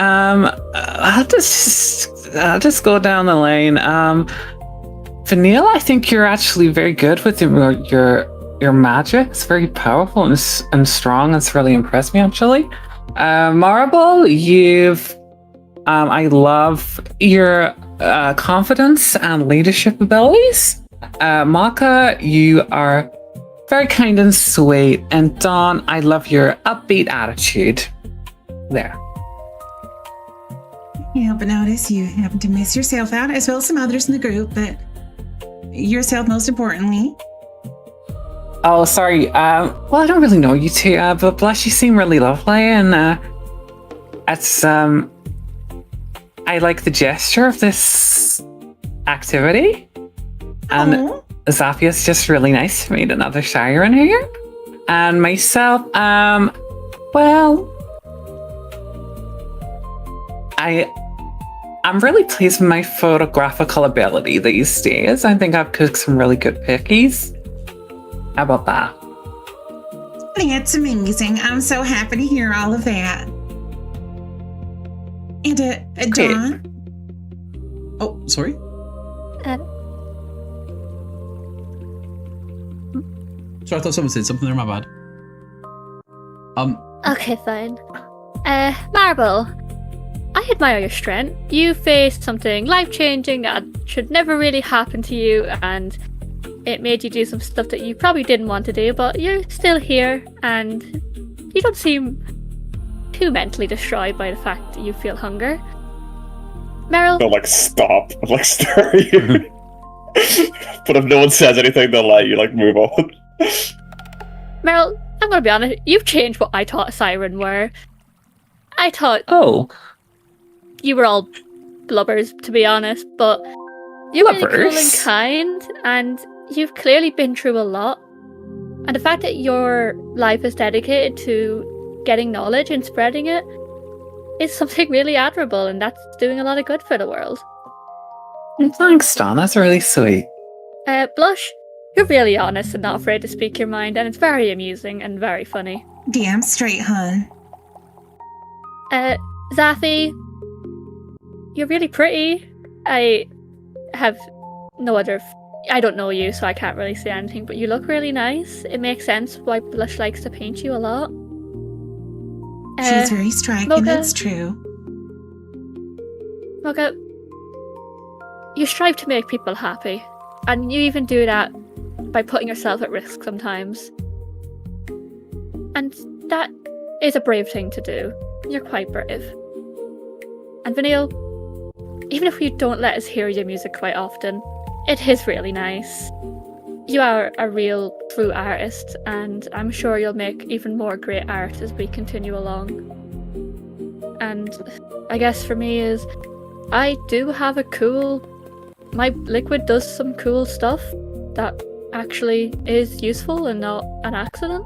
Speaker 8: I'll just go down the lane. Vanille, I think you're actually very good with your magic. It's very powerful and strong. It's really impressed me, actually. Marble, I love your confidence and leadership abilities. Maka, you are very kind and sweet. And Dawn, I love your upbeat attitude. There.
Speaker 9: You help but notice you happen to miss yourself out, as well as some others in the group, but yourself most importantly.
Speaker 8: Oh, sorry. Well, I don't really know you two, but Blush, you seem really lovely, and it's I like the gesture of this activity, and Zaphia's just really nice to meet another Shire in here, and myself. Well, I'm really pleased with my photographical ability these days. I think I've cooked some really good pickies. How about that?
Speaker 9: That's amazing. I'm so happy to hear all of that. And, Dawn?
Speaker 1: Oh, sorry? Sorry, I thought someone said something there, my bad.
Speaker 7: Okay, fine. Marble, I admire your strength. You faced something life-changing that should never really happen to you, and it made you do some stuff that you probably didn't want to do, but you're still here, and you don't seem too mentally destroyed by the fact that you feel hunger. Meryl?
Speaker 2: They'll, stop and, stare at you. But if no one says anything, they'll let you, move on.
Speaker 7: Meryl, I'm gonna be honest, you've changed what I thought Siren were. I thought...
Speaker 8: Oh.
Speaker 7: You were all blubbers, to be honest, but you're really cool and kind, and you've clearly been through a lot. And the fact that your life is dedicated to getting knowledge and spreading it is something really admirable, and that's doing a lot of good for the world.
Speaker 8: Thanks, Dawn. That's really sweet.
Speaker 7: Blush, you're really honest and not afraid to speak your mind, and it's very amusing and very funny.
Speaker 9: Damn straight, hun.
Speaker 7: Zafi, you're really pretty. I have no other... I don't know you, so I can't really say anything, but you look really nice. It makes sense why Blush likes to paint you a lot.
Speaker 9: She's very striking,
Speaker 7: Mocha,
Speaker 9: that's true.
Speaker 7: Mocha, you strive to make people happy, and you even do that by putting yourself at risk sometimes. And that is a brave thing to do. You're quite brave. And Vanille, even if you don't let us hear your music quite often, it is really nice. You are a real true artist, and I'm sure you'll make even more great art as we continue along. And I guess for me is, I do have my liquid does some cool stuff that actually is useful and not an accident.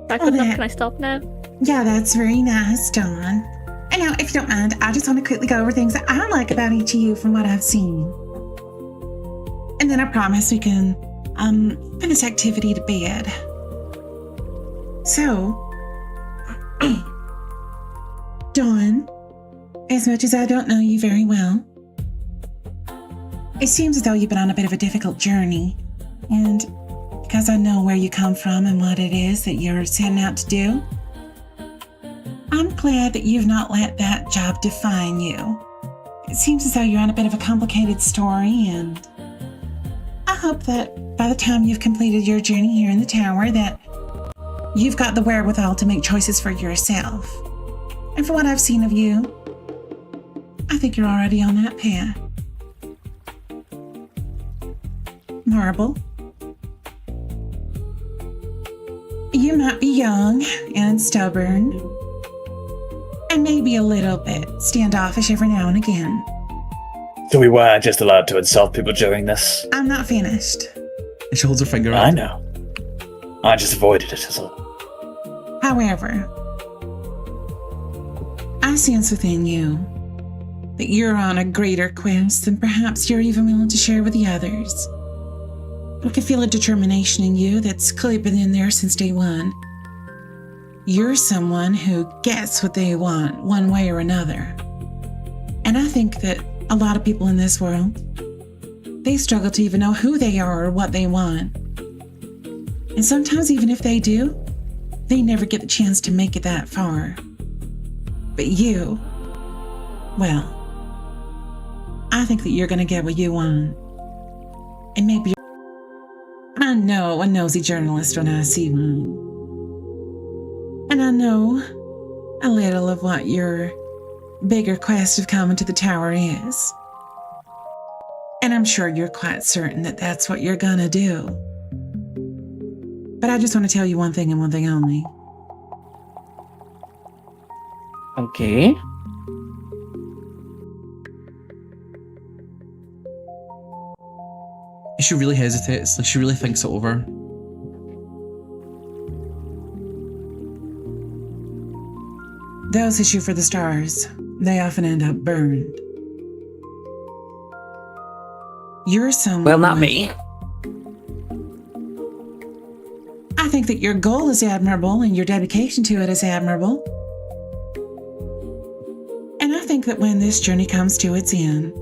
Speaker 7: That good enough? Can I stop now?
Speaker 9: Yeah, that's very nice, Dawn. And now, if you don't mind, I just want to quickly go over things that I like about each of you from what I've seen. And then I promise we can put this activity to bed. So, Dawn, as much as I don't know you very well, it seems as though you've been on a bit of a difficult journey. And because I know where you come from and what it is that you're setting out to do, I'm glad that you've not let that job define you. It seems as though you're on a bit of a complicated story, and I hope that by the time you've completed your journey here in the tower, that you've got the wherewithal to make choices for yourself. And for what I've seen of you, I think you're already on that path. Marble, you might be young and stubborn, and maybe a little bit standoffish every now and again.
Speaker 5: So we weren't just allowed to insult people during this?
Speaker 9: I'm not finished.
Speaker 1: And she holds her finger
Speaker 5: I
Speaker 1: up.
Speaker 5: know. I just avoided it as all.
Speaker 9: However, I sense within you that you're on a greater quest than perhaps you're even willing to share with the others. I can feel a determination in you that's clearly been in there since day one. you're someone who gets what they want one way or another. And I think that a lot of people in this world, they struggle to even know who they are or what they want. And sometimes even if they do, they never get the chance to make it that far. But you, well, I think that you're going to get what you want. And maybe I know a nosy journalist when I see one. And I know a little of what your bigger quest of coming to the tower is. And I'm sure you're quite certain that that's what you're gonna do. But I just want to tell you one thing and one thing only.
Speaker 8: Okay.
Speaker 1: She really hesitates, like she really thinks it over.
Speaker 9: Those who shoot for the stars, they often end up burned. You're someone...
Speaker 8: Well, not me.
Speaker 9: I think that your goal is admirable and your dedication to it is admirable. And I think that when this journey comes to its end,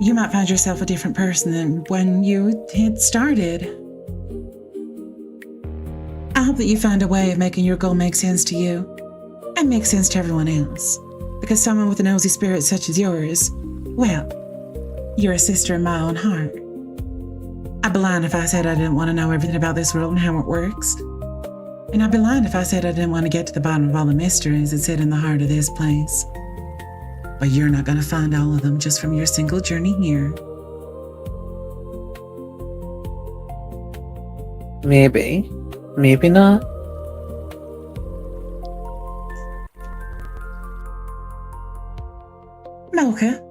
Speaker 9: you might find yourself a different person than when you had started. I hope that you find a way of making your goal make sense to you and make sense to everyone else. Because someone with a nosy spirit such as yours, well, you're a sister in my own heart. I'd be lying if I said I didn't want to know everything about this world and how it works. And I'd be lying if I said I didn't want to get to the bottom of all the mysteries that sit in the heart of this place. But you're not going to find all of them just from your single journey here.
Speaker 8: Maybe. Maybe not.
Speaker 9: M.O.C.H.A.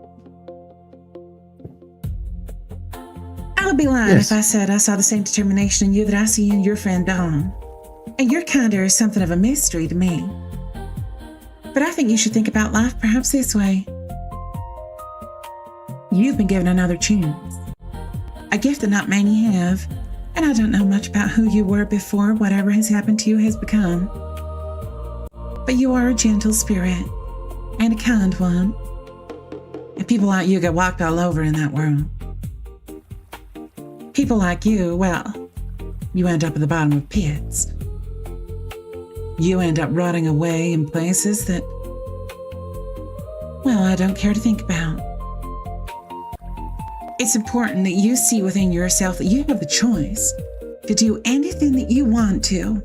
Speaker 9: I would be lying if I said I saw the same determination in you that I see in your friend Dawn. And your kind is something of a mystery to me. But I think you should think about life perhaps this way. You've been given another chance. A gift that not many have. And I don't know much about who you were before whatever has happened to you has become. But you are a gentle spirit, and a kind one. And people like you get walked all over in that world. People like you, well, you end up at the bottom of pits. You end up rotting away in places that, well, I don't care to think about. It's important that you see within yourself that you have the choice to do anything that you want to.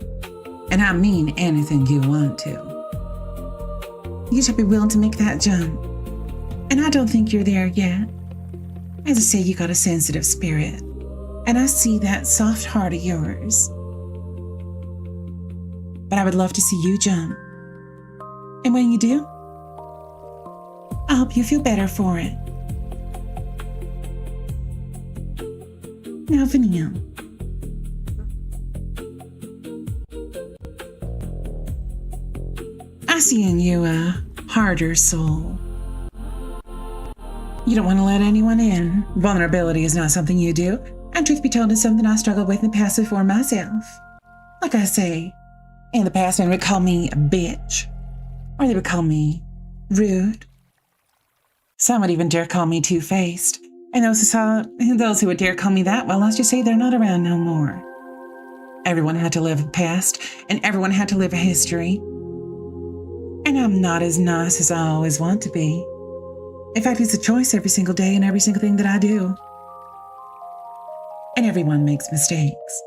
Speaker 9: And I mean anything you want to. You should be willing to make that jump. And I don't think you're there yet. As I say, you got a sensitive spirit. And I see that soft heart of yours. But I would love to see you jump. And when you do, I hope you feel better for it. Now, Vanille. I see in you a harder soul. You don't want to let anyone in. Vulnerability is not something you do. And truth be told, it's something I struggled with in the past before myself. Like I say, in the past, men would call me a bitch. Or they would call me rude. Some would even dare call me two-faced. And those who would dare call me that, well, let's just say they're not around no more. Everyone had to live a past, and everyone had to live a history. And I'm not as nice as I always want to be. In fact, it's a choice every single day in every single thing that I do. And everyone makes mistakes.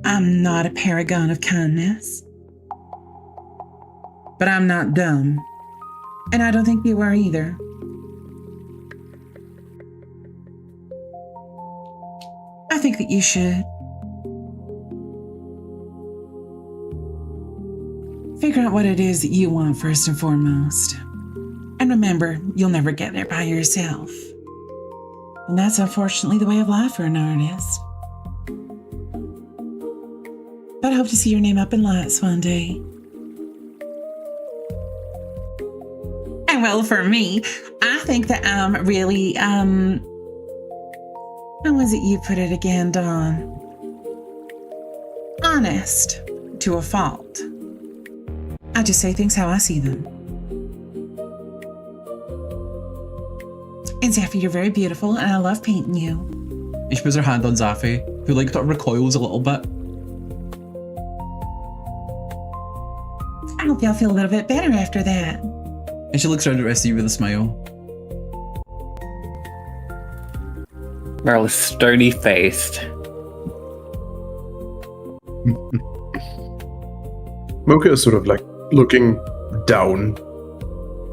Speaker 9: I'm not a paragon of kindness. But I'm not dumb. And I don't think you are either. I think that you should figure out what it is that you want first and foremost. And remember, you'll never get there by yourself. And that's unfortunately the way of life for an artist. But I hope to see your name up in lights one day. And well, for me, I think that I'm really, how was it you put it again, Dawn? honest to a fault. I just say things how I see them. And Zaffy, you're very beautiful, and I love painting you.
Speaker 1: And she puts her hand on Zaffy, who like sort of recoils a little bit.
Speaker 9: I hope y'all feel a little bit better after that.
Speaker 1: And she looks around at the rest of you with a smile.
Speaker 8: Meryl is sturdy faced.
Speaker 4: M.O.C.H.A is sort of like looking down.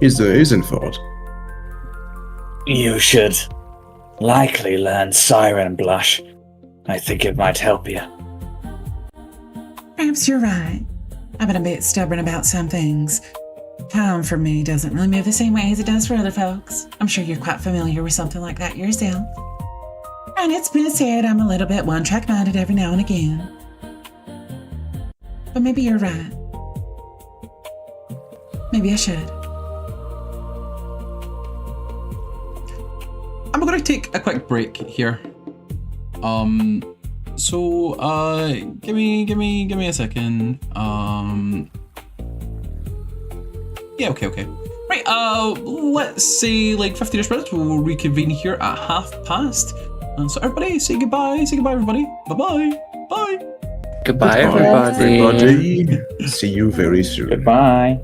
Speaker 4: He's in thought.
Speaker 5: You should likely learn Siren Blush. I think it might help you.
Speaker 9: Perhaps you're right. I've been a bit stubborn about some things. Time for me doesn't really move the same way as it does for other folks. I'm sure you're quite familiar with something like that yourself. And it's been said I'm a little bit one-track minded every now and again. But maybe you're right. Maybe I should.
Speaker 1: I'm going to take a quick break here. So give me a second. Yeah, okay. Right, let's say like 15-ish minutes. We'll reconvene here at past. So everybody, say goodbye, everybody. Bye-bye. Bye.
Speaker 8: Goodbye,
Speaker 6: everybody. See you very soon.
Speaker 5: Goodbye.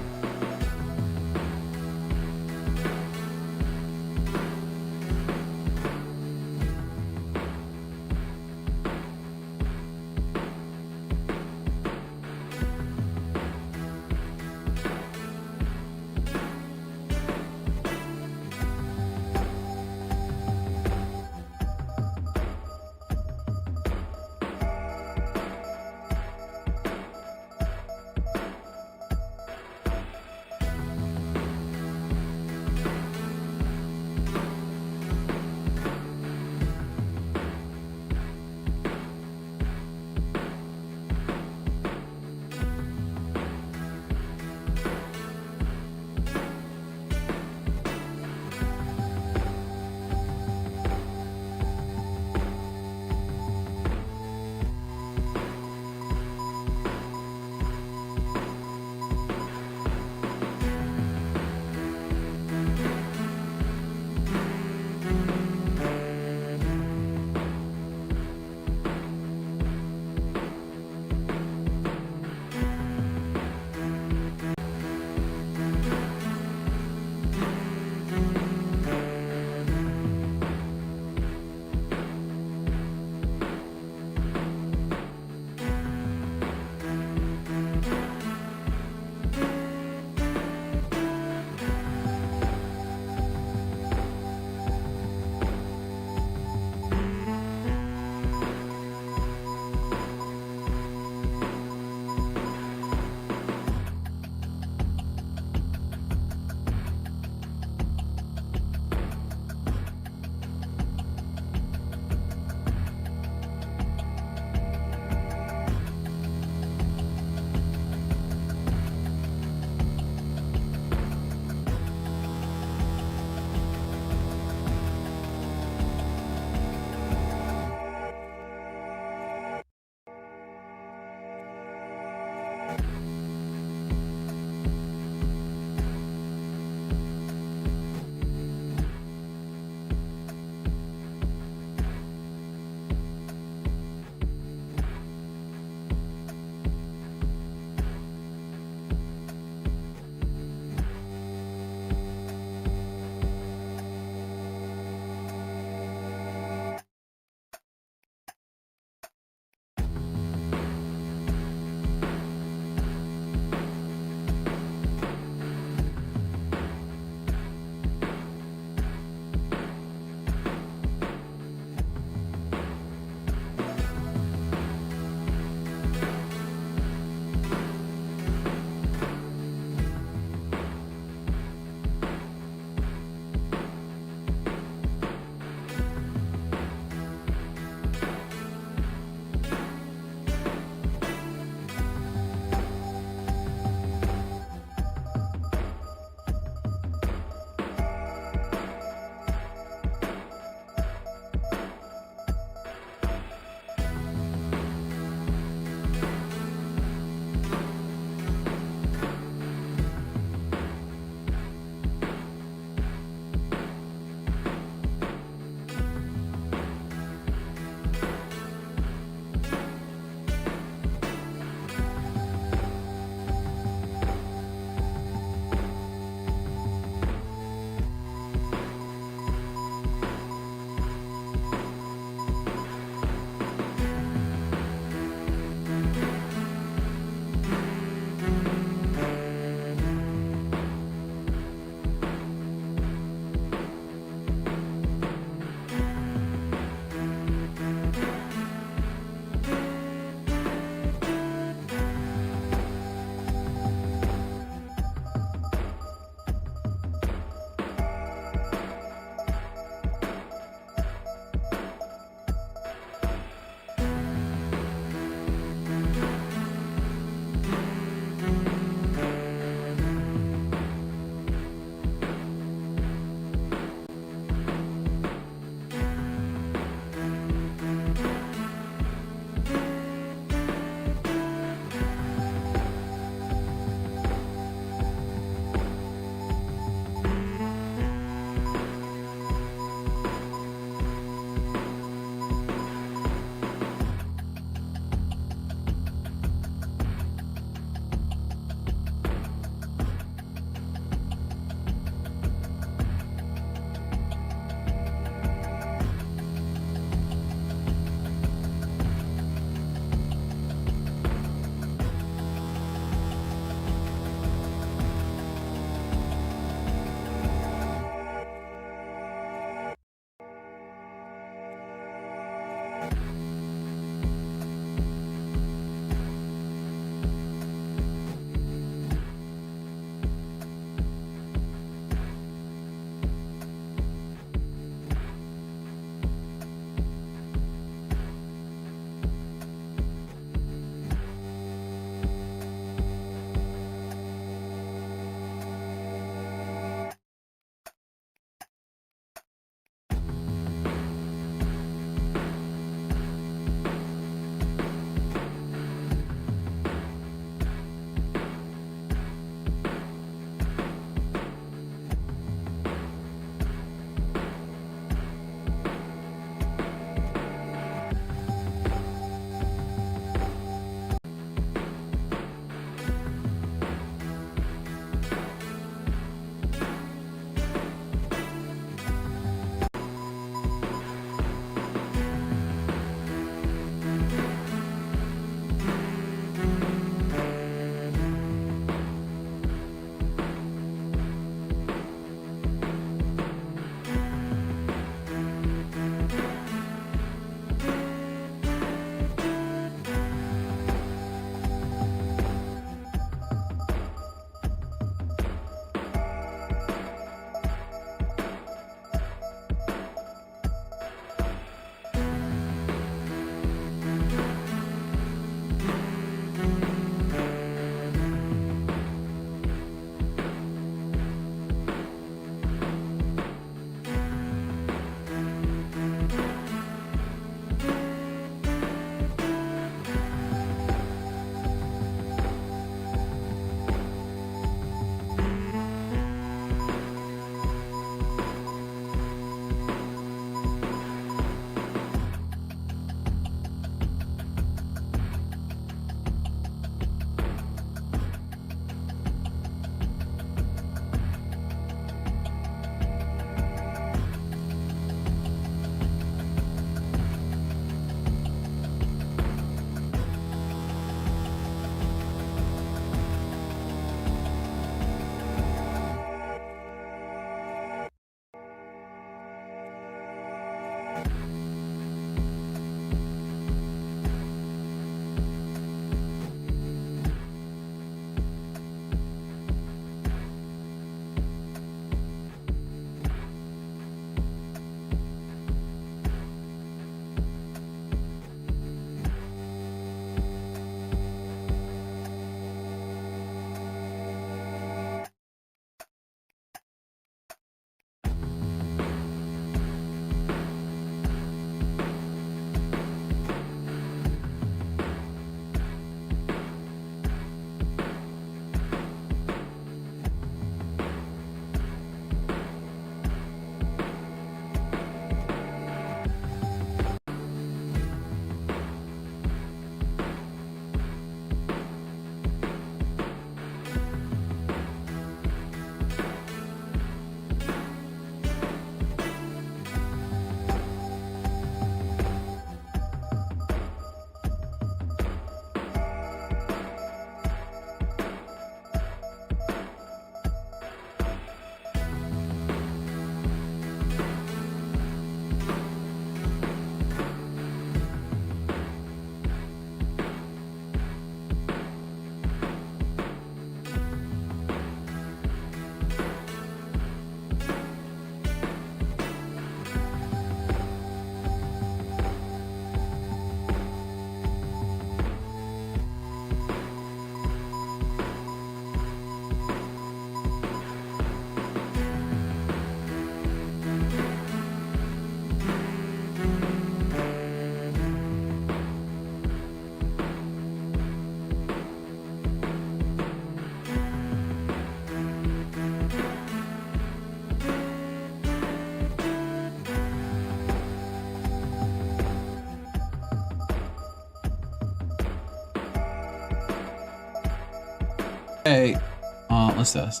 Speaker 1: Hey, let's do this.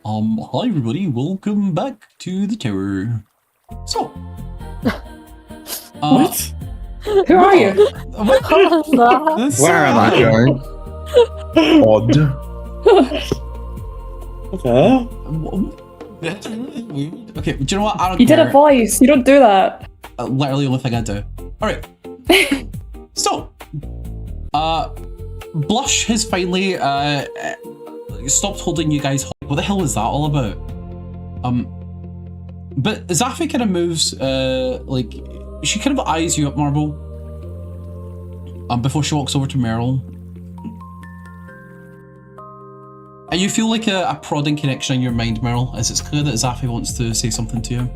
Speaker 1: Hi everybody, welcome back to the tower. So,
Speaker 2: What?
Speaker 3: Who are you?
Speaker 4: Where am I going? Odd.
Speaker 2: What the hell?
Speaker 1: Okay, do you know what? I don't
Speaker 3: You
Speaker 1: care.
Speaker 3: did a voice. You don't do that.
Speaker 1: Literally the only thing I do. Alright. So, Blush has finally stopped holding you guys. What the hell was that all about? But Zaffi kind of moves, like, she kind of eyes you up, Marble, before she walks over to Meryl. And you feel like a prodding connection in your mind, Meryl, as it's clear that Zaffi wants to say something to you.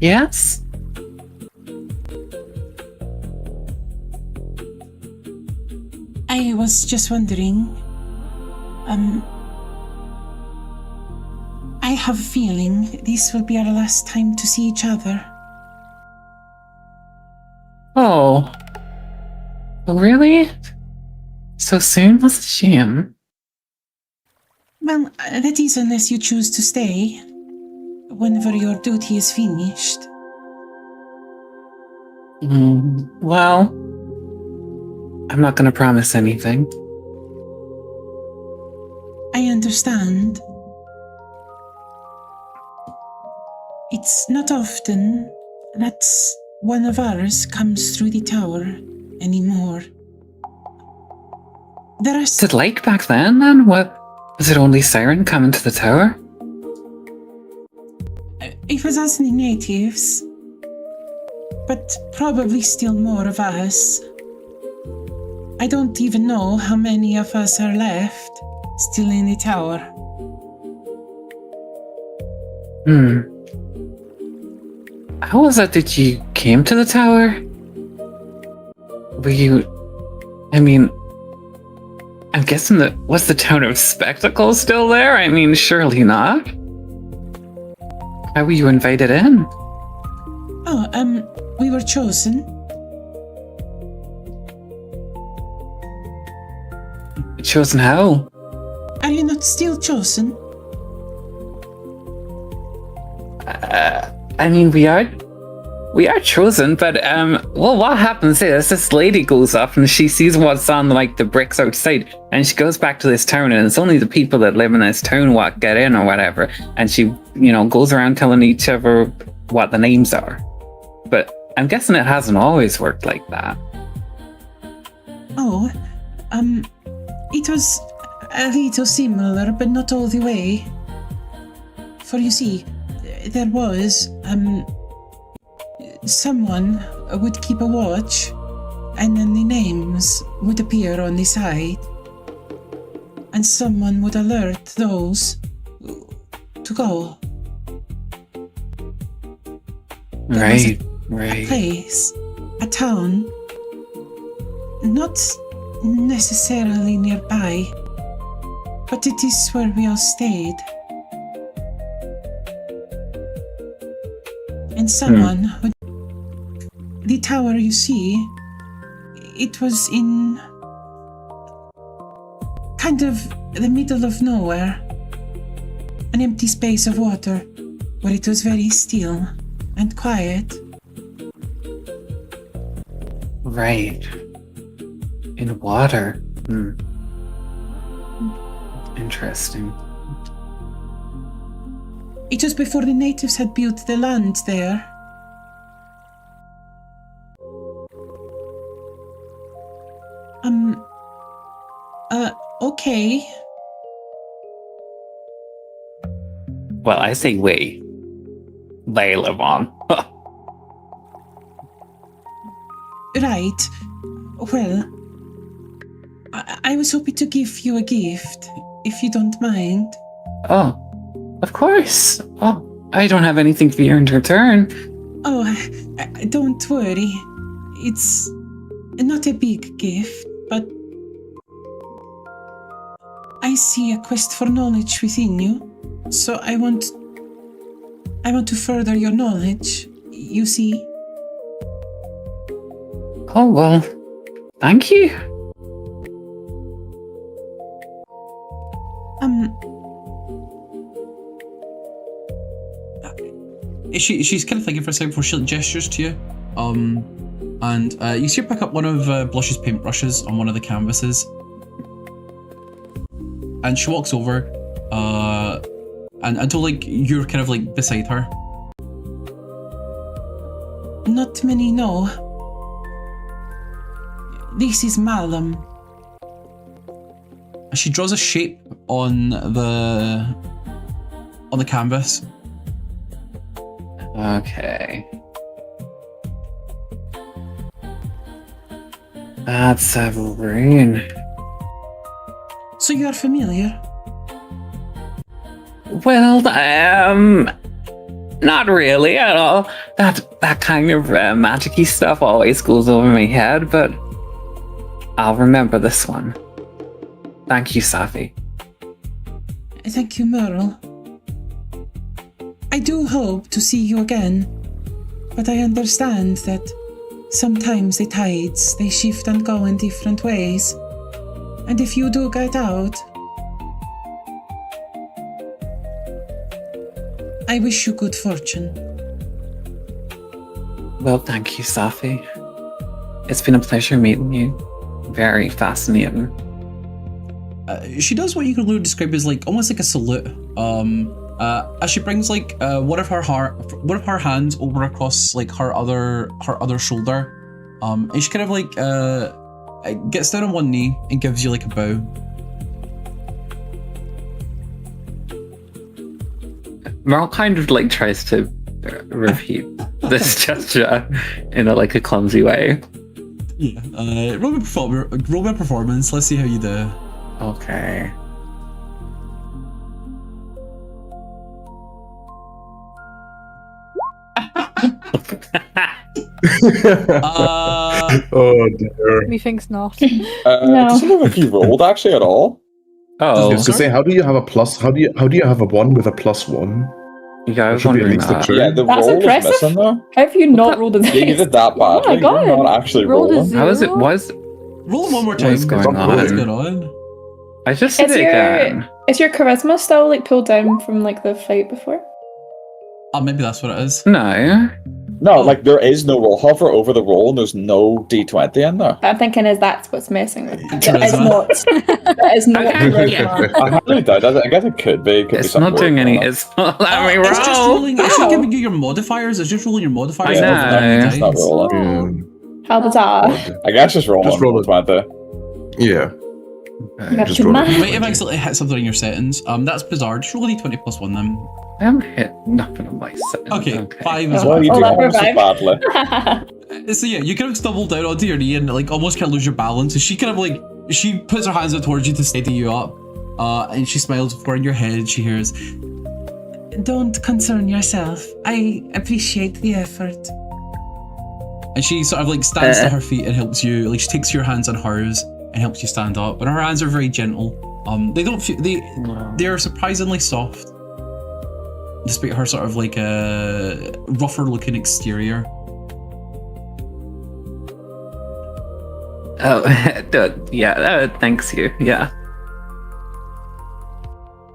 Speaker 8: Yes?
Speaker 9: I was just wondering. I have a feeling this will be our last time to see each other.
Speaker 8: Oh. Really? So soon? That's a shame.
Speaker 9: Well, that is unless you choose to stay. Whenever your duty is finished.
Speaker 8: Well, I'm not gonna promise anything.
Speaker 9: I understand. It's not often that one of ours comes through the tower anymore. There are
Speaker 8: What's it like back then, then? What? Was it only Siren coming to the tower?
Speaker 9: It was us natives, but probably still more of us. I don't even know how many of us are left still in the tower.
Speaker 8: How was it that you came to the tower? Were you... I mean... I'm guessing that... Was the town of Spectacle still there? I mean, surely not. How were you invited in?
Speaker 9: Oh, we were chosen.
Speaker 8: Chosen how?
Speaker 9: Are you not still chosen?
Speaker 8: I mean, we are chosen, but well, what happens is this lady goes up and she sees what's on like the bricks outside, and she goes back to this town, and it's only the people that live in this town what get in or whatever, and she, you know, goes around telling each other what the names are. But I'm guessing it hasn't always worked like that.
Speaker 9: Oh, it was a little similar, but not all the way. For you see, there was, someone would keep a watch, and then the names would appear on the side, and someone would alert those to go. There was a place, a town, not necessarily nearby, but it is where we all stayed. And someone would... The tower you see, it was in kind of the middle of nowhere. An empty space of water where it was very still and quiet.
Speaker 8: Right. In water. Interesting.
Speaker 9: It was before the natives had built the land there. Okay.
Speaker 8: Well, I say we. They live on.
Speaker 9: Right. Well, I was hoping to give you a gift, if you don't mind.
Speaker 8: Oh, of course. Oh, I don't have anything for you in return.
Speaker 9: Oh, don't worry. It's not a big gift, but I see a quest for knowledge within you, so I want to further your knowledge, you see.
Speaker 8: Oh, well, thank you.
Speaker 1: She's kind of thinking for a second before she gestures to you. And you see her pick up one of Blush's paintbrushes on one of the canvases. And she walks over, and until like you're kind of like beside her.
Speaker 9: Not many know. This is Malum.
Speaker 1: She draws a shape on the canvas.
Speaker 8: Okay. That's a rune.
Speaker 9: So you are familiar?
Speaker 8: Well, not really at all. That kind of magic-y stuff always goes over my head, but I'll remember this one. Thank you, Safi.
Speaker 9: Thank you, Meryl. I do hope to see you again, but I understand that sometimes the tides, they shift and go in different ways. And if you do get out, I wish you good fortune.
Speaker 8: Well, thank you, Safi. It's been a pleasure meeting you. Very fascinating.
Speaker 1: She does what you can literally describe as like almost like a salute. As she brings like one of her hands over across like her other shoulder, and she kind of like gets down on one knee and gives you like a bow.
Speaker 8: Meryl kind of like tries to repeat this gesture in a like a clumsy way.
Speaker 1: Yeah. Roll my performance. Let's see how you do.
Speaker 8: Okay.
Speaker 4: Oh dear.
Speaker 7: Methinks not.
Speaker 2: Does it look like you rolled actually at all?
Speaker 8: Oh,
Speaker 4: I was gonna say, how do you have a plus? How do you have a 1 with a +1?
Speaker 8: yeah, I was
Speaker 4: Should be at
Speaker 8: wondering
Speaker 4: least a
Speaker 8: that.
Speaker 4: 2.
Speaker 2: Yeah, the
Speaker 3: That's
Speaker 2: roll
Speaker 3: impressive.
Speaker 2: is missing though.
Speaker 3: How have you not rolled a
Speaker 2: Yeah, you
Speaker 3: dice?
Speaker 2: did that badly.
Speaker 3: Oh my God.
Speaker 2: You're not actually
Speaker 7: Rolled a
Speaker 2: rolling.
Speaker 7: zero.
Speaker 8: How is it? Was
Speaker 1: Roll one more time.
Speaker 8: What's going
Speaker 1: What's
Speaker 8: on?
Speaker 1: going on?
Speaker 8: I just did
Speaker 3: Is
Speaker 8: it again?
Speaker 3: Is your charisma still like pulled down from like the fight before?
Speaker 1: Oh, maybe that's what it is.
Speaker 8: No.
Speaker 2: No, like there is no roll. Hover over the roll and there's no D20 in there.
Speaker 3: I'm thinking is that's what's missing. That is
Speaker 1: Charisma.
Speaker 3: not. That is not
Speaker 8: Okay.
Speaker 3: charisma.
Speaker 2: I highly doubt that. I guess it could be. It could be
Speaker 8: It's
Speaker 2: something
Speaker 8: not doing
Speaker 2: weird
Speaker 8: any.
Speaker 2: going on.
Speaker 8: It's not letting me
Speaker 1: It's just
Speaker 8: roll.
Speaker 1: rolling. It's just
Speaker 3: Ow.
Speaker 1: giving you your modifiers. It's just rolling your modifiers.
Speaker 8: I know.
Speaker 1: off of the
Speaker 2: It's not
Speaker 1: dice.
Speaker 2: rolling.
Speaker 3: How bizarre.
Speaker 2: I guess just roll
Speaker 4: Just
Speaker 2: on
Speaker 4: roll it.
Speaker 2: 20.
Speaker 4: Yeah.
Speaker 3: You have
Speaker 4: Just
Speaker 3: to
Speaker 4: roll it.
Speaker 3: math.
Speaker 1: You might have accidentally hit something in your settings. That's bizarre. Just roll a d20 plus 1 then.
Speaker 8: I haven't hit nothing on my set.
Speaker 1: Okay, 5 as
Speaker 3: Oh.
Speaker 2: Why
Speaker 1: well.
Speaker 2: are you
Speaker 3: Oh,
Speaker 2: doing
Speaker 3: that
Speaker 2: almost so
Speaker 3: revived.
Speaker 2: badly?
Speaker 1: So yeah, you kind of stumble down onto your knee and like almost kind of lose your balance. And she kind of like, she puts her hands out towards you to steady you up. And she smiles before in your head. She hears,
Speaker 9: Don't concern yourself. I appreciate the effort.
Speaker 1: and she sort of like stands to her feet and helps you. Like she takes your hands on hers and helps you stand up. But her hands are very gentle. They don't feel, they are surprisingly soft. Despite her sort of like a rougher looking exterior.
Speaker 8: Oh, yeah. Thanks you. Yeah.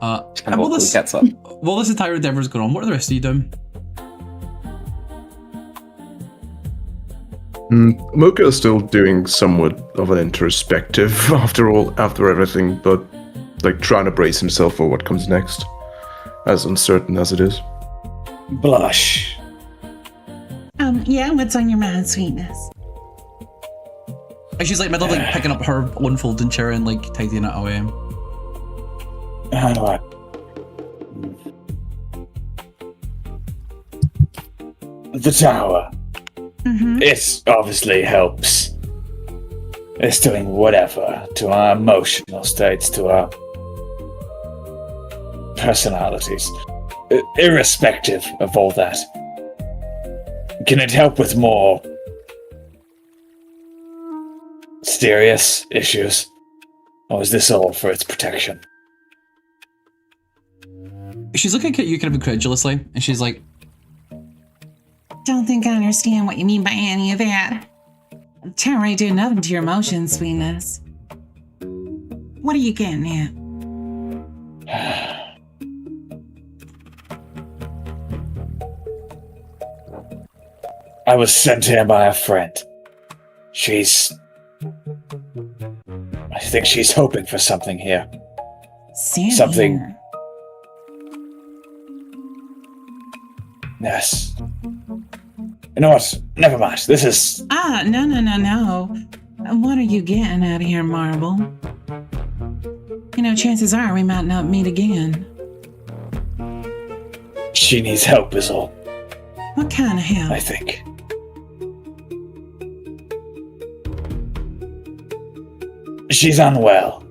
Speaker 1: And
Speaker 8: Kind of
Speaker 1: while
Speaker 8: awkward
Speaker 1: this,
Speaker 8: gets up.
Speaker 1: while this entire endeavor's going on, what are the rest of you doing?
Speaker 4: Mocha is still doing somewhat of an introspective after everything, but like trying to brace himself for what comes next, as uncertain as it is.
Speaker 5: Blush.
Speaker 9: Yeah, what's on your mind, sweetness?
Speaker 1: And she's like middle of like picking up her one folding chair and like tidying it away.
Speaker 5: How do I? The tower.
Speaker 9: Mm-hmm.
Speaker 5: It obviously helps. It's doing whatever to our emotional states, to our personalities. Irrespective of all that. Can it help with more serious issues? Or is this all for its protection?
Speaker 1: She's looking at you kind of incredulously, and she's like,
Speaker 9: Don't think I understand what you mean by any of that. Tower ain't doing nothing to your emotions, sweetness. What are you getting at?
Speaker 5: I was sent here by a friend. I think she's hoping for something here. Something.
Speaker 9: Here.
Speaker 5: Yes. You know what? Never mind. This is...
Speaker 9: No. What are you getting out of here, Marble? You know, chances are we might not meet again.
Speaker 5: She needs help is all,
Speaker 9: What kind of help?
Speaker 5: I think. She's unwell.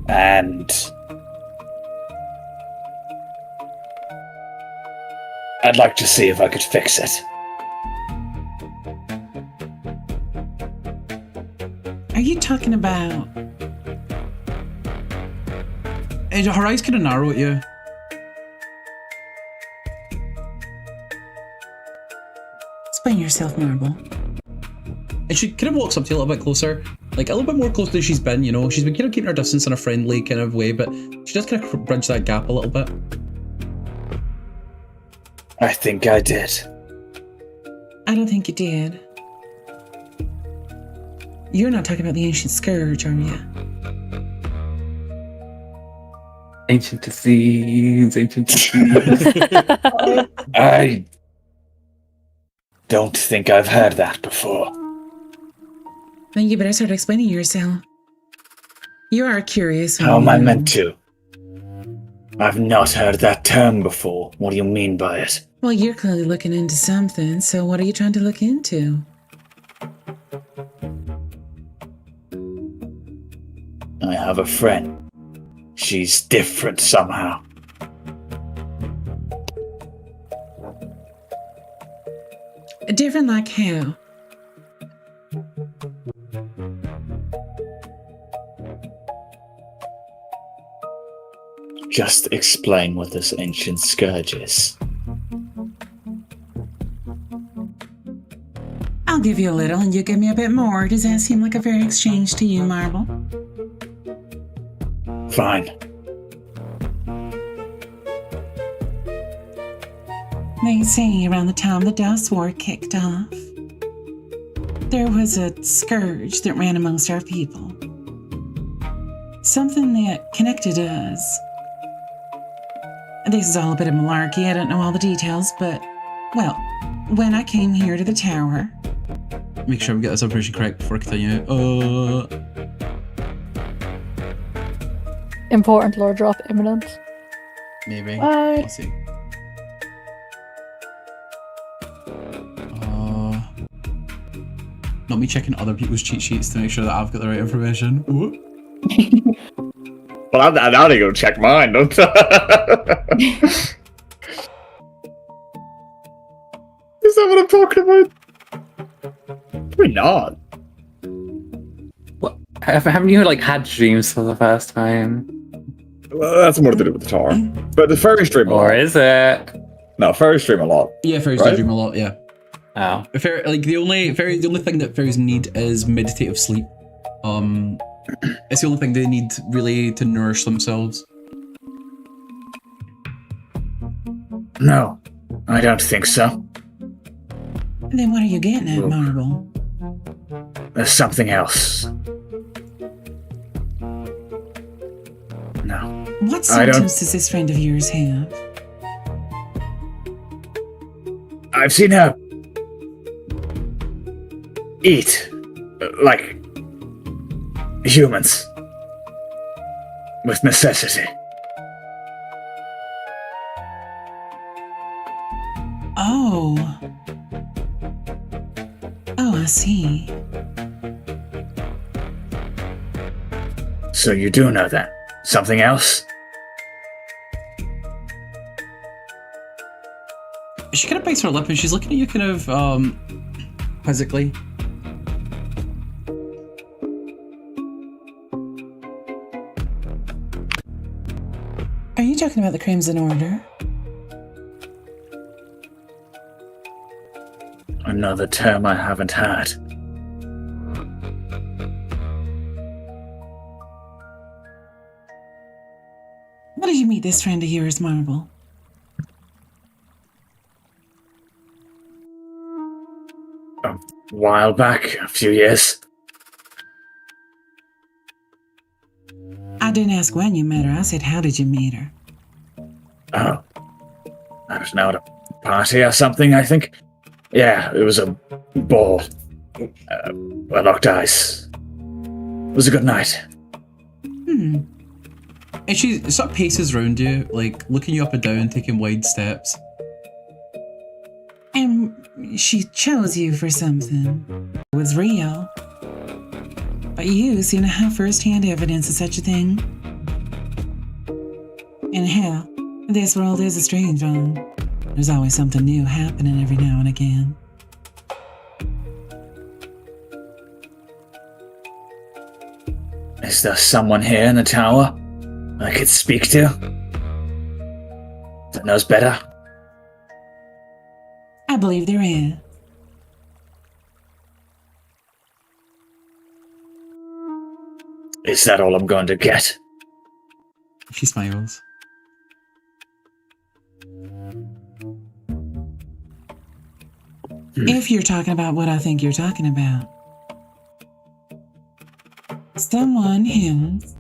Speaker 5: And... I'd like to see if I could fix it.
Speaker 9: Are you talking about...
Speaker 1: Her eyes kind of narrow at you.
Speaker 9: Explain yourself, Marble.
Speaker 1: And she kind of walks up to you a little bit closer. Like, a little bit more close than she's been, you know? She's been kind of keeping her distance in a friendly kind of way, but she does kind of bridge that gap a little bit.
Speaker 5: I think I did.
Speaker 9: I don't think you did. You're not talking about the ancient scourge, are you?
Speaker 8: Ancient disease.
Speaker 5: I don't think I've heard that before.
Speaker 9: Then you better start explaining yourself. You are curious.
Speaker 5: How am I meant to? I've not heard that term before. What do you mean by it?
Speaker 9: Well, you're clearly looking into something, so what are you trying to look into?
Speaker 5: I have a friend. She's different somehow.
Speaker 9: Different like how?
Speaker 5: Just explain what this ancient scourge is.
Speaker 9: I'll give you a little and you give me a bit more. Does that seem like a fair exchange to you, Marble?
Speaker 5: Fine.
Speaker 9: They say around the time the Dust War kicked off, there was a scourge that ran amongst our people. Something that connected us. This is all a bit of malarkey, I don't know all the details, but, well, when I came here to the tower...
Speaker 1: Make sure we get this information correct before I continue.
Speaker 7: Important lore drop imminent.
Speaker 1: Maybe.
Speaker 3: What?
Speaker 1: Let's see. Not me checking other people's cheat sheets to make sure that I've got the right information. Ooh.
Speaker 2: Well, I need to go check mine, don't I? Is that what I'm talking about? Probably not.
Speaker 8: What? Haven't you like had dreams for the first time?
Speaker 2: Well, that's more to do with the tower. But the fairies dream a lot.
Speaker 8: Or is it?
Speaker 2: No, fairies dream a lot.
Speaker 1: Yeah, fairies
Speaker 2: Right?
Speaker 1: do dream a lot, yeah.
Speaker 8: Oh.
Speaker 1: The only thing that fairies need is meditative sleep. It's the only thing they need really to nourish themselves.
Speaker 5: No, I don't think so.
Speaker 9: Then what are you getting at, Marble?
Speaker 5: There's something else. No.
Speaker 9: What
Speaker 5: I don't-
Speaker 9: symptoms does this friend of yours have?
Speaker 5: I've seen her eat like humans with necessity.
Speaker 9: Oh, I see.
Speaker 5: So you do know that. Something else?
Speaker 1: She kind of bites her lip and she's looking at you kind of, quizzically.
Speaker 9: Are you talking about the Crimson Order?
Speaker 5: Another term I haven't had.
Speaker 9: meet this friend of yours, Marble?
Speaker 5: A while back, a few years.
Speaker 9: I didn't ask when you met her. I said, how did you meet her?
Speaker 5: Oh. I was now at a party or something, I think. Yeah, it was a ball. I locked eyes. It was a good night.
Speaker 1: And she sort of paces around you, like looking you up and down, taking wide steps.
Speaker 9: And she chose you for something. It was real. But you seem to have first-hand evidence of such a thing. And hell, this world is a strange one. There's always something new happening every now and again.
Speaker 5: Is there someone here in the tower I could speak to? That knows better?
Speaker 9: I believe there is.
Speaker 5: Is that all I'm going to get?
Speaker 1: She smiles.
Speaker 9: If you're talking about what I think you're talking about. Someone has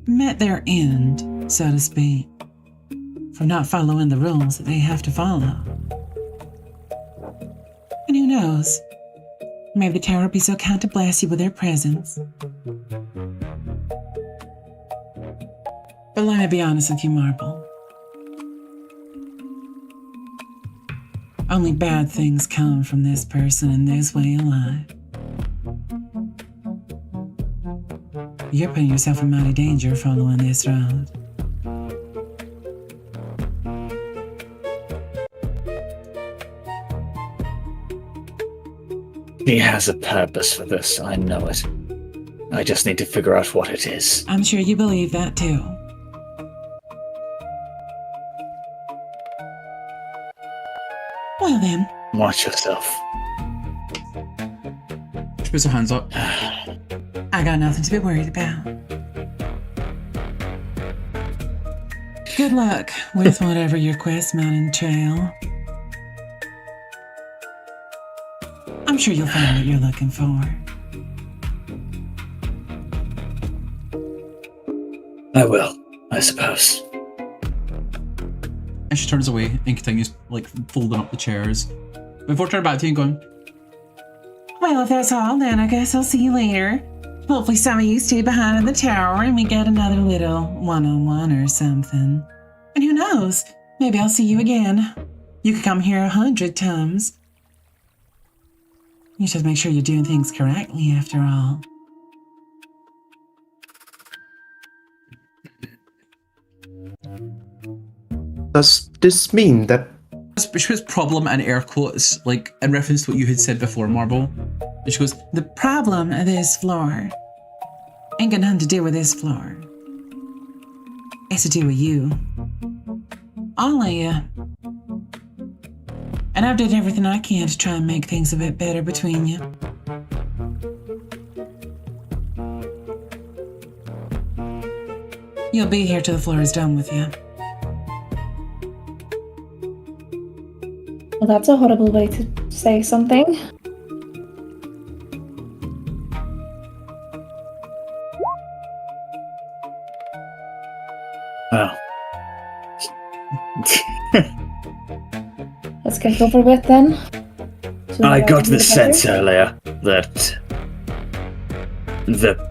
Speaker 9: met their end, so to speak, from not following the rules that they have to follow. And who knows? Maybe the tower will be so kind to bless you with their presence. But let me be honest with you, Marble. Only bad things come from this person in this way of life. You're putting yourself in mighty danger following this road.
Speaker 5: He has a purpose for this, I know it. I just need to figure out what it is.
Speaker 9: I'm sure you believe that too. Well then.
Speaker 5: Watch yourself.
Speaker 1: She puts her hands up.
Speaker 9: I got nothing to be worried about. Good luck with whatever your quest might entail. I'm sure you'll find what you're looking for.
Speaker 5: I will, I suppose.
Speaker 1: And she turns away and continues, like, folding up the chairs. Before turning back to you and going,
Speaker 9: Well, if that's all, then I guess I'll see you later. Hopefully some of you stay behind in the tower and we get another little one-on-one or something. And who knows, maybe I'll see you again. You could come here 100 times. You should make sure you're doing things correctly, after all.
Speaker 6: Does this mean that
Speaker 1: she puts problem in air quotes, like, in reference to what you had said before, Marble. And she goes,
Speaker 9: The problem of this floor ain't got nothing to do with this floor. It's to do with you. All of you. And I've done everything I can to try and make things a bit better between you. You'll be here till the floor is done with you.
Speaker 3: Well, that's a horrible way to say something.
Speaker 5: Well.
Speaker 3: Let's get over with then.
Speaker 5: I got the sense earlier that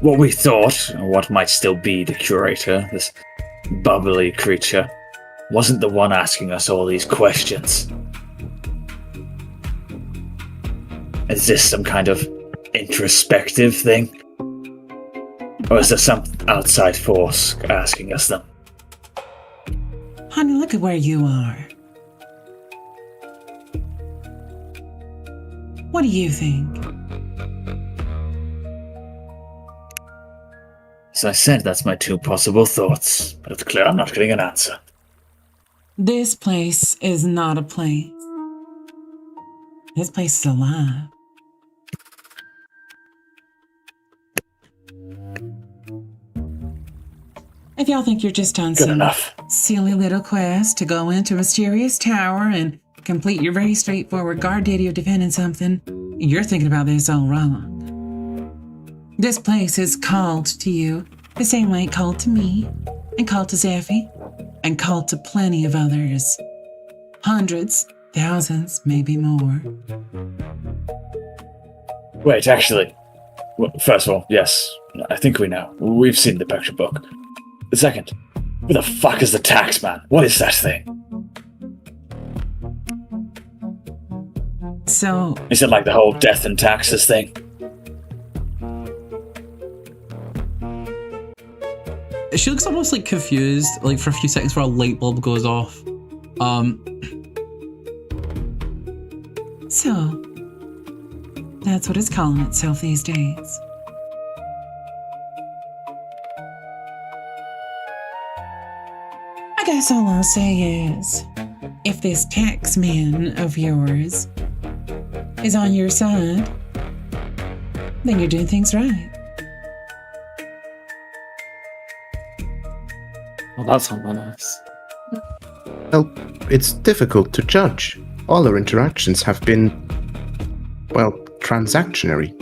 Speaker 5: what we thought, or what might still be the curator, this bubbly creature, wasn't the one asking us all these questions. Is this some kind of introspective thing? Or is there some outside force asking us them?
Speaker 9: Honey, look at where you are. What do you think?
Speaker 5: As I said, that's my two possible thoughts, but it's clear I'm not getting an answer.
Speaker 9: This place is not a place. This place is alive. If y'all think you're just on
Speaker 5: Good
Speaker 9: some
Speaker 5: enough.
Speaker 9: silly little quest to go into a mysterious tower and complete your very straightforward guard duty of defending something, you're thinking about this all wrong. This place is called to you the same way it called to me, and called to Zephy, and called to plenty of others. Hundreds, thousands, maybe more.
Speaker 5: Wait, actually. Well, first of all, yes, I think we know. We've seen the picture book. The second, who the fuck is the tax man? What is that thing?
Speaker 9: So,
Speaker 5: Is it like the whole death and taxes thing?
Speaker 1: She looks almost like confused, like for a few seconds where a light bulb goes off.
Speaker 9: So, that's what it's calling itself these days. I guess all I'll say is, if this taxman of yours is on your side, then you're doing things right.
Speaker 8: Well, that's ominous.
Speaker 6: Well, it's difficult to judge. All our interactions have been, well, transactionary.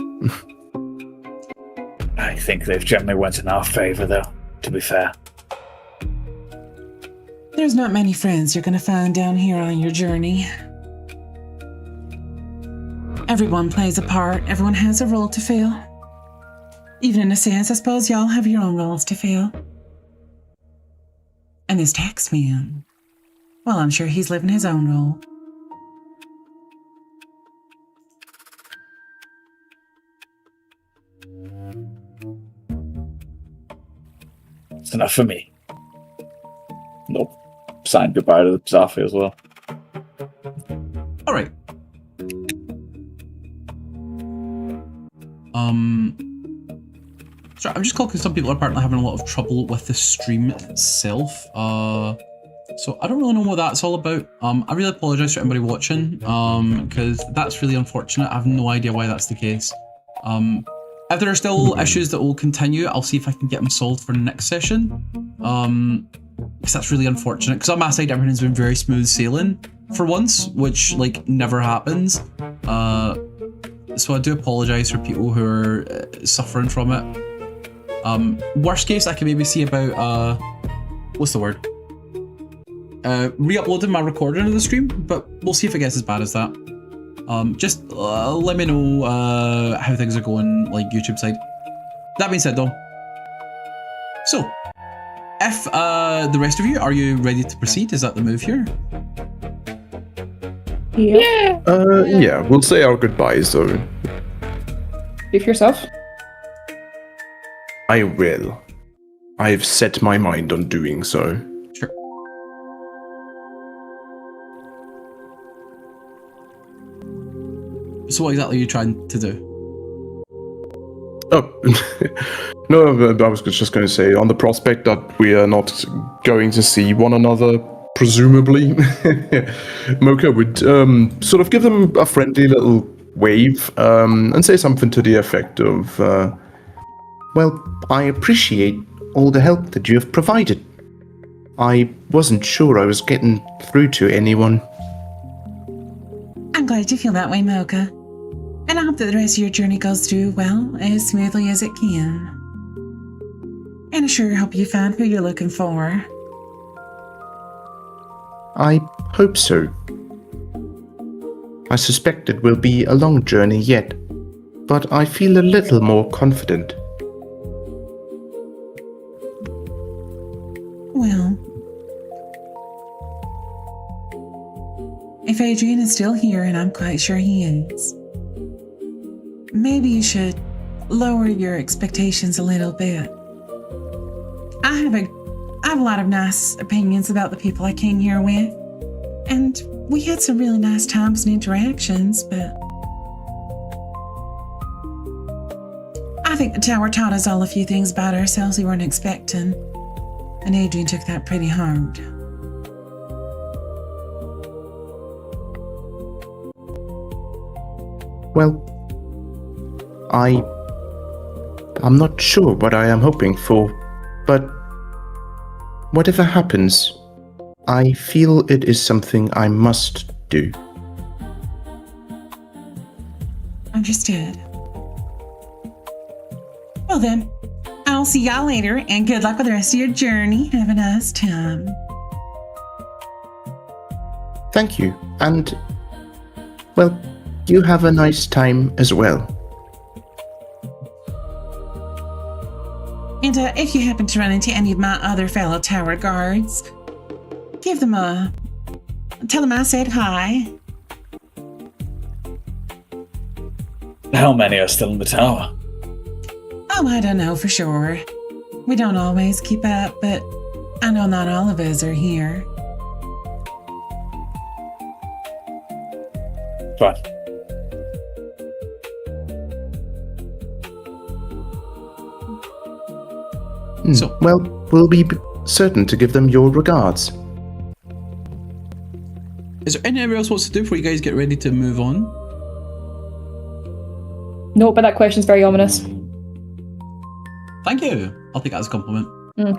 Speaker 5: I think they've generally went in our favour, though, to be fair.
Speaker 9: There's not many friends you're gonna find down here on your journey. Everyone plays a part, everyone has a role to fill. Even in a sense, I suppose y'all have your own roles to fill. And this tax man, well, I'm sure he's living his own role.
Speaker 5: It's enough for me. Nope. Signed goodbye to the Zafi as well.
Speaker 1: All right. Sorry, I'm just calling because some people are apparently having a lot of trouble with the stream itself. So I don't really know what that's all about. I really apologize for anybody watching, because that's really unfortunate. I have no idea why that's the case. If there are still issues that will continue, I'll see if I can get them solved for the next session. Because that's really unfortunate. Because on my side, everything's been very smooth sailing for once, which like never happens. So I do apologize for people who are suffering from it. Worst case, I can maybe see about what's the word? Re-uploading my recording of the stream, but we'll see if it gets as bad as that. Just let me know how things are going, like YouTube side. That being said, though, so if the rest of you are you ready to proceed? Is that the move here?
Speaker 3: Yeah.
Speaker 4: Yeah, we'll say our goodbyes though.
Speaker 3: Speak for yourself.
Speaker 4: I will. I've set my mind on doing so.
Speaker 1: Sure. So what exactly are you trying to do?
Speaker 4: Oh, no, I was just going to say, on the prospect that we are not going to see one another, presumably, Mocha would sort of give them a friendly little wave and say something to the effect of,
Speaker 6: Well, I appreciate all the help that you have provided. I wasn't sure I was getting through to anyone.
Speaker 9: I'm glad you feel that way, Mocha. And I hope that the rest of your journey goes through, well, as smoothly as it can. And I sure hope you find who you're looking for.
Speaker 6: I hope so. I suspect it will be a long journey yet, but I feel a little more confident.
Speaker 9: Well, if Adrian is still here, and I'm quite sure he is, maybe you should lower your expectations a little bit. I have a lot of nice opinions about the people I came here with, and we had some really nice times and interactions, but I think the tower taught us all a few things about ourselves we weren't expecting, and Adrian took that pretty hard.
Speaker 6: Well, I'm not sure what I am hoping for, but whatever happens, I feel it is something I must do.
Speaker 9: Understood. Well then, I'll see y'all later, and good luck with the rest of your journey. Have a nice time.
Speaker 6: Thank you, and, well, you have a nice time as well.
Speaker 9: And if you happen to run into any of my other fellow tower guards, give them tell them I said hi.
Speaker 5: How many are still in the tower?
Speaker 9: Oh, I don't know for sure. We don't always keep up, but I know not all of us are here.
Speaker 5: Fine.
Speaker 1: So-
Speaker 6: Well, we'll be certain to give them your regards.
Speaker 1: Is there anything else wants to do before you guys get ready to move on?
Speaker 3: No, but that question's very ominous.
Speaker 1: Thank you. I'll take that as a compliment.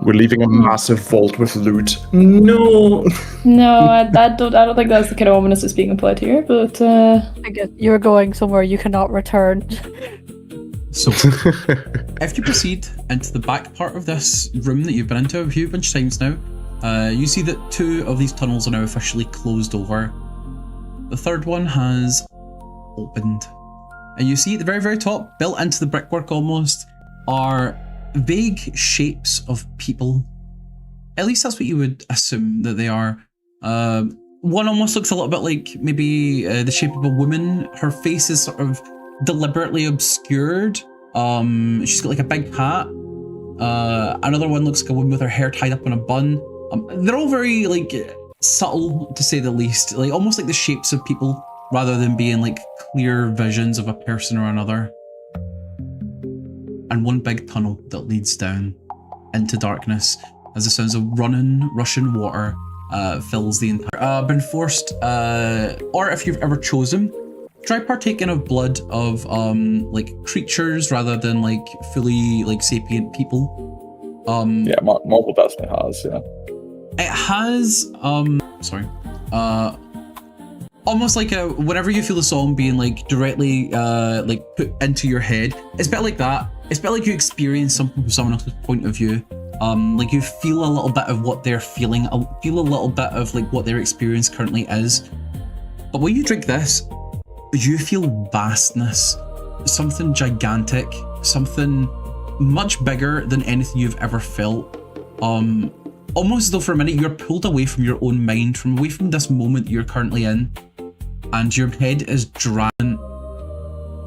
Speaker 4: We're leaving a massive vault with loot. No.
Speaker 3: No, I don't think that's the kind of ominous that's being implied here, but
Speaker 7: I guess you're going somewhere you cannot return.
Speaker 1: So, if you proceed into the back part of this room that you've been into a few bunch of times now, you see that 2 of these tunnels are now officially closed over. The third one has opened. And you see at the very, very top, built into the brickwork almost, are vague shapes of people. At least that's what you would assume that they are. One almost looks a little bit like maybe the shape of a woman. Her face is sort of deliberately obscured. She's got like a big hat. Another one looks like a woman with her hair tied up in a bun. They're all very like subtle, to say the least, like almost like the shapes of people rather than being like clear visions of a person or another. And one big tunnel that leads down into darkness as the sounds of rushing water fills the entire. Been forced, or if you've ever chosen, try partaking of blood of like creatures rather than like fully like sapient people.
Speaker 2: Yeah, Marble definitely has, yeah.
Speaker 1: It has almost like a whenever you feel the song being like directly like put into your head, it's a bit like that. It's a bit like you experience something from someone else's point of view. Like you feel a little bit of what they're feeling, feel a little bit of like what their experience currently is. But when you drink this, you feel vastness, something gigantic, something much bigger than anything you've ever felt. Almost as though for a minute you're pulled away from your own mind, from away from this moment you're currently in, and your head is drawn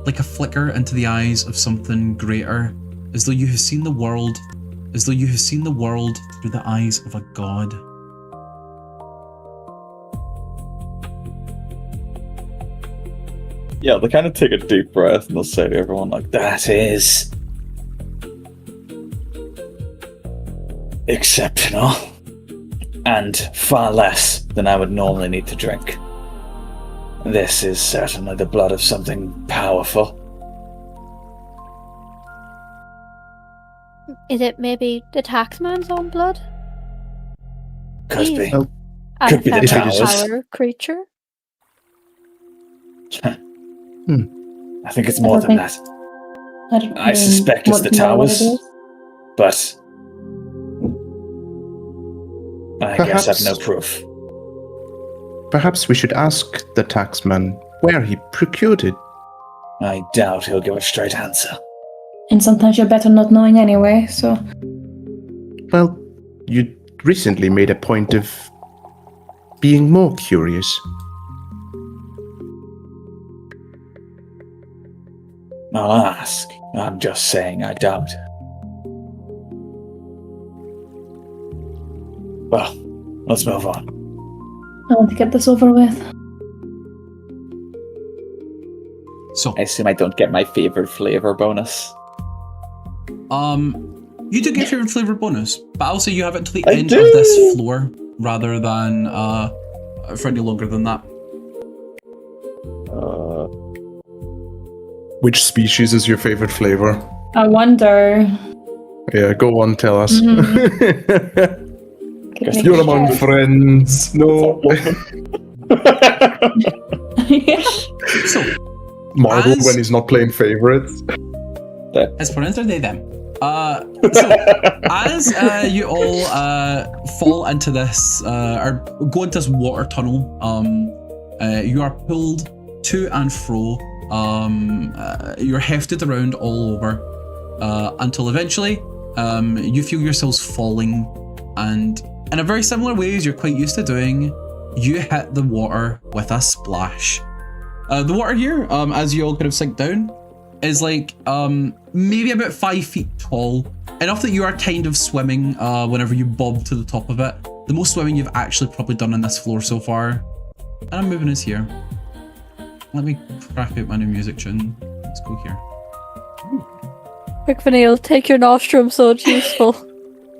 Speaker 1: like a flicker into the eyes of something greater, as though you have seen the world, through the eyes of a god.
Speaker 2: Yeah, they kind of take a deep breath and they'll say to everyone like,
Speaker 5: That is exceptional, and far less than I would normally need to drink. This is certainly the blood of something powerful.
Speaker 7: Is it maybe the taxman's own blood?
Speaker 5: Could
Speaker 7: He's
Speaker 5: be.
Speaker 6: Oh,
Speaker 7: a
Speaker 5: could be the
Speaker 7: feminine
Speaker 5: towers.
Speaker 7: power creature.
Speaker 5: I think it's more than that. I suspect it's the towers, but I guess I've no proof.
Speaker 6: Perhaps we should ask the taxman where he procured it.
Speaker 5: I doubt he'll give a straight answer.
Speaker 3: And sometimes you're better not knowing anyway, so...
Speaker 6: Well, you recently made a point of being more curious.
Speaker 5: I'll ask. I'm just saying I doubt. Well, let's move on.
Speaker 3: I want to get this over with.
Speaker 1: So,
Speaker 2: I assume I don't get my favorite flavor bonus.
Speaker 1: you do get your flavor bonus, but I'll say you have it to the
Speaker 2: I
Speaker 1: end
Speaker 2: do.
Speaker 1: of this floor rather than for any longer than that.
Speaker 4: Which species is your favorite flavor?
Speaker 3: I wonder...
Speaker 4: Yeah, go on, tell us. You're among friends. No.
Speaker 1: So,
Speaker 4: Marble when he's not playing favorites.
Speaker 1: as pronouns are they them. So as you all fall into this or go into this water tunnel, you are pulled to and fro. You're hefted around all over until eventually you feel yourselves falling, and in a very similar way as you're quite used to doing, you hit the water with a splash. The water here, as you all kind of sink down, is like maybe about 5 feet tall, enough that you are kind of swimming whenever you bob to the top of it. The most swimming you've actually probably done on this floor so far. And I'm moving us here. Let me crack out my new music tune. Let's go here.
Speaker 7: Quick, Vanille, take your nostrum so it's useful.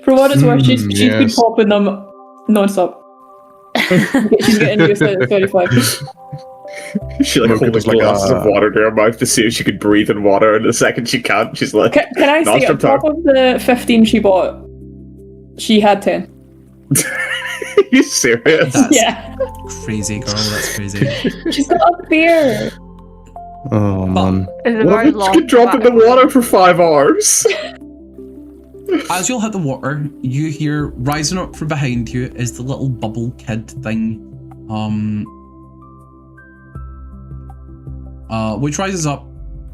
Speaker 3: For what it's worth, she's been
Speaker 4: yes.
Speaker 3: popping them non-stop. She's getting used to it at 35.
Speaker 2: She like
Speaker 4: Mocha
Speaker 2: holding
Speaker 4: does like
Speaker 2: glasses of water to her mouth to see if she could breathe in water, and the second she can't, she's like,
Speaker 3: Can I say,
Speaker 2: nostrum
Speaker 3: on top of the 15 she bought, she had 10.
Speaker 2: Are you serious?
Speaker 1: That's
Speaker 3: Yeah.
Speaker 1: crazy, girl. That's crazy.
Speaker 3: She's got a beer.
Speaker 4: Oh man.
Speaker 7: It's a
Speaker 2: What
Speaker 7: very
Speaker 2: if
Speaker 7: long
Speaker 2: you get dropped in the water for 5 hours?
Speaker 1: As you'll hit the water, you hear rising up from behind you is the little bubble kid thing, which rises up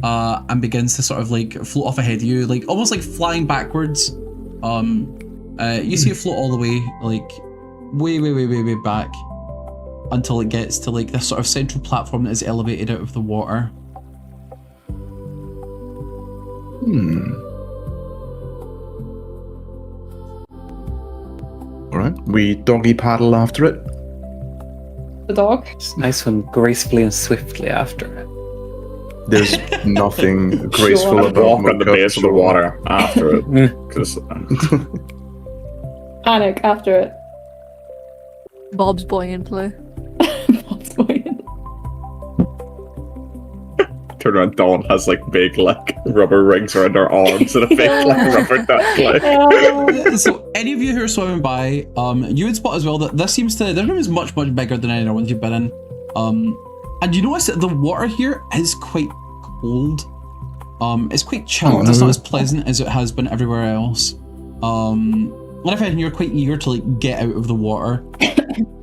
Speaker 1: and begins to sort of like float off ahead of you, like almost like flying backwards. You see it float all the way, like way back until it gets to like this sort of central platform that is elevated out of the water.
Speaker 4: Alright, we doggy paddle after it.
Speaker 3: The dog.
Speaker 8: It's nice when gracefully and swiftly after it.
Speaker 4: There's nothing graceful
Speaker 3: Sure.
Speaker 4: about
Speaker 2: Walk on the
Speaker 4: Mocha,
Speaker 2: base of the
Speaker 4: sure.
Speaker 2: water after it. 'Cause,
Speaker 3: Anik after it.
Speaker 7: Bob's buoyant play.
Speaker 3: What's going on?
Speaker 2: turn around, Dawn has like big like rubber rings around her arms and a big like rubber duck. Like.
Speaker 1: So any of you who are swimming by, you would spot as well that this room is much bigger than any other ones you've been in. And you notice that the water here is quite cold. It's quite chilled. It's not as pleasant as it has been everywhere else. And if anything, you're quite eager to like get out of the water.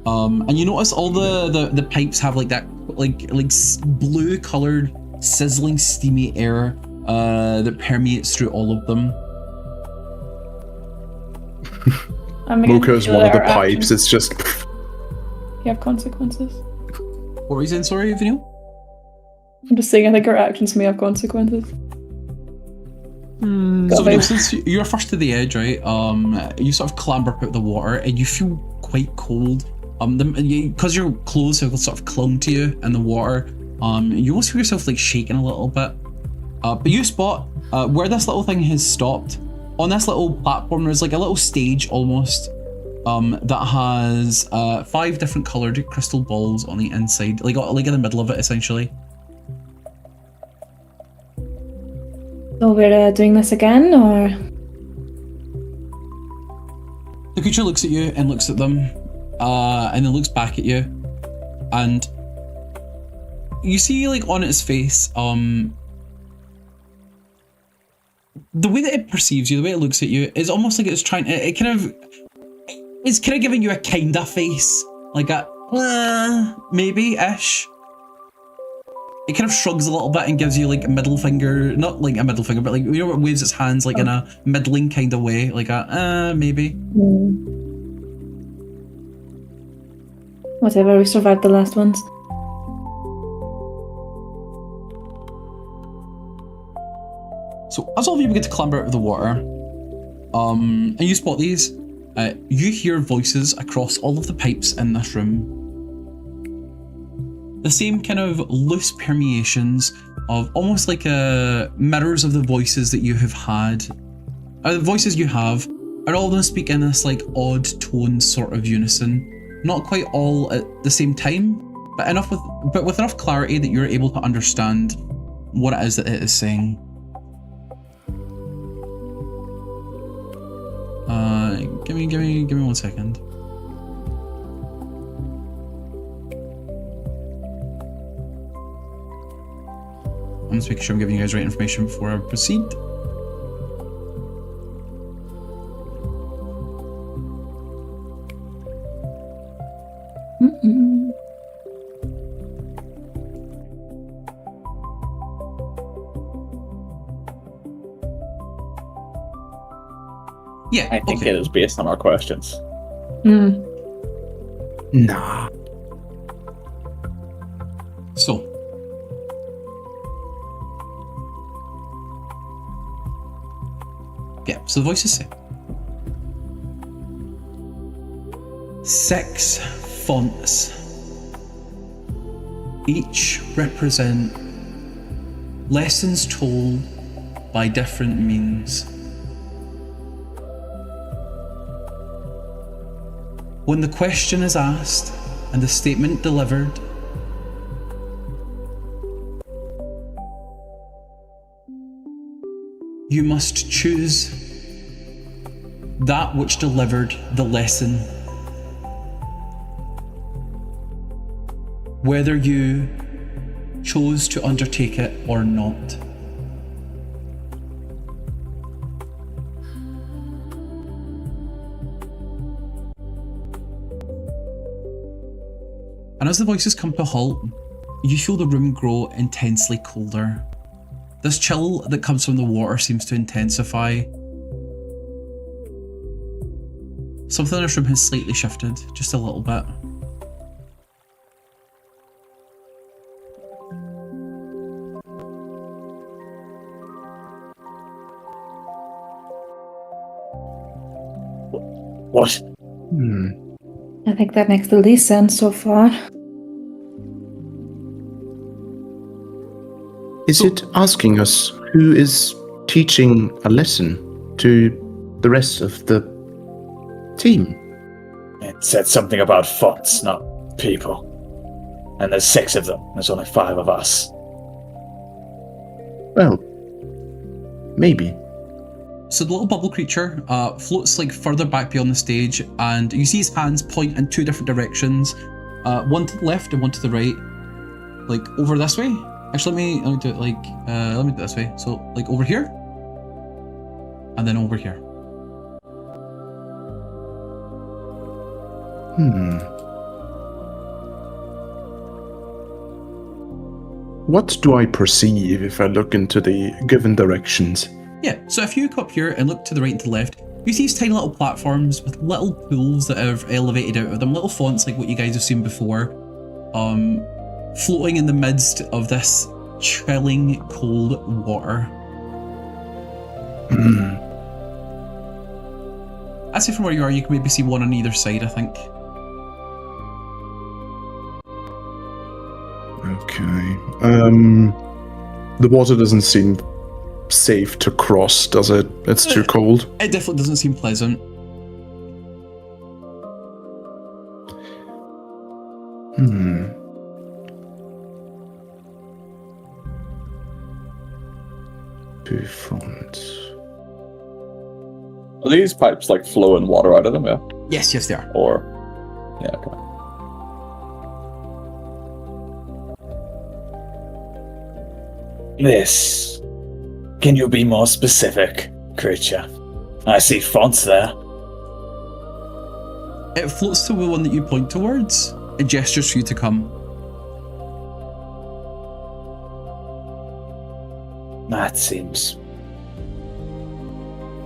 Speaker 1: And you notice all the pipes have like that like blue colored sizzling steamy air that permeates through all of them.
Speaker 4: Mocha is one of the pipes. It's just.
Speaker 3: You have consequences.
Speaker 1: What were you saying? Sorry, Vanille?
Speaker 3: I'm just saying I think our actions may have consequences.
Speaker 1: So Vanille, since you're first to the edge, right? You sort of clamber up out the water and you feel quite cold. Because your clothes have sort of clung to you in the water, you almost feel yourself like shaking a little bit. But you spot where this little thing has stopped. On this little platform, there's like a little stage almost that has 5 different coloured crystal balls on the inside, like in the middle of it, essentially.
Speaker 3: So we're doing this again, or?
Speaker 1: The creature looks at you and looks at them, and then looks back at you, and you see, like, on its face, the way that it perceives you, the way it looks at you, is almost like it's trying. It's kind of giving you a kinda face, like a maybe-ish. It kind of shrugs a little bit and gives you like a middle finger, not like a middle finger, but like, you know, it waves its hands like in a middling kind of way, like a maybe.
Speaker 3: Whatever, we survived the last ones.
Speaker 1: So as all of you begin to clamber out of the water, and you spot these, you hear voices across all of the pipes in this room. The same kind of loose permeations of almost like mirrors of the voices that you have had. The voices you have are all of them speak in this like odd tone sort of unison. Not quite all at the same time, but with enough clarity that you're able to understand what it is that it is saying. Give me 1 second. I'm just making sure I'm giving you guys the right information before I proceed. Yeah,
Speaker 2: I think it is based on our questions.
Speaker 6: Nah.
Speaker 1: So, yeah, so the voices say 6 fonts, each represent lessons told by different means. When the question is asked and the statement delivered, you must choose that which delivered the lesson, whether you chose to undertake it or not. And as the voices come to a halt, you feel the room grow intensely colder. This chill that comes from the water seems to intensify. Something in this room has slightly shifted, just a little bit.
Speaker 2: What?
Speaker 3: I think that makes the least sense so far.
Speaker 6: Is it asking us who is teaching a lesson to the rest of the team?
Speaker 5: It said something about fonts, not people. And there's 6 of them. There's only 5 of us.
Speaker 6: Well, maybe.
Speaker 1: So the little bubble creature floats like further back beyond the stage, and you see his hands point in 2 different directions, one to the left and one to the right, like over this way. Actually, let me do it like let me do it this way. So like over here, and then over here.
Speaker 4: What do I perceive if I look into the given directions?
Speaker 1: Yeah, so if you come up here and look to the right and to the left, you see these tiny little platforms with little pools that have elevated out of them, little fonts like what you guys have seen before, floating in the midst of this chilling, cold water. I'd say from where you are, you can maybe see one on either side, I think.
Speaker 4: Okay. The water doesn't seem safe to cross, does it? It's too cold.
Speaker 1: It definitely doesn't seem pleasant.
Speaker 4: Two fronts.
Speaker 2: Are these pipes like flowing water out of them, yeah?
Speaker 1: Yes, they are.
Speaker 2: Or, yeah, okay.
Speaker 5: This. Can you be more specific, creature? I see fonts there.
Speaker 1: It floats to the one that you point towards. It gestures for you to come.
Speaker 5: That seems...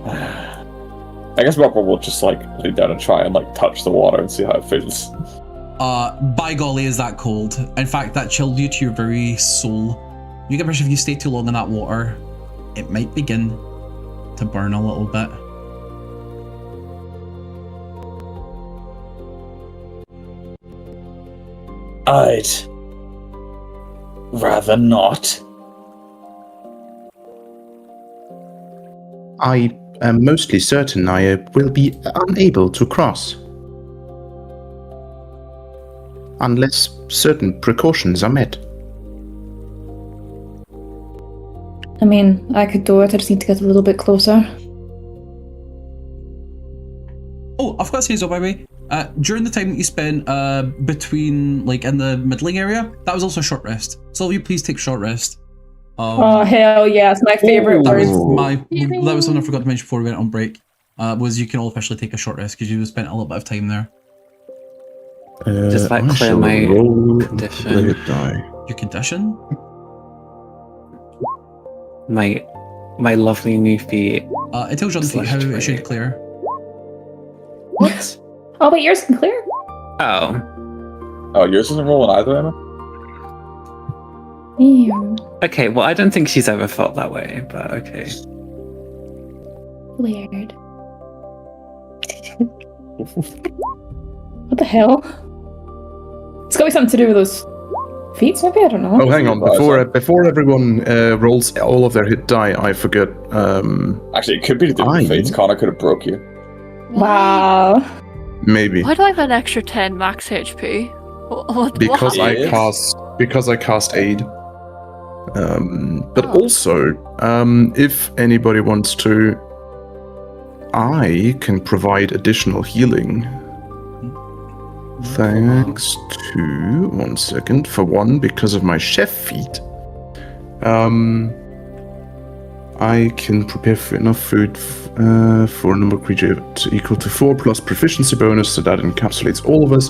Speaker 2: I guess Robert will just like lay down and try and like touch the water and see how it feels.
Speaker 1: By golly, is that cold. In fact, that chilled you to your very soul. You get a impression if you stay too long in that water, it might begin to burn a little bit.
Speaker 5: I'd rather not.
Speaker 6: I am mostly certain I will be unable to cross. Unless certain precautions are met.
Speaker 3: I mean, I could do it, I just need to get a little bit closer.
Speaker 1: Oh, I forgot to say so, by the way. During the time that you spent between, like, in the middling area, that was also a short rest. So will you please take short rest?
Speaker 3: Oh hell yes, my favorite
Speaker 1: That
Speaker 3: word.
Speaker 1: was something I forgot to mention before we went on break. Was you can all officially take a short rest because you spent a little bit of time there.
Speaker 8: Just like
Speaker 4: I
Speaker 8: clear
Speaker 4: shall
Speaker 8: my
Speaker 4: roll
Speaker 8: condition.
Speaker 4: let it die.
Speaker 1: Your condition?
Speaker 8: My lovely new feet.
Speaker 1: It tells you on the feet how it should clear.
Speaker 8: What?
Speaker 3: Oh wait, yours can clear.
Speaker 8: Oh.
Speaker 2: Yours isn't rolling either, Emma?
Speaker 3: Ew.
Speaker 8: Okay, well, I don't think she's ever felt that way, but okay.
Speaker 3: Weird. What the hell? It's got to be something to do with those feet, maybe? I don't know.
Speaker 4: Oh, hang on. Before everyone rolls all of their hit die, I forget.
Speaker 2: Actually, it could be to do with fates. Connor could have broke you.
Speaker 3: Wow.
Speaker 4: Maybe.
Speaker 7: Why do I have an extra 10 max HP?
Speaker 4: Because
Speaker 7: what?
Speaker 4: I cast aid. But also, if anybody wants to, I can provide additional healing. Thanks to 1 second. For one, because of my chef feat, I can prepare enough food for a number of creatures equal to 4 plus proficiency bonus, so that encapsulates all of us.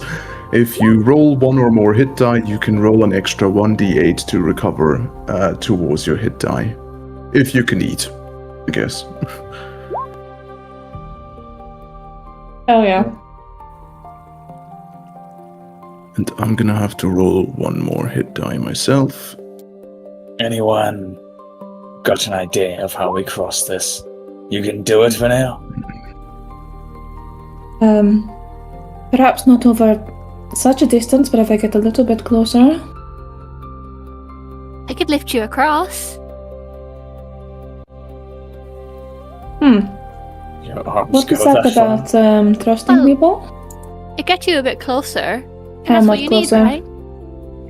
Speaker 4: If you roll 1 or more hit die, you can roll an extra 1d8 to recover towards your hit die. If you can eat, I guess.
Speaker 3: Oh yeah.
Speaker 4: And I'm gonna have to roll 1 more hit die myself.
Speaker 5: Anyone got an idea of how we cross this? You can do it, Vanille.
Speaker 3: Perhaps not over such a distance, but if I get a little bit closer.
Speaker 7: I could lift you across.
Speaker 5: Your arms
Speaker 3: What
Speaker 5: go
Speaker 3: is that
Speaker 5: far.
Speaker 3: about trusting
Speaker 7: Well,
Speaker 3: people?
Speaker 7: It gets you a bit closer.
Speaker 3: How
Speaker 7: That's
Speaker 3: much
Speaker 7: what you
Speaker 3: closer?
Speaker 7: need,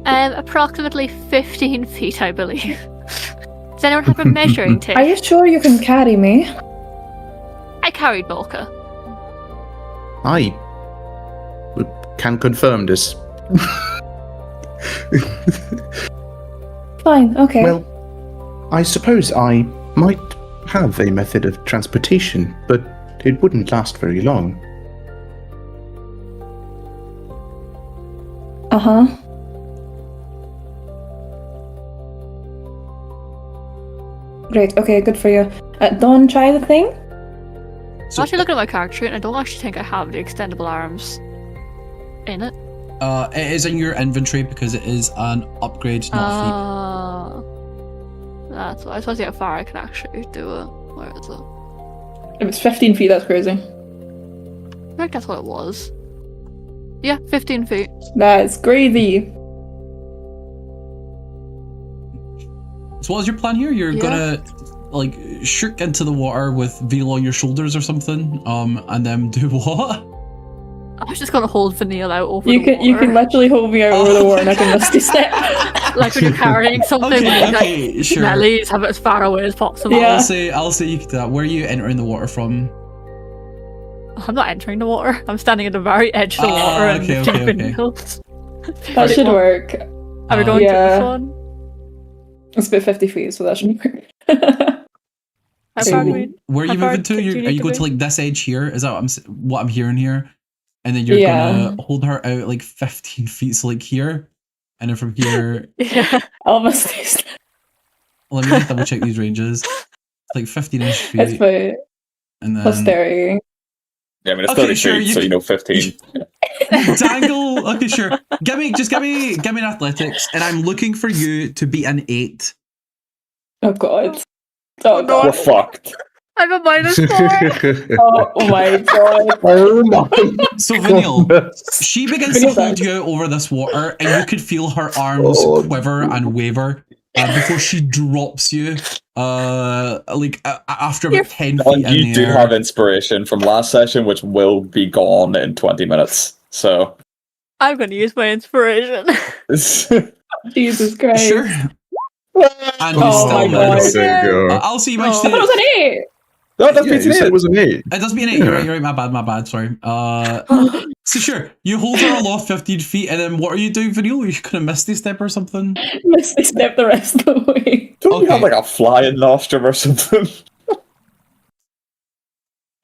Speaker 7: right? Approximately 15 feet, I believe. Does anyone have a measuring tape?
Speaker 3: Are you sure you can carry me?
Speaker 7: I carried Volka.
Speaker 4: I can confirm this.
Speaker 3: Fine, okay.
Speaker 6: Well, I suppose I might have a method of transportation, but it wouldn't last very long.
Speaker 3: Uh-huh. Great, okay, good for you. Dawn, try the thing?
Speaker 7: I'm actually looking at my character sheet and I don't actually think I have the extendable arms in it.
Speaker 1: It is in your inventory because it is an upgrade, not a
Speaker 7: That's why I suppose how far I can actually do it. Where is it?
Speaker 3: If it's 15 feet, that's crazy.
Speaker 7: I think that's what it was. Yeah, 15 feet.
Speaker 3: That's crazy.
Speaker 1: So what's your plan here? You're
Speaker 7: Yeah.
Speaker 1: gonna like shoot into the water with Vanille on your shoulders or something, and then do what?
Speaker 7: I was just gonna hold Vanille out over
Speaker 3: You
Speaker 7: the
Speaker 3: can
Speaker 7: water.
Speaker 3: you can literally hold me out over the water and I can misty step.
Speaker 7: Like when you're carrying something,
Speaker 1: Okay,
Speaker 7: like,
Speaker 1: sure.
Speaker 7: Mellies, have it as far away as possible.
Speaker 3: Yeah.
Speaker 1: I'll say you can do that. Where are you entering the water from?
Speaker 7: I'm not entering the water. I'm standing at the very edge of the
Speaker 1: Ah,
Speaker 7: water and
Speaker 1: okay,
Speaker 7: lifting
Speaker 1: okay.
Speaker 7: Vanille.
Speaker 3: That should work.
Speaker 7: Are we going
Speaker 3: Yeah.
Speaker 7: to this one?
Speaker 3: It's about 50 feet, so that should work.
Speaker 7: How
Speaker 1: So
Speaker 7: far do we-
Speaker 1: where are you
Speaker 7: how far
Speaker 1: moving to?
Speaker 7: do you
Speaker 1: Are
Speaker 7: need
Speaker 1: you
Speaker 7: to
Speaker 1: going
Speaker 7: be?
Speaker 1: to like this edge here? Is that what I'm hearing here? And then you're
Speaker 3: Yeah.
Speaker 1: gonna hold her out like 15 feet, so like here, and then from here.
Speaker 7: Yeah.
Speaker 3: Almost stay step.
Speaker 1: Let me just double check these ranges. It's like 15-ish feet,
Speaker 3: It's for
Speaker 1: and then
Speaker 3: posterity.
Speaker 2: Yeah, I mean, it's
Speaker 1: Okay,
Speaker 2: 30
Speaker 1: sure,
Speaker 2: feet,
Speaker 1: you
Speaker 2: so
Speaker 1: can-
Speaker 2: 15.
Speaker 1: dangle. Okay, sure. Give me an athletics, and I'm looking for you to be an 8.
Speaker 3: Oh god. Oh
Speaker 2: We're
Speaker 3: god.
Speaker 2: fucked.
Speaker 7: I'm a -4.
Speaker 3: Oh my god.
Speaker 6: Oh my
Speaker 1: So Vanille,
Speaker 6: goodness.
Speaker 1: she begins to
Speaker 3: Vanille
Speaker 1: hold
Speaker 3: died.
Speaker 1: you out over this water, and you could feel her arms
Speaker 4: Oh,
Speaker 1: quiver and waver before she drops you. After about 10 feet
Speaker 2: And
Speaker 1: in
Speaker 2: you
Speaker 1: the
Speaker 2: do
Speaker 1: air.
Speaker 2: have inspiration from last session, which will be gone in 20 minutes. So,
Speaker 7: I'm going to use my inspiration.
Speaker 3: Jesus Christ.
Speaker 1: Sure. And you
Speaker 3: Oh
Speaker 1: still
Speaker 3: my
Speaker 1: miss.
Speaker 3: god.
Speaker 4: There you go.
Speaker 1: I'll see you
Speaker 7: Oh.
Speaker 1: managed
Speaker 3: I thought it was
Speaker 1: to.
Speaker 3: an 8!
Speaker 2: no, that's
Speaker 4: Yeah, you said it was an 8.
Speaker 1: It does be an 8. You're right. My bad. Sorry. So sure, you hold her aloft 15 feet, and then what are you doing, Vanille? Are you gonna misty step or something?
Speaker 3: Misty step the rest of the way.
Speaker 2: Don't you have like a flying nostrum or something?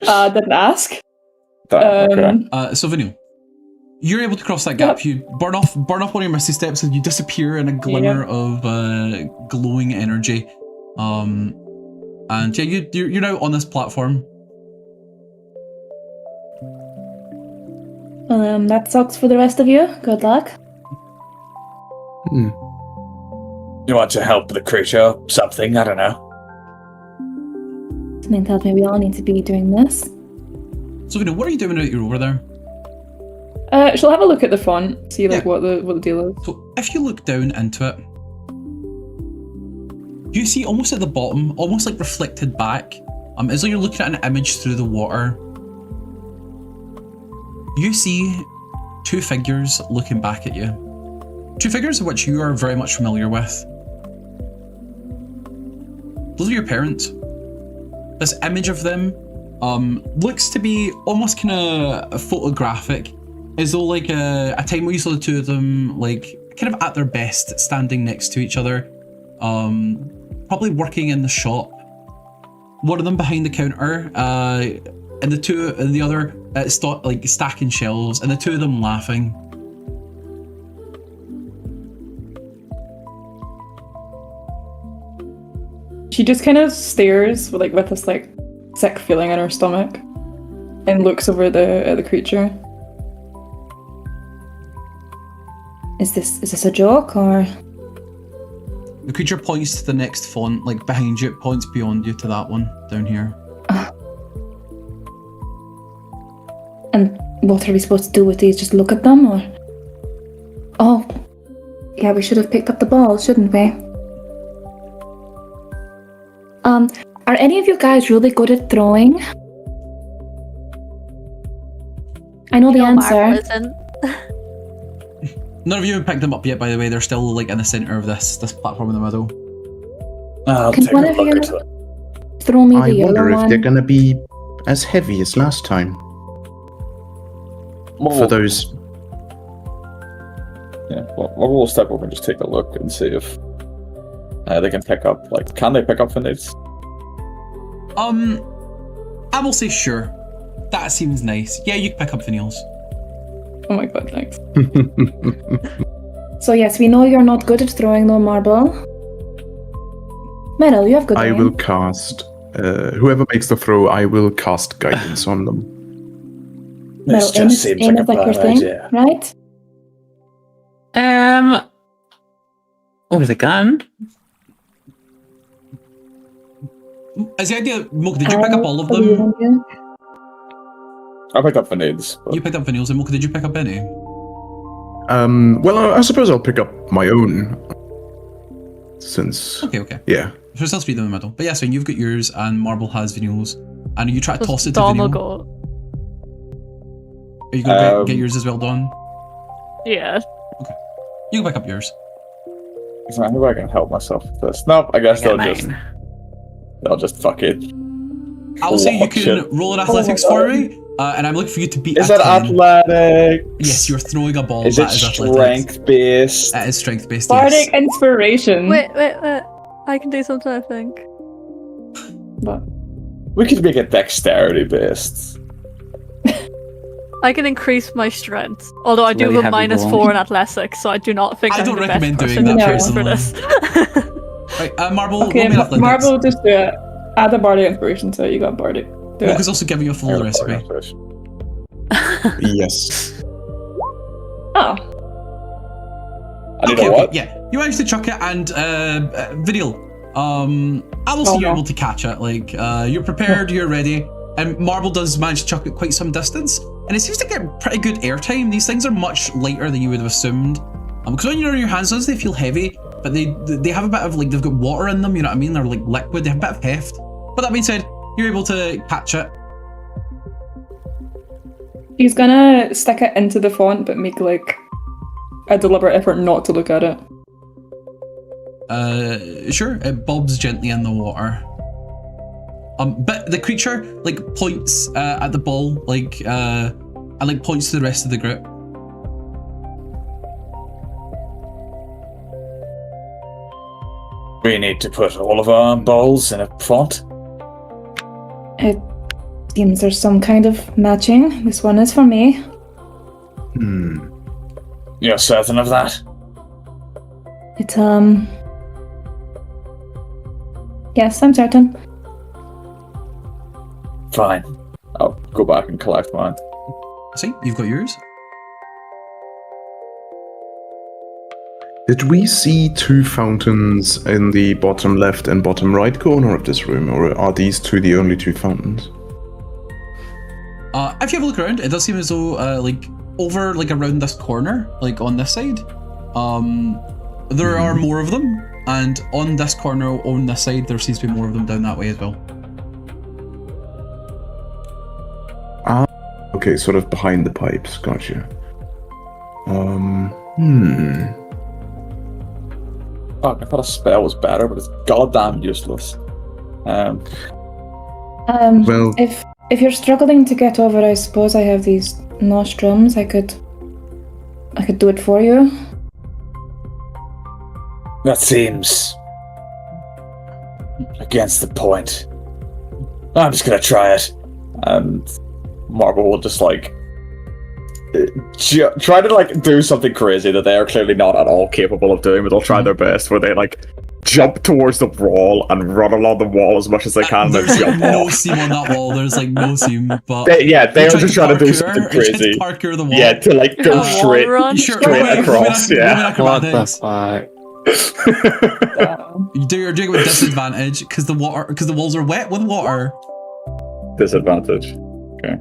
Speaker 3: Didn't ask.
Speaker 2: Damn, okay.
Speaker 1: So Vanille, you're able to cross that gap. You burn off one of your misty steps, and you disappear in a glimmer of glowing energy. And yeah, you're now on this platform.
Speaker 3: That sucks for the rest of you. Good luck.
Speaker 5: You want to help the creature? Something? I don't know.
Speaker 3: Something tells me we all need to be doing this.
Speaker 1: So, what are you doing now that you're over there?
Speaker 3: She'll have a look at the font, see what the deal is.
Speaker 1: So, if you look down into it, you see almost at the bottom, almost like reflected back, as though you're looking at an image through the water. You see two figures looking back at you. Two figures of which you are very much familiar with. Those are your parents. This image of them looks to be almost kind of photographic, as though like a time where you saw the two of them like kind of at their best, standing next to each other, probably working in the shop. One of them behind the counter, and the other stacking shelves, and the two of them laughing.
Speaker 3: She just kind of stares with this sick feeling in her stomach, and looks over at the creature. Is this a joke or?
Speaker 1: The creature points to the next font, like behind you. It points beyond you to that one down here.
Speaker 3: And what are we supposed to do with these? Just look at them, or? Oh, yeah, we should have picked up the ball, shouldn't we? Are any of you guys really good at throwing? I know the answer.
Speaker 1: None of you have picked them up yet, by the way. They're still like in the center of this platform in the middle.
Speaker 5: I'll
Speaker 3: Can
Speaker 5: take
Speaker 3: one
Speaker 5: a
Speaker 3: of
Speaker 5: look
Speaker 3: you
Speaker 5: at it.
Speaker 3: throw me
Speaker 6: I
Speaker 3: the yellow
Speaker 6: wonder if
Speaker 3: one?
Speaker 6: they're going to be as heavy as last time. For those.
Speaker 2: Yeah, well, we'll step over and just take a look and see if they can pick up, can they pick up Vanille's?
Speaker 1: I will say sure. That seems nice. Yeah, you can pick up Vanille's.
Speaker 3: Oh my god, thanks. So yes, we know you're not good at throwing no marble. Meryl, you have good
Speaker 4: I
Speaker 3: aim.
Speaker 4: will cast. Whoever makes the throw, I will cast guidance on them.
Speaker 5: This
Speaker 3: Meryl,
Speaker 5: just seems
Speaker 3: aim
Speaker 5: like
Speaker 3: is
Speaker 5: a
Speaker 3: your
Speaker 5: bad
Speaker 3: thing,
Speaker 5: idea.
Speaker 3: right?
Speaker 8: With a gun?
Speaker 1: Is the idea, Mocha, did you pick up all of them?
Speaker 2: I picked up Vanille's.
Speaker 1: You picked up Vanille's, and Mocha, did you pick up any?
Speaker 4: Well, I suppose I'll pick up my own. Since.
Speaker 1: Okay.
Speaker 4: Yeah.
Speaker 1: So still three in the middle. But yeah, so you've got yours, and Marble has Vanille's. And you try to toss it to
Speaker 10: Dawn will
Speaker 1: Vanille.
Speaker 10: go.
Speaker 1: Are you going to get yours as well, Dawn?
Speaker 10: Yeah.
Speaker 1: Okay. You can pick up yours.
Speaker 2: How do I can help myself with this? Nope, I guess they'll just fuck it.
Speaker 1: I'll say you
Speaker 2: Watch
Speaker 1: can
Speaker 2: it.
Speaker 1: roll an athletics for me, and I'm looking for you to beat
Speaker 2: Is
Speaker 1: a
Speaker 2: it
Speaker 1: 10.
Speaker 2: athletics?
Speaker 1: Yes, you're throwing a ball.
Speaker 2: Is
Speaker 1: that
Speaker 2: it
Speaker 1: is athletics.
Speaker 2: strength based?
Speaker 1: That is strength based,
Speaker 3: Bardic
Speaker 1: yes.
Speaker 3: inspiration.
Speaker 10: Wait. I can do something, I think.
Speaker 3: What?
Speaker 2: We could make it dexterity based.
Speaker 10: I can increase my strength. Although I do
Speaker 8: Really
Speaker 10: have a
Speaker 8: heavy
Speaker 10: -4
Speaker 8: roll.
Speaker 10: in athletics, so I do not think
Speaker 1: I
Speaker 10: I'm
Speaker 1: don't
Speaker 10: the best
Speaker 1: recommend doing
Speaker 10: person to
Speaker 3: that
Speaker 10: choose for
Speaker 1: personally.
Speaker 10: this.
Speaker 1: Right, Marble,
Speaker 3: Okay,
Speaker 1: roll me an athletics.
Speaker 3: Marble, just do it. Add a bardic inspiration, so you got bardic. Do it.
Speaker 1: Mocha's also giving you a full recipe.
Speaker 4: Yes.
Speaker 3: Oh,
Speaker 2: I need a what?
Speaker 1: Yeah, you managed to chuck it, and Vanille, I will see you're able to catch it. Like, you're prepared, you're ready, and Marble does manage to chuck it quite some distance, and it seems to get pretty good airtime. These things are much lighter than you would have assumed, because when you're in your hands, they feel heavy, but they have a bit of they've got water in them. You know what I mean? They're like liquid. They have a bit of heft. But that being said, you're able to catch it.
Speaker 3: he's gonna stick it into the font, but make a deliberate effort not to look at it.
Speaker 1: Sure. It bobs gently in the water. But the creature points at the ball and like points to the rest of the group.
Speaker 5: We need to put all of our bowls in a font.
Speaker 3: It seems there's some kind of matching. This one is for me.
Speaker 5: You're certain of that?
Speaker 3: Yes, I'm certain.
Speaker 5: Fine.
Speaker 2: I'll go back and collect mine.
Speaker 1: See, you've got yours.
Speaker 4: Did we see two fountains in the bottom left and bottom right corner of this room, or are these two the only two fountains?
Speaker 1: If you have a look around, it does seem as though, like, over, like, around this corner, like, on this side, there are more of them, and on this corner, on this side, there seems to be more of them down that way as well.
Speaker 4: Okay, sort of behind the pipes, gotcha.
Speaker 2: Fuck, I thought a spell was better, but it's goddamn useless.
Speaker 4: Well,
Speaker 3: if you're struggling to get over, I suppose I have these nostrums. I could do it for you.
Speaker 5: That seems against the point. I'm just gonna try it.
Speaker 2: And Marble will just like try to like do something crazy that they are clearly not at all capable of doing, but they'll try their best. Where they like jump towards the wall and run along the wall as much as they can.
Speaker 1: There's
Speaker 2: Then
Speaker 1: like
Speaker 2: jump
Speaker 1: no
Speaker 2: off.
Speaker 1: seam on that wall. There's like no seam, but
Speaker 2: They are just trying to do
Speaker 1: parkour,
Speaker 2: something
Speaker 1: you're trying
Speaker 2: crazy.
Speaker 1: to parkour the wall.
Speaker 2: Yeah, to like go
Speaker 10: Wall
Speaker 2: straight,
Speaker 10: run?
Speaker 1: Sure,
Speaker 2: straight
Speaker 1: roll me-
Speaker 2: across.
Speaker 1: roll me
Speaker 2: Yeah.
Speaker 1: acrobatics.
Speaker 8: What the fuck?
Speaker 1: You're doing it with disadvantage because the walls are wet with water.
Speaker 2: Disadvantage. Okay.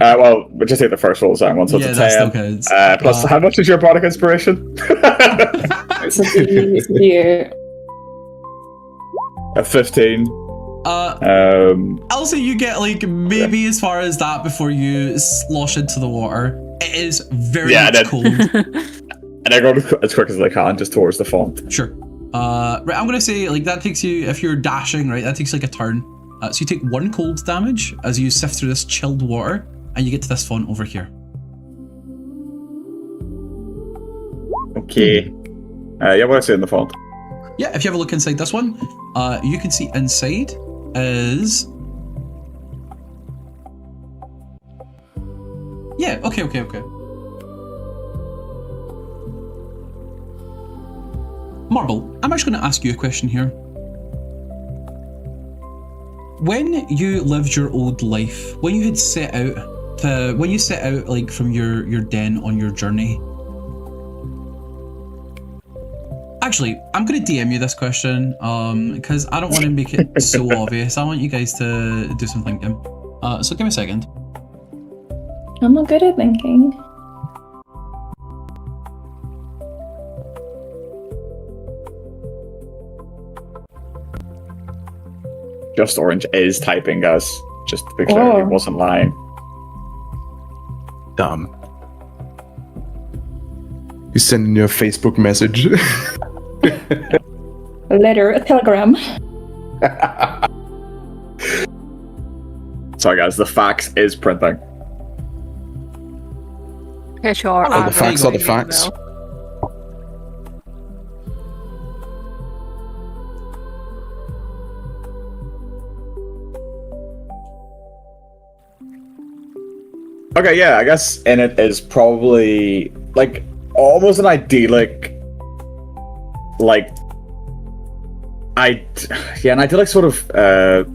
Speaker 2: Well, we'll just take the first roll, second one, so
Speaker 1: Yeah,
Speaker 2: it's a
Speaker 1: that
Speaker 2: 10.
Speaker 1: still counts.
Speaker 2: Plus, how much is your bardic inspiration?
Speaker 3: Yeah.
Speaker 2: A 15.
Speaker 1: I'll say you get like maybe as far as that before you slosh into the water. It is very much cold.
Speaker 2: And I go as quick as I can, just towards the font.
Speaker 1: Sure. Right, I'm gonna say like that takes you, if you're dashing, right, that takes like a turn. So you take 1 cold damage as you sift through this chilled water, and you get to this font over here.
Speaker 2: Okay. Yeah, what I say in the font?
Speaker 1: Yeah, if you have a look inside this one, you can see inside is... Yeah, okay. Marble, I'm actually going to ask you a question here. When you lived your old life, when you set out like from your den on your journey, actually, I'm gonna DM you this question, because I don't want to make it so obvious. I want you guys to do some thinking. So give me a second.
Speaker 3: I'm not good at thinking.
Speaker 2: Just Orange is typing, guys. Just to be clear, he wasn't lying.
Speaker 4: Dumb. You sending your Facebook message.
Speaker 3: A letter, a telegram.
Speaker 2: Sorry, guys, the fax is printing.
Speaker 10: HR.
Speaker 4: Oh, the facts are the facts.
Speaker 2: Okay, yeah, I guess in it is probably like almost an idyllic, like an idyllic sort of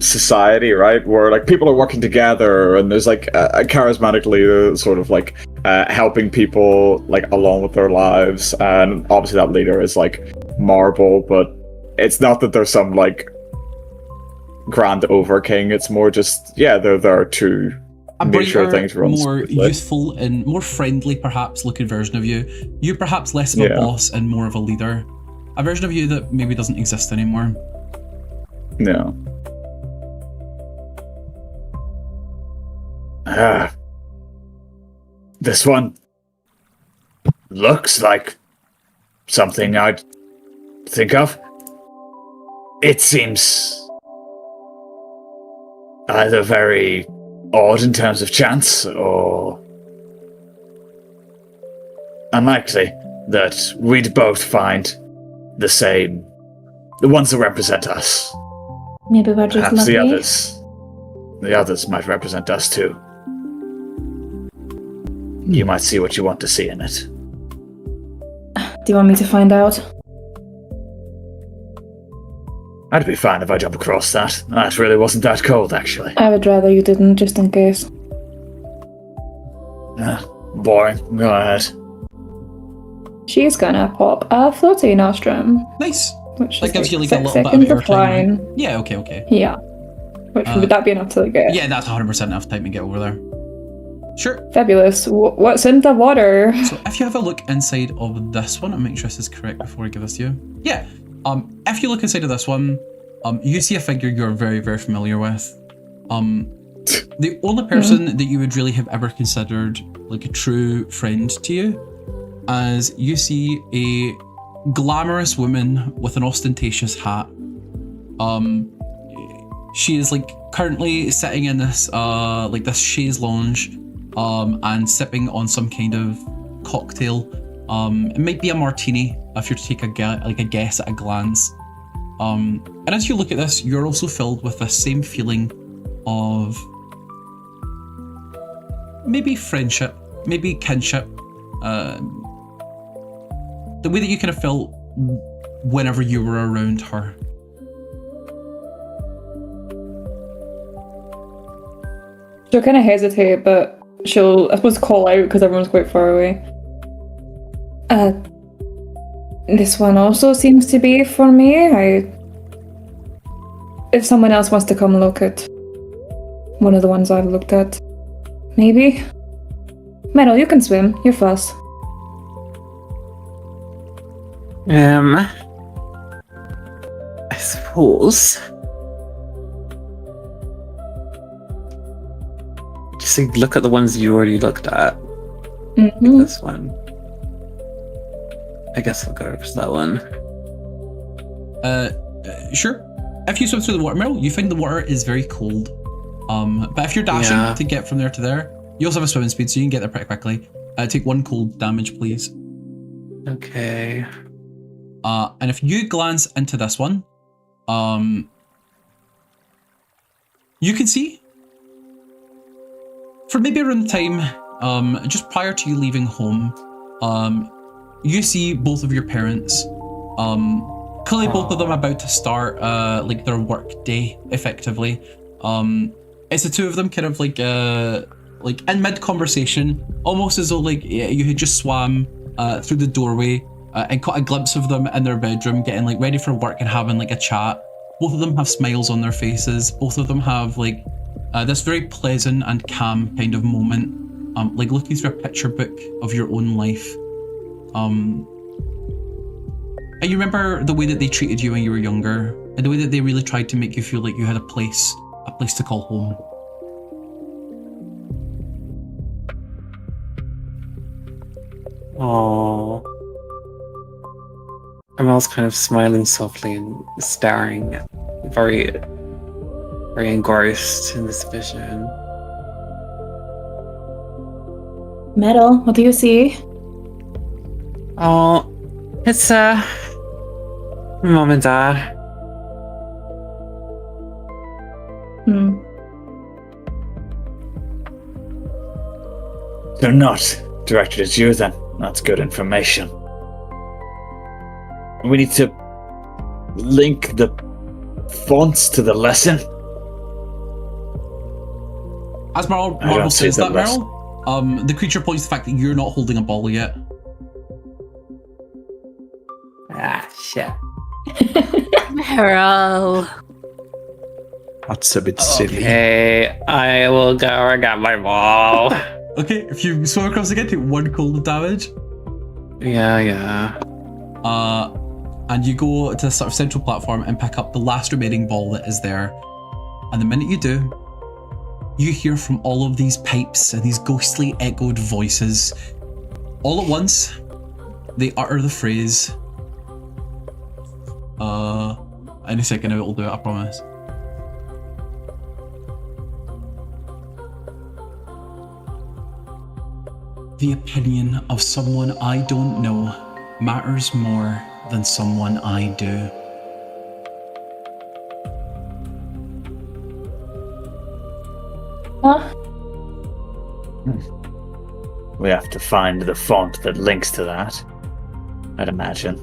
Speaker 2: society, right? Where like people are working together and there's like a charismatic leader sort of like helping people like along with their lives, and obviously that leader is like Marble, but it's not that there's some like grand over king. It's more just they're there to make sure things run
Speaker 1: more
Speaker 2: smoothly.
Speaker 1: youthful and more friendly, perhaps, looking version of you. You're perhaps less of a boss and more of a leader. A version of you that maybe doesn't exist anymore.
Speaker 2: No. This one looks like something I'd think of. It seems either very odd in terms of chance, or
Speaker 5: unlikely that we'd both find the same, the ones that represent us.
Speaker 3: Maybe we're just
Speaker 5: Perhaps
Speaker 3: lucky.
Speaker 5: the others might represent us too. You might see what you want to see in it.
Speaker 3: Do you want me to find out?
Speaker 5: I'd be fine if I jump across that. That really wasn't that cold, actually.
Speaker 3: I would rather you didn't, just in case.
Speaker 5: Boring. Go ahead.
Speaker 3: She's gonna pop a floaty nostrum.
Speaker 1: Nice.
Speaker 3: Which
Speaker 1: That
Speaker 3: is
Speaker 1: gives you like a
Speaker 3: 6
Speaker 1: little bit
Speaker 3: seconds
Speaker 1: of
Speaker 3: of
Speaker 1: airtime.
Speaker 3: flying.
Speaker 1: Right? Yeah, okay.
Speaker 3: Yeah. Which would that be enough to get?
Speaker 1: Yeah, that's 100% enough time to get over there. Sure.
Speaker 3: Fabulous. What's in the water?
Speaker 1: So if you have a look inside of this one, I'll make sure this is correct before I give this to you. Yeah. If you look inside of this one, you see a figure you're very, very familiar with. The only person that you would really have ever considered like a true friend to you, as you see a glamorous woman with an ostentatious hat. She is like currently sitting in this like this chaise lounge, and sipping on some kind of cocktail. It might be a martini if you're to take a guess at a glance. And as you look at this, you're also filled with the same feeling of maybe friendship, maybe kinship. The way that you kind of felt whenever you were around her.
Speaker 3: She'll kind of hesitate, but she'll, I suppose, call out because everyone's quite far away. This one also seems to be for me. If someone else wants to come look at one of the ones I've looked at, maybe. Meryl, you can swim. You're fast.
Speaker 8: I suppose. Just like, look at the ones you already looked at.
Speaker 3: Mm-hmm.
Speaker 8: This one. I guess I'll go for that one.
Speaker 1: Sure. If you swim through the water, Meryl, you find the water is very cold. But if you're dashing to get from there to there, you also have a swimming speed, so you can get there pretty quickly. Take 1 cold damage, please.
Speaker 8: Okay.
Speaker 1: And if you glance into this one, you can see, for maybe around the time, just prior to you leaving home, you see both of your parents. Clearly both of them about to start like their work day, effectively. It's the two of them kind of like in mid-conversation, almost as though like you had just swam through the doorway and caught a glimpse of them in their bedroom getting like ready for work and having like a chat. Both of them have smiles on their faces. Both of them have like this very pleasant and calm kind of moment, like looking through a picture book of your own life. And you remember the way that they treated you when you were younger, and the way that they really tried to make you feel like you had a place to call home.
Speaker 8: Aww. Amel's kind of smiling softly and staring, very, very engrossed in this vision.
Speaker 3: Meryl, what do you see?
Speaker 8: Oh, it's Mom and Dad.
Speaker 5: They're not directed at you then. That's good information. We need to link the fonts to the lesson.
Speaker 1: As Marvel says that, Meryl, the creature points to the fact that you're not holding a ball yet.
Speaker 8: Ah, shit.
Speaker 10: Meryl.
Speaker 6: That's a bit silly.
Speaker 8: Okay, I will go and get my ball.
Speaker 1: Okay, if you swim across again, take 1 cold damage.
Speaker 8: Yeah.
Speaker 1: And you go to the sort of central platform and pick up the last remaining ball that is there. And the minute you do, you hear from all of these pipes and these ghostly echoed voices. All at once, they utter the phrase, any second now it'll do it, I promise. The opinion of someone I don't know matters more than someone I do.
Speaker 3: Huh?
Speaker 5: We have to find the font that links to that, I'd imagine.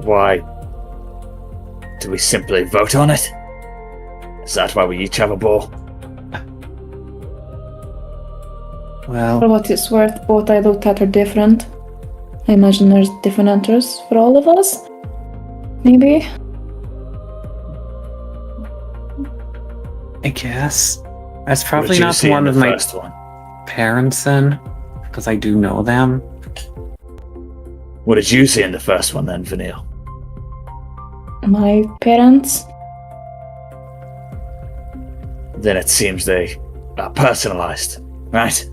Speaker 5: Why? Do we simply vote on it? Is that why we each have a ball?
Speaker 8: Well,
Speaker 3: For what it's worth, both I looked at are different. I imagine there's different answers for all of us. Maybe.
Speaker 8: I guess. That's
Speaker 5: What
Speaker 8: probably
Speaker 5: did you
Speaker 8: not
Speaker 5: see
Speaker 8: the one
Speaker 5: in
Speaker 8: with
Speaker 5: the
Speaker 8: my
Speaker 5: first one?
Speaker 8: parents then, because I do know them.
Speaker 5: What did you see in the first one then, Vanille?
Speaker 3: My parents?
Speaker 5: Then it seems they are personalized, right?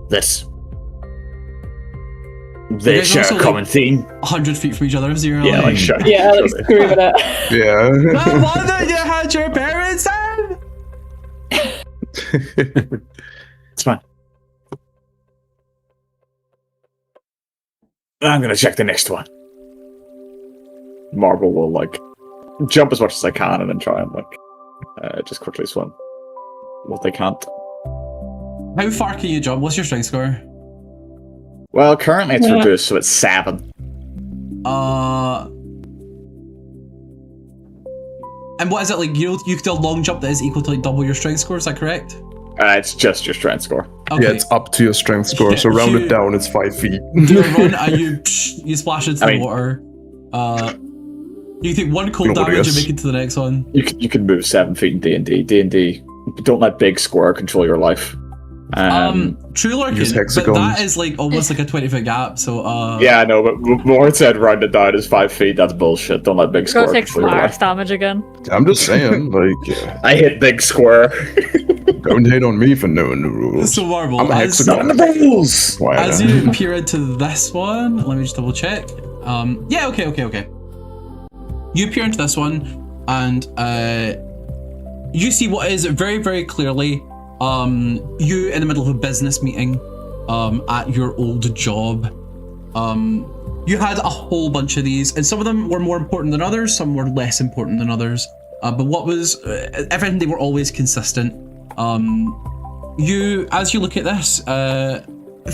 Speaker 5: That they
Speaker 1: guys
Speaker 5: share
Speaker 1: also,
Speaker 5: a common theme.
Speaker 1: 100 feet from each other, so you're
Speaker 5: Yeah,
Speaker 1: like...
Speaker 5: like sure.
Speaker 3: Yeah, let's screw with it.
Speaker 4: Yeah.
Speaker 1: No wonder you had your parents then!
Speaker 5: It's fine. I'm gonna check the next one.
Speaker 2: Marble will like jump as much as I can and then try and just quickly swim. What they can't.
Speaker 1: How far can you jump? What's your strength score?
Speaker 2: Well, currently it's
Speaker 3: Yeah.
Speaker 2: reduced, so it's 7.
Speaker 1: And what is it like? You can do a long jump that is equal to like double your strength score. Is that correct?
Speaker 2: It's just your strength score.
Speaker 1: Okay.
Speaker 4: Yeah, it's up to your strength score, so round
Speaker 1: You-
Speaker 4: it down, it's 5 feet.
Speaker 1: Do a run and you splash into the
Speaker 2: mean-
Speaker 1: water. You take 1 cold
Speaker 4: Nobody
Speaker 1: damage and
Speaker 4: is.
Speaker 1: make it to the next one.
Speaker 2: You can move 7 feet in D&D. D&D, don't let big square control your life.
Speaker 1: True Lord
Speaker 4: use
Speaker 1: can, but
Speaker 4: hexagons.
Speaker 1: that is like almost like a 20-foot gap. So
Speaker 2: Yeah, I know, but Lord said rounded down is 5 feet. That's bullshit. Don't let big
Speaker 10: Go
Speaker 2: square
Speaker 10: take
Speaker 2: control your
Speaker 10: splash
Speaker 2: life.
Speaker 10: damage again.
Speaker 4: I'm just saying, like,
Speaker 2: I hit big square.
Speaker 4: don't hate on me for knowing the rules.
Speaker 1: So Marble,
Speaker 4: I'm a
Speaker 1: as,
Speaker 4: hexagon.
Speaker 2: rules.
Speaker 4: Why
Speaker 1: as
Speaker 4: not?
Speaker 1: you peer into this one, let me just double check. Yeah, okay. You peer into this one, and you see what is very, very clearly you in the middle of a business meeting at your old job. You had a whole bunch of these, and some of them were more important than others, some were less important than others. But what was everything, they were always consistent. You, as you look at this,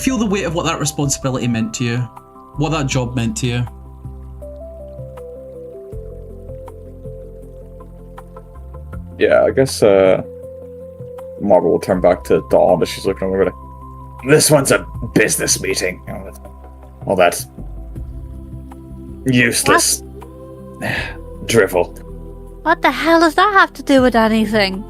Speaker 1: feel the weight of what that responsibility meant to you, what that job meant to you.
Speaker 2: Yeah, I guess Marble will turn back to Dawn as she's looking over it.
Speaker 5: This one's a business meeting. All that useless drivel.
Speaker 7: What the hell does that have to do with anything?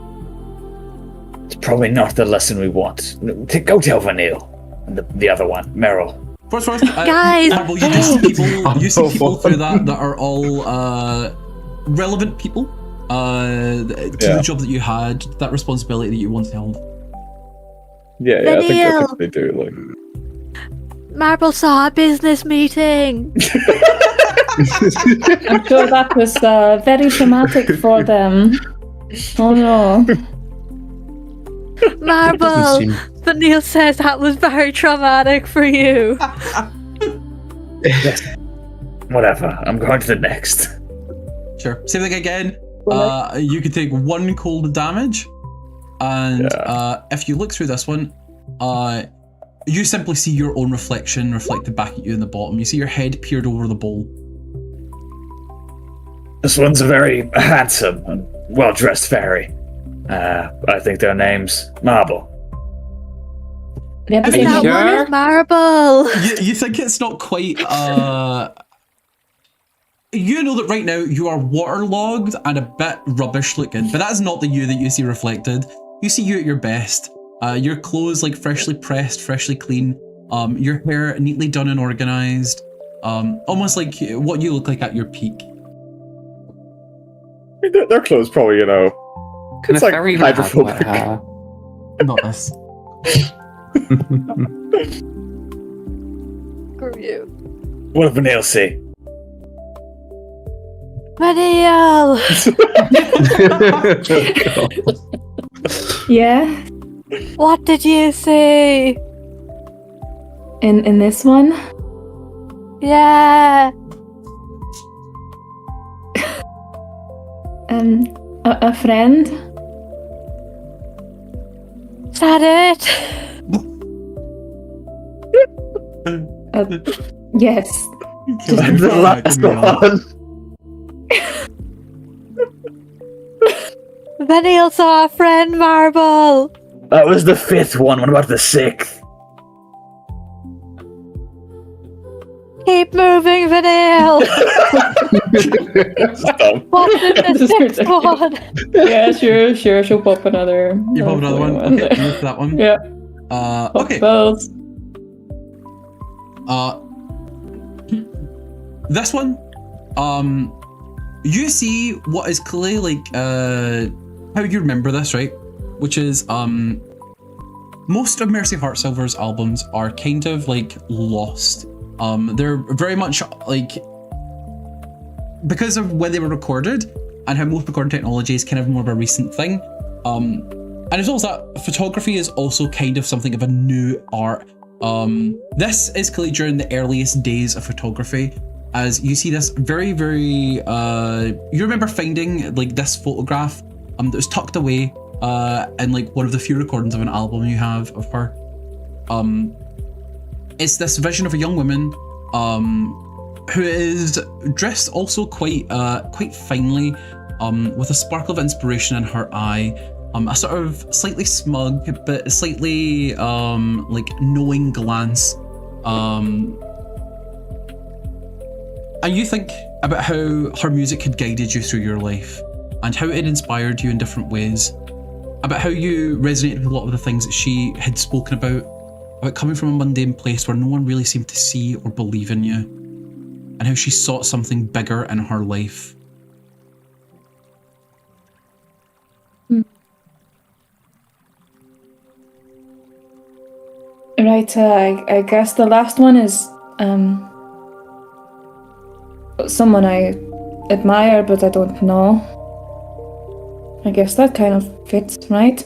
Speaker 5: It's probably not the lesson we want. Go tell Vanille. And the other one, Meryl.
Speaker 1: First,
Speaker 7: Guys!
Speaker 1: Marble, you see people through that are all relevant people to the job that you had, that responsibility that you once held.
Speaker 2: Yeah, I
Speaker 7: Vanille.
Speaker 2: think they do. Like,
Speaker 7: Marble saw a business meeting.
Speaker 3: I'm sure that was very traumatic for them. Oh no.
Speaker 7: Marble,
Speaker 6: seem-
Speaker 7: Vanille says that was very traumatic for you.
Speaker 5: Whatever. I'm going to the next.
Speaker 1: Sure. Same thing again. You can take 1 cold damage, and if you look through this one, you simply see your own reflection reflected back at you in the bottom. You see your head peered over the bowl.
Speaker 5: This one's a very handsome and well-dressed fairy. I think their name's Marble.
Speaker 3: They have the
Speaker 1: I mean,
Speaker 3: same
Speaker 7: That
Speaker 3: name.
Speaker 7: one is Marble.
Speaker 1: You think it's not quite. You know that right now you are waterlogged and a bit rubbish looking, but that's not the you that you see reflected. You see you at your best. Your clothes like freshly pressed, freshly clean. Your hair neatly done and organized. Almost like what you look like at your peak.
Speaker 2: I mean, their clothes probably,
Speaker 8: Kind
Speaker 2: it's
Speaker 8: of
Speaker 2: like
Speaker 8: very bad,
Speaker 2: hydrophobic.
Speaker 8: but,
Speaker 1: Not this.
Speaker 10: Screw you.
Speaker 5: What did Vanille see?
Speaker 7: Vanille.
Speaker 3: Yeah.
Speaker 7: What did you say?
Speaker 3: In this one?
Speaker 7: Yeah.
Speaker 3: A friend?
Speaker 7: Is that it?
Speaker 3: Yes.
Speaker 2: Just the last one.
Speaker 7: Vanille saw a friend, Marble.
Speaker 5: That was the 5th one. What about the 6th?
Speaker 7: Keep moving, Vanille.
Speaker 2: Stop.
Speaker 7: What did the 6th one?
Speaker 3: Yeah, sure. She'll pop another.
Speaker 1: You pop another one? Okay, move that one.
Speaker 3: Yeah.
Speaker 1: Okay.
Speaker 3: Bells.
Speaker 1: This one, you see what is clearly like, how you remember this, right? Which is, most of Mercy Heartsilver's albums are kind of like lost. They're very much like, because of when they were recorded and how most recording technology is kind of more of a recent thing. And as well as that, photography is also kind of something of a new art. This is clearly during the earliest days of photography, as you see this very, very, you remember finding like this photograph that was tucked away in like one of the few recordings of an album you have of her. It's this vision of a young woman who is dressed also quite finely, with a sparkle of inspiration in her eye. A sort of slightly smug, but slightly like knowing glance. And you think about how her music had guided you through your life and how it inspired you in different ways. About how you resonated with a lot of the things that she had spoken about coming from a mundane place where no one really seemed to see or believe in you, and how she sought something bigger in her life.
Speaker 3: Right, I guess the last one is someone I admire but I don't know. I guess that kind of fits, right?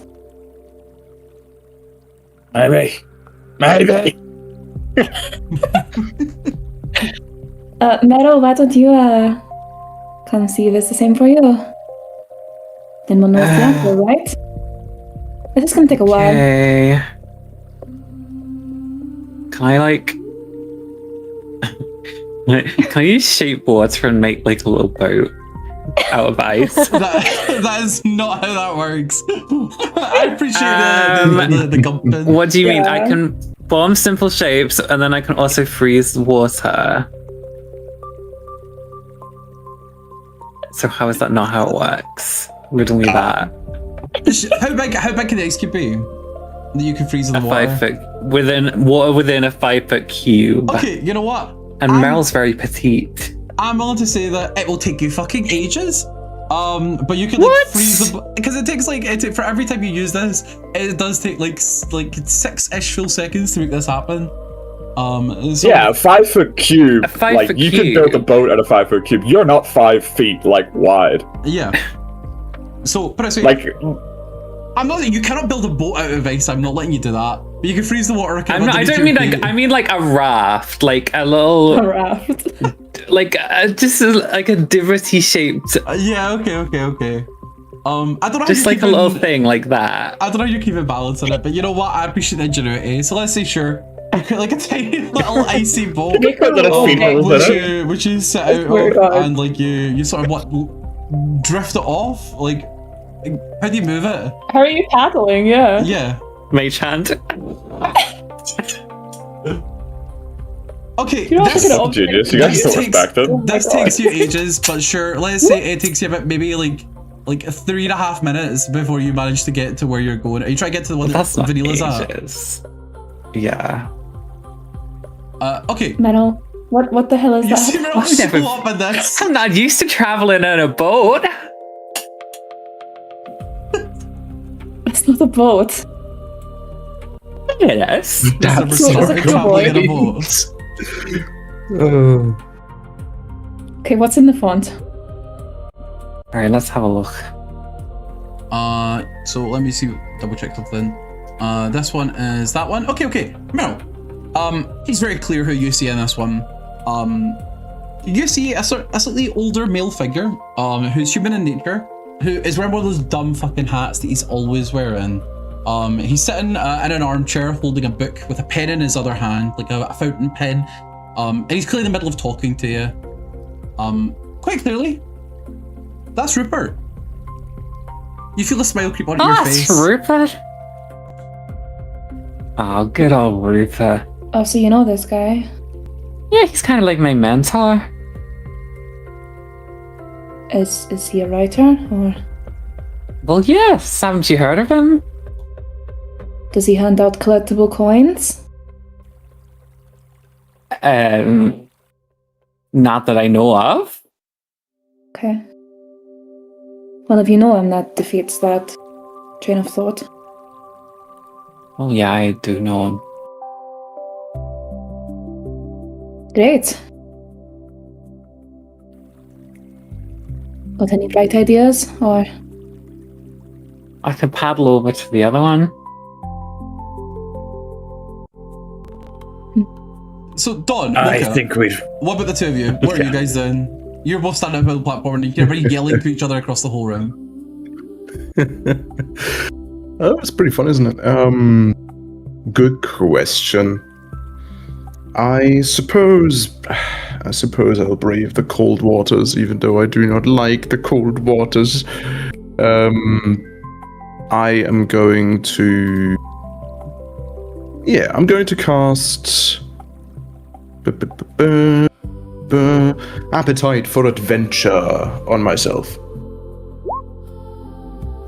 Speaker 5: Maybe.
Speaker 3: Meryl, why don't you come see if it's the same for you? Then we'll know the answer, right? This is gonna take a while.
Speaker 8: Okay. Can I like... Can I use shape water and make like a little boat out of ice?
Speaker 1: that is not how that works. I appreciate the gumping.
Speaker 8: What do you mean? I can form simple shapes and then I can also freeze water. So how is that not how it works? Riddle me that.
Speaker 1: How big can the ice cube be that you can freeze in the water?
Speaker 8: 5 foot within a 5 foot cube.
Speaker 1: Okay, you know what?
Speaker 8: And Meryl's very petite.
Speaker 1: I'm willing to say that it will take you fucking ages. But you can like freeze the because it takes like for every time you use this, it does take like 6-ish full seconds to make this happen. So
Speaker 2: Yeah, a 5 foot cube. Like you can build a boat out of 5 foot cube. You're not 5 feet like wide.
Speaker 1: Yeah. So, but I say
Speaker 2: Like
Speaker 1: I'm not. You cannot build a boat out of ice. I'm not letting you do that. But you can freeze the water.
Speaker 8: I don't mean like. I mean like a raft, like a little.
Speaker 3: A raft.
Speaker 8: Like just like a divoty shaped.
Speaker 1: Yeah. Okay. I don't know.
Speaker 8: Just like a little thing like that.
Speaker 1: I don't know how you keep a balance on it, but you know what? I appreciate the ingenuity. So let's say sure. You put like a tiny little icy boat, which is set out of, and like you sort of drift it off. Like, how do you move it?
Speaker 3: How are you paddling? Yeah.
Speaker 1: Yeah.
Speaker 8: Mage hand.
Speaker 1: Okay,
Speaker 2: genius. You guys so respected.
Speaker 1: This takes you ages, but sure. Let's say it takes you about maybe like 3.5 minutes before you manage to get to where you're going. Are you trying to get to the one that's Vanilla's at?
Speaker 8: Yeah.
Speaker 1: Okay.
Speaker 3: Meryl, what the hell is that?
Speaker 8: I'm not used to traveling on a boat.
Speaker 3: It's not a boat.
Speaker 8: It is.
Speaker 1: That's traveling in a boat.
Speaker 3: Okay, what's in the font?
Speaker 8: Alright, let's have a look.
Speaker 1: So let me see. Double check something. This one is that one. Okay. Meryl. He's very clear who you see in this one. You see a slightly older male figure, who's human in nature, who is wearing one of those dumb fucking hats that he's always wearing. He's sitting in an armchair holding a book with a pen in his other hand, like a fountain pen. And he's clearly in the middle of talking to you. Quite clearly, that's Rupert. You feel a smile creep onto your face.
Speaker 8: That's Rupert? Oh, good old Rupert.
Speaker 3: Oh, so you know this guy?
Speaker 8: Yeah, he's kind of like my mentor.
Speaker 3: Is he a writer, or
Speaker 8: Well, yes. Haven't you heard of him?
Speaker 3: does he hand out collectible coins?
Speaker 8: Not that I know of.
Speaker 3: Okay. Well, if you know him, that defeats that train of thought.
Speaker 8: Oh, yeah, I do know him.
Speaker 3: Great. Got any bright ideas, or?
Speaker 8: I could paddle over to the other one.
Speaker 1: So, Dawn,
Speaker 5: I
Speaker 1: Mocha,
Speaker 5: think we'd.
Speaker 1: what about the two of you? What are you guys doing? You're both standing up on the platform and you're everybody yelling to each other across the whole room.
Speaker 4: Oh, it's pretty fun, isn't it? Good question. I suppose I'll brave the cold waters, even though I do not like the cold waters. I am going to... Yeah, I'm going to cast... Appetite for Adventure on myself.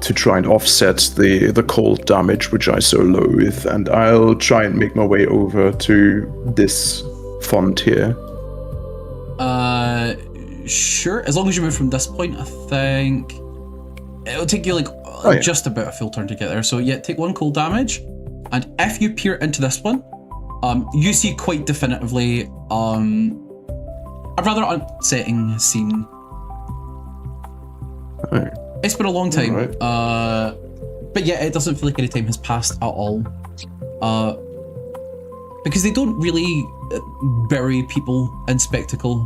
Speaker 4: To try and offset the cold damage which I so loathe, and I'll try and make my way over to this font here.
Speaker 1: Sure. As long as you move from this point, I think it'll take you just about a full turn to get there. So yeah, take 1 cold damage, and if you peer into this one, you see quite definitively a rather unsettling scene.
Speaker 4: Oh.
Speaker 1: It's been a long time,
Speaker 4: Right.
Speaker 1: but yeah, it doesn't feel like any time has passed at all. Because they don't really bury people in spectacle,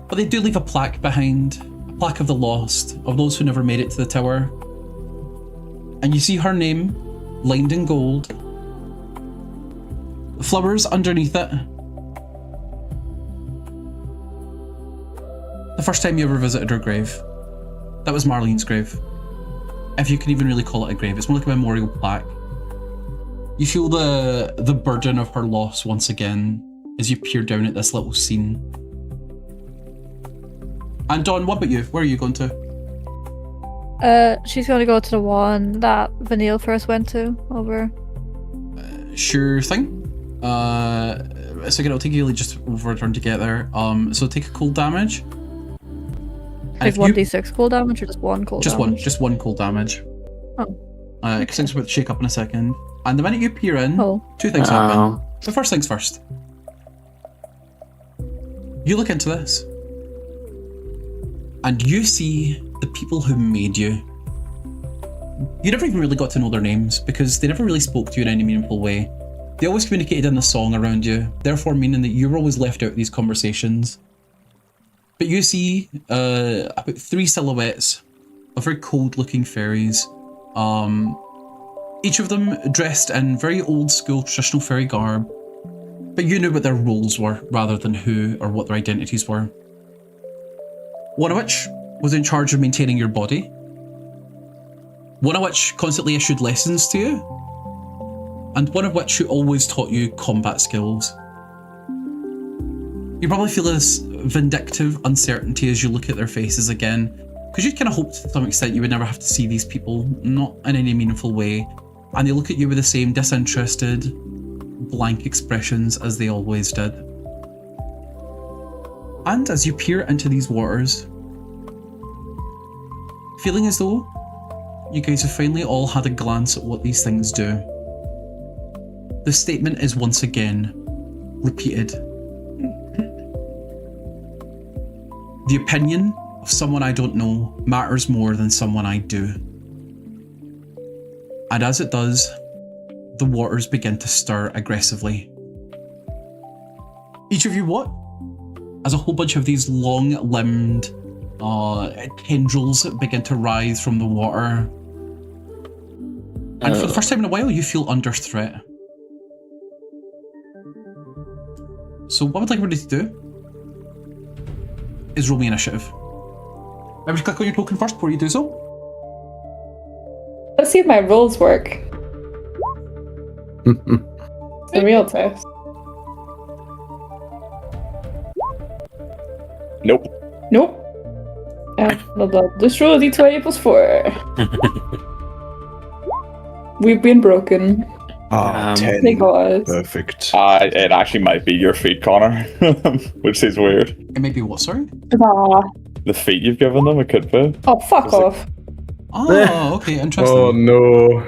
Speaker 1: but they do leave a plaque behind, a plaque of the lost, of those who never made it to the tower. And you see her name, lined in gold, flowers underneath it. The first time you ever visited her grave. That was Marlene's grave. If you can even really call it a grave, it's more like a memorial plaque. You feel the burden of her loss once again as you peer down at this little scene. And Dawn, what about you? Where are you going to?
Speaker 10: She's gonna go to the one that Vanille first went to over.
Speaker 1: Sure thing. So again, it'll take you just over a turn to get there. So take a cold damage.
Speaker 10: Like 1d6 cold damage or just 1 cold damage?
Speaker 1: Just one cold damage.
Speaker 10: Oh.
Speaker 1: Because things are about to shake up in a second. And the minute you peer in,
Speaker 10: Oh.
Speaker 1: 2 things happen. The first things first. You look into this, and you see the people who made you. You never even really got to know their names because they never really spoke to you in any meaningful way. They always communicated in the song around you, therefore meaning that you were always left out of these conversations. But you see about 3 silhouettes of very cold-looking fairies. Each of them dressed in very old-school traditional fairy garb. But you knew what their roles were, rather than who or what their identities were. One of which was in charge of maintaining your body. One of which constantly issued lessons to you. And one of which who always taught you combat skills. You probably feel this vindictive uncertainty as you look at their faces again, because you'd kind of hoped to some extent you would never have to see these people, not in any meaningful way, and they look at you with the same disinterested, blank expressions as they always did. And as you peer into these waters, feeling as though you guys have finally all had a glance at what these things do, the statement is once again repeated. The opinion of someone I don't know matters more than someone I do. And as it does, the waters begin to stir aggressively. Each of you what? As a whole bunch of these long-limbed tendrils begin to rise from the water. And for the first time in a while, you feel under threat. So what I would like everybody to do is roll me initiative. Remember to click on your token first before you do so.
Speaker 3: Let's see if my rolls work. It's the real test.
Speaker 2: Nope.
Speaker 3: Nope. Blah, blah. Just roll a d20 plus 4. We've been broken.
Speaker 4: 10.
Speaker 3: Thank God.
Speaker 4: Perfect.
Speaker 2: It actually might be your feet, Connor, which seems weird.
Speaker 1: It may be what, sorry?
Speaker 2: The feet you've given them, it could be.
Speaker 3: Oh, fuck off.
Speaker 1: Oh, okay, interesting.
Speaker 4: Oh no.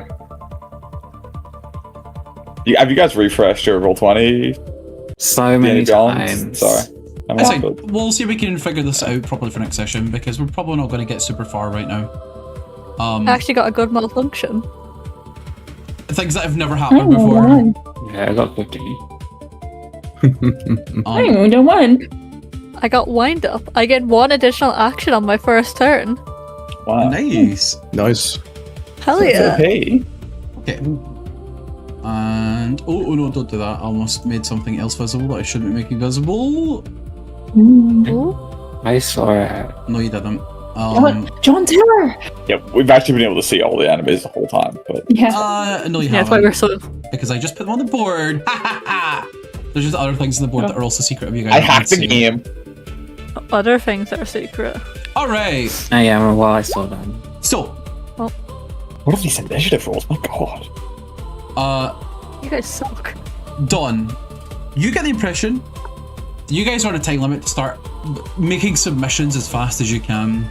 Speaker 2: Have you guys refreshed your Roll20?
Speaker 8: So many
Speaker 2: Jones?
Speaker 8: times.
Speaker 2: Sorry. I'm
Speaker 1: It's
Speaker 2: not
Speaker 1: fine.
Speaker 2: good.
Speaker 1: We'll see if we can figure this out properly for next session, because we're probably not going to get super far right now.
Speaker 10: I actually got a good malfunction.
Speaker 1: Things that have never happened before.
Speaker 8: Yeah, I got 50.
Speaker 3: I don't one.
Speaker 10: I got wind up. I get 1 additional action on my first turn.
Speaker 2: Wow.
Speaker 1: Nice.
Speaker 4: Nice.
Speaker 10: Hell yeah.
Speaker 2: Hey.
Speaker 1: Okay. And oh no, don't do that. I almost made something else visible that I shouldn't be making visible.
Speaker 8: I saw it.
Speaker 1: No, you didn't.
Speaker 3: John Taylor!
Speaker 2: Yeah, we've actually been able to see all the enemies the whole time, but
Speaker 3: Yeah.
Speaker 1: No, you
Speaker 10: Yeah, that's why
Speaker 1: haven't.
Speaker 10: we're so.
Speaker 1: Because I just put them on the board. Ha ha ha! There's just other things on the board that are also secret of you guys.
Speaker 2: I
Speaker 1: that
Speaker 2: hacked the
Speaker 1: can't see.
Speaker 2: game.
Speaker 10: Other things that are secret.
Speaker 1: All right.
Speaker 8: Oh, yeah, well, I saw that.
Speaker 1: So,
Speaker 2: What are these initiative rolls? My god.
Speaker 10: You guys suck.
Speaker 1: Dawn, you get the impression that you guys are on a time limit to start making submissions as fast as you can.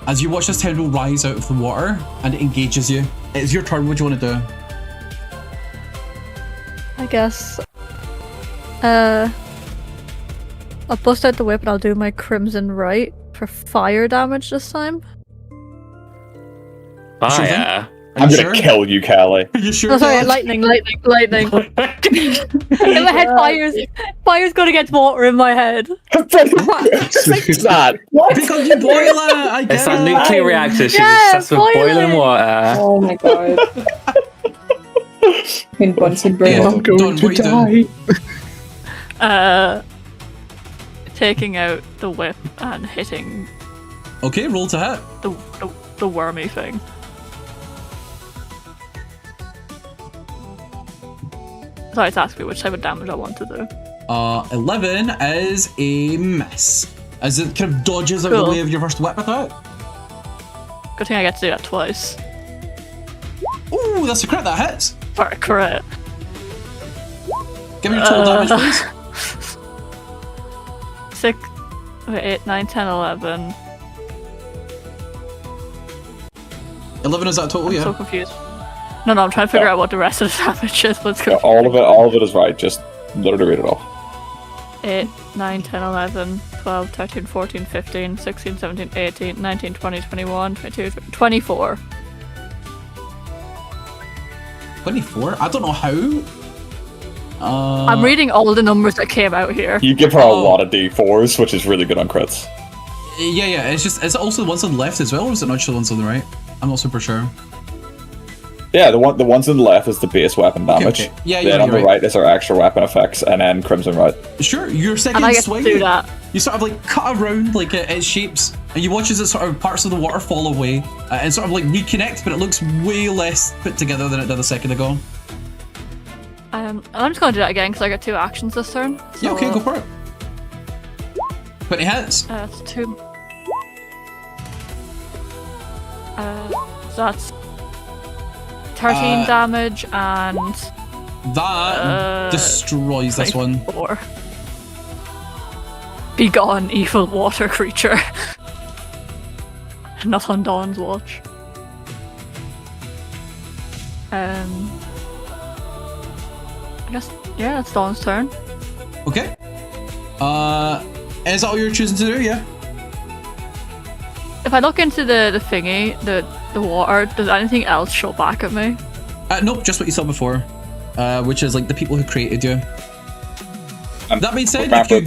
Speaker 1: As you watch this tendril rise out of the water and it engages you, it's your turn. What do you want to do?
Speaker 10: I guess. I'll bust out the whip and I'll do my Crimson Right for fire damage this time.
Speaker 1: Sure thing.
Speaker 8: Fire.
Speaker 1: Are
Speaker 2: I'm
Speaker 1: you
Speaker 2: gonna
Speaker 1: sure?
Speaker 2: kill you, Callie.
Speaker 1: Are you sure?
Speaker 10: Oh, sorry,
Speaker 1: Dawn?
Speaker 10: lightning. In my head, fire's gonna get water in my head.
Speaker 2: Fix that.
Speaker 1: Because you boil it. I get
Speaker 8: It's a
Speaker 1: it.
Speaker 8: nuclear reactor. She's
Speaker 10: Yeah,
Speaker 8: obsessed with
Speaker 10: boiling.
Speaker 8: boiling water.
Speaker 3: Oh my god. In Bunsen
Speaker 1: Yeah,
Speaker 3: burner.
Speaker 4: I'm going
Speaker 1: Dawn,
Speaker 4: to
Speaker 1: what are you
Speaker 4: die.
Speaker 10: Taking out the whip and hitting
Speaker 1: Okay, roll to hit.
Speaker 10: the wormy thing. Sorry, it's asking me which type of damage I want to do.
Speaker 1: 11 is a miss. As it kind of dodges out of the
Speaker 10: Cool.
Speaker 1: way of your first whip attack.
Speaker 10: Good thing I get to do that twice.
Speaker 1: Ooh, that's a crit, that hits.
Speaker 10: For a crit.
Speaker 1: Give me your total damage, please.
Speaker 10: 6, 8, 9, 10, 11.
Speaker 1: 11 is that total,
Speaker 10: I'm
Speaker 1: yeah.
Speaker 10: so confused. No, I'm trying to figure out what the rest of the damage is, but it's
Speaker 2: Yeah, all of it is right. Just literally read it off.
Speaker 10: 8, 9, 10, 11, 12, 13, 14, 15, 16, 17, 18, 19, 20, 21, 22, 24.
Speaker 1: 24? I don't know how.
Speaker 10: I'm reading all the numbers that came out here.
Speaker 2: You give her a lot of D4s, which is really good on crits.
Speaker 1: Yeah, it's also the ones on the left as well, or is it not just the ones on the right? I'm not super sure.
Speaker 2: Yeah, the ones on the left is the base weapon damage.
Speaker 1: Okay. Yeah,
Speaker 2: Then
Speaker 1: you're
Speaker 2: on the
Speaker 1: right.
Speaker 2: right is our extra weapon effects, and then Crimson Right.
Speaker 1: Sure, your second
Speaker 10: And I get
Speaker 1: swing,
Speaker 10: to do that.
Speaker 1: you sort of like cut around like its shapes, and you watch as it sort of parts of the water fall away, and sort of like reconnect, but it looks way less put together than it did a second ago.
Speaker 10: I'm just gonna do that again because I got 2 actions this turn. So,
Speaker 1: Yeah, okay, go for it. 20 hits.
Speaker 10: That's 2. So that's 13 damage and
Speaker 1: That destroys this one.
Speaker 10: 4. Be gone, evil water creature. Not on Dawn's watch. I guess, yeah, it's Dawn's turn.
Speaker 1: Okay. Is that what you're choosing to do? Yeah.
Speaker 10: If I look into the thingy, the the water, does anything else show back at me?
Speaker 1: Nope, just what you saw before, which is like the people who created you. That being said, if you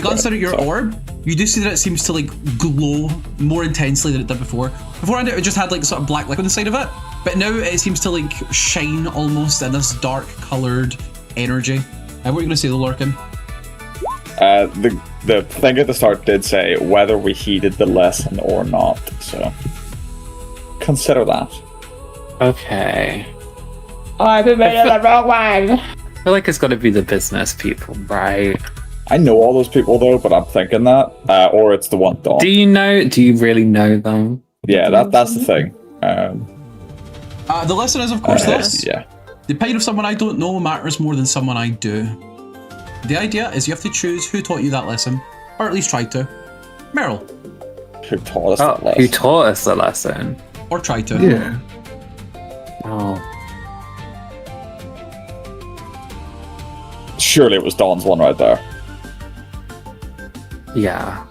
Speaker 1: glance out at your orb, you do see that it seems to like glow more intensely than it did before. Beforehand, it just had like sort of black liquid on the side of it, but now it seems to like shine almost in this dark coloured energy. What are you going to say, the Lurkin?
Speaker 2: The thing at the start did say whether we heeded the lesson or not, so consider that.
Speaker 8: Okay.
Speaker 3: I've been made the wrong one.
Speaker 8: I feel like it's got to be the business people, right?
Speaker 2: I know all those people though, but I'm thinking that, or it's the one Dawn.
Speaker 8: Do you really know them?
Speaker 2: Yeah, that's the thing.
Speaker 1: The lesson is, of course, this.
Speaker 2: Yeah.
Speaker 1: The opinion of someone I don't know matters more than someone I do. The idea is you have to choose who taught you that lesson, or at least tried to. Meryl.
Speaker 2: Who taught us that lesson?
Speaker 8: Who taught us the lesson?
Speaker 1: Or tried to.
Speaker 4: Yeah.
Speaker 8: Oh.
Speaker 2: Surely it was Dawn's one right there.
Speaker 8: Yeah.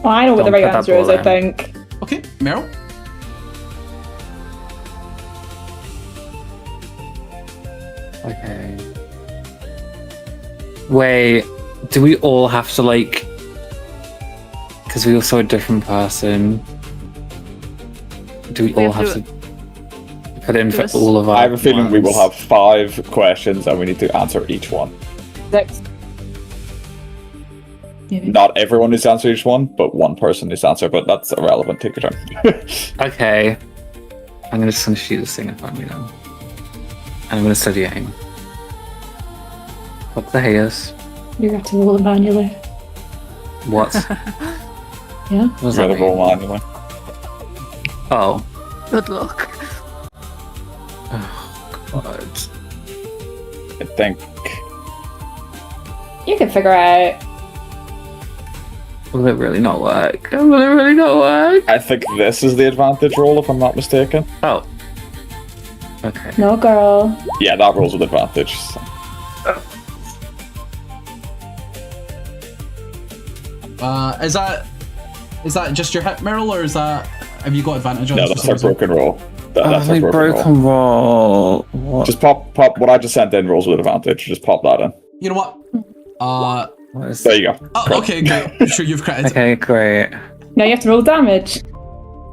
Speaker 3: Well, I know what the
Speaker 8: Don't
Speaker 3: right
Speaker 8: put that
Speaker 3: answer is,
Speaker 8: ball
Speaker 3: I
Speaker 8: in.
Speaker 3: think.
Speaker 1: Okay, Meryl.
Speaker 8: Okay. Wait, do we all have to like... Because we all saw a different person. Do we all have to put in for all of our...
Speaker 2: I have a feeling we will
Speaker 8: ones?
Speaker 2: have 5 questions and we need to answer each one.
Speaker 3: 6.
Speaker 2: Not everyone needs to answer each one, but one person needs to answer, but that's irrelevant. Take your turn.
Speaker 8: Okay. I'm just going to shoot this thing in front of me then. And I'm going to study aim. What the hell?
Speaker 3: You have to roll it manually.
Speaker 8: What?
Speaker 3: Yeah.
Speaker 8: What does that
Speaker 2: Gotta roll
Speaker 8: mean?
Speaker 2: manually.
Speaker 8: Oh.
Speaker 10: Good luck.
Speaker 8: Oh, God.
Speaker 2: I think.
Speaker 3: You can figure out.
Speaker 8: Will it really not work? Will it really not work?
Speaker 2: I think this is the advantage roll, if I'm not mistaken.
Speaker 8: Oh. Okay.
Speaker 3: No, girl.
Speaker 2: Yeah, that rolls with advantage. So.
Speaker 1: Is that just your hit, Meryl, or is that have you got advantage on?
Speaker 2: No,
Speaker 1: this
Speaker 2: that's
Speaker 1: for
Speaker 2: our
Speaker 1: some reason?
Speaker 2: broken roll. That's
Speaker 8: my
Speaker 2: our
Speaker 8: broken roll. What?
Speaker 2: Just pop what I just sent in rolls with advantage. Just pop that in.
Speaker 1: You know what?
Speaker 8: What is...
Speaker 2: There you go.
Speaker 1: Oh, okay, great. I'm sure you've credited.
Speaker 8: Okay, great.
Speaker 3: Now you have to roll damage.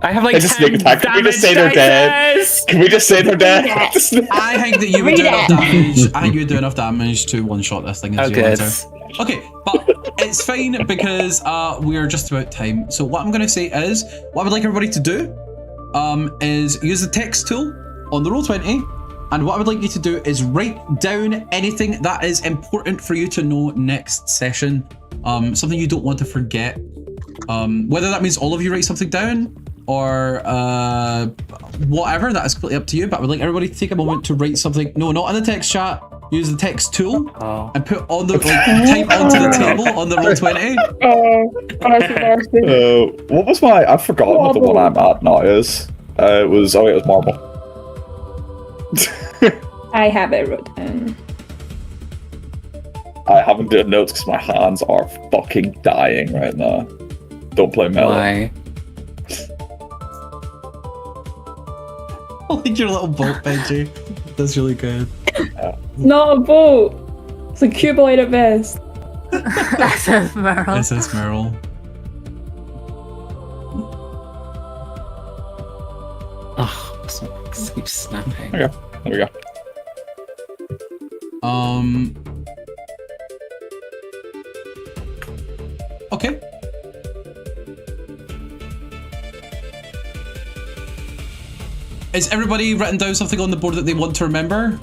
Speaker 8: I have like
Speaker 2: It's a
Speaker 8: 10
Speaker 2: sneak attack. Can we just say they're dead?
Speaker 8: dices!
Speaker 2: Can we just say they're dead?
Speaker 1: I think that you would do enough damage. I think you would do enough damage to one-shot this thing. As
Speaker 8: Oh,
Speaker 1: you
Speaker 8: good.
Speaker 1: answer. Okay, but it's fine because we're just about time. So what I'm going to say is, what I would like everybody to do is use the text tool on the Roll20, and what I would like you to do is write down anything that is important for you to know next session. Something you don't want to forget. Whether that means all of you write something down or whatever, that is completely up to you. But I would like everybody to take a moment to write something. No, not in the text chat. Use the text tool and put on the type onto the table on the Roll20.
Speaker 2: What was my? I've forgotten what the one I'm at now is. It was marble.
Speaker 3: I have it wrote down.
Speaker 2: I haven't done notes because my hands are fucking dying right now. Don't play Meryl.
Speaker 8: Why?
Speaker 1: I like your little boat, Benji. That's really good.
Speaker 3: Not a boat. It's a cuboid at best.
Speaker 10: This is Meryl.
Speaker 1: This is Meryl.
Speaker 8: Oh, keep snapping.
Speaker 2: There we go.
Speaker 1: Okay. Is everybody written down something on the board that they want to remember?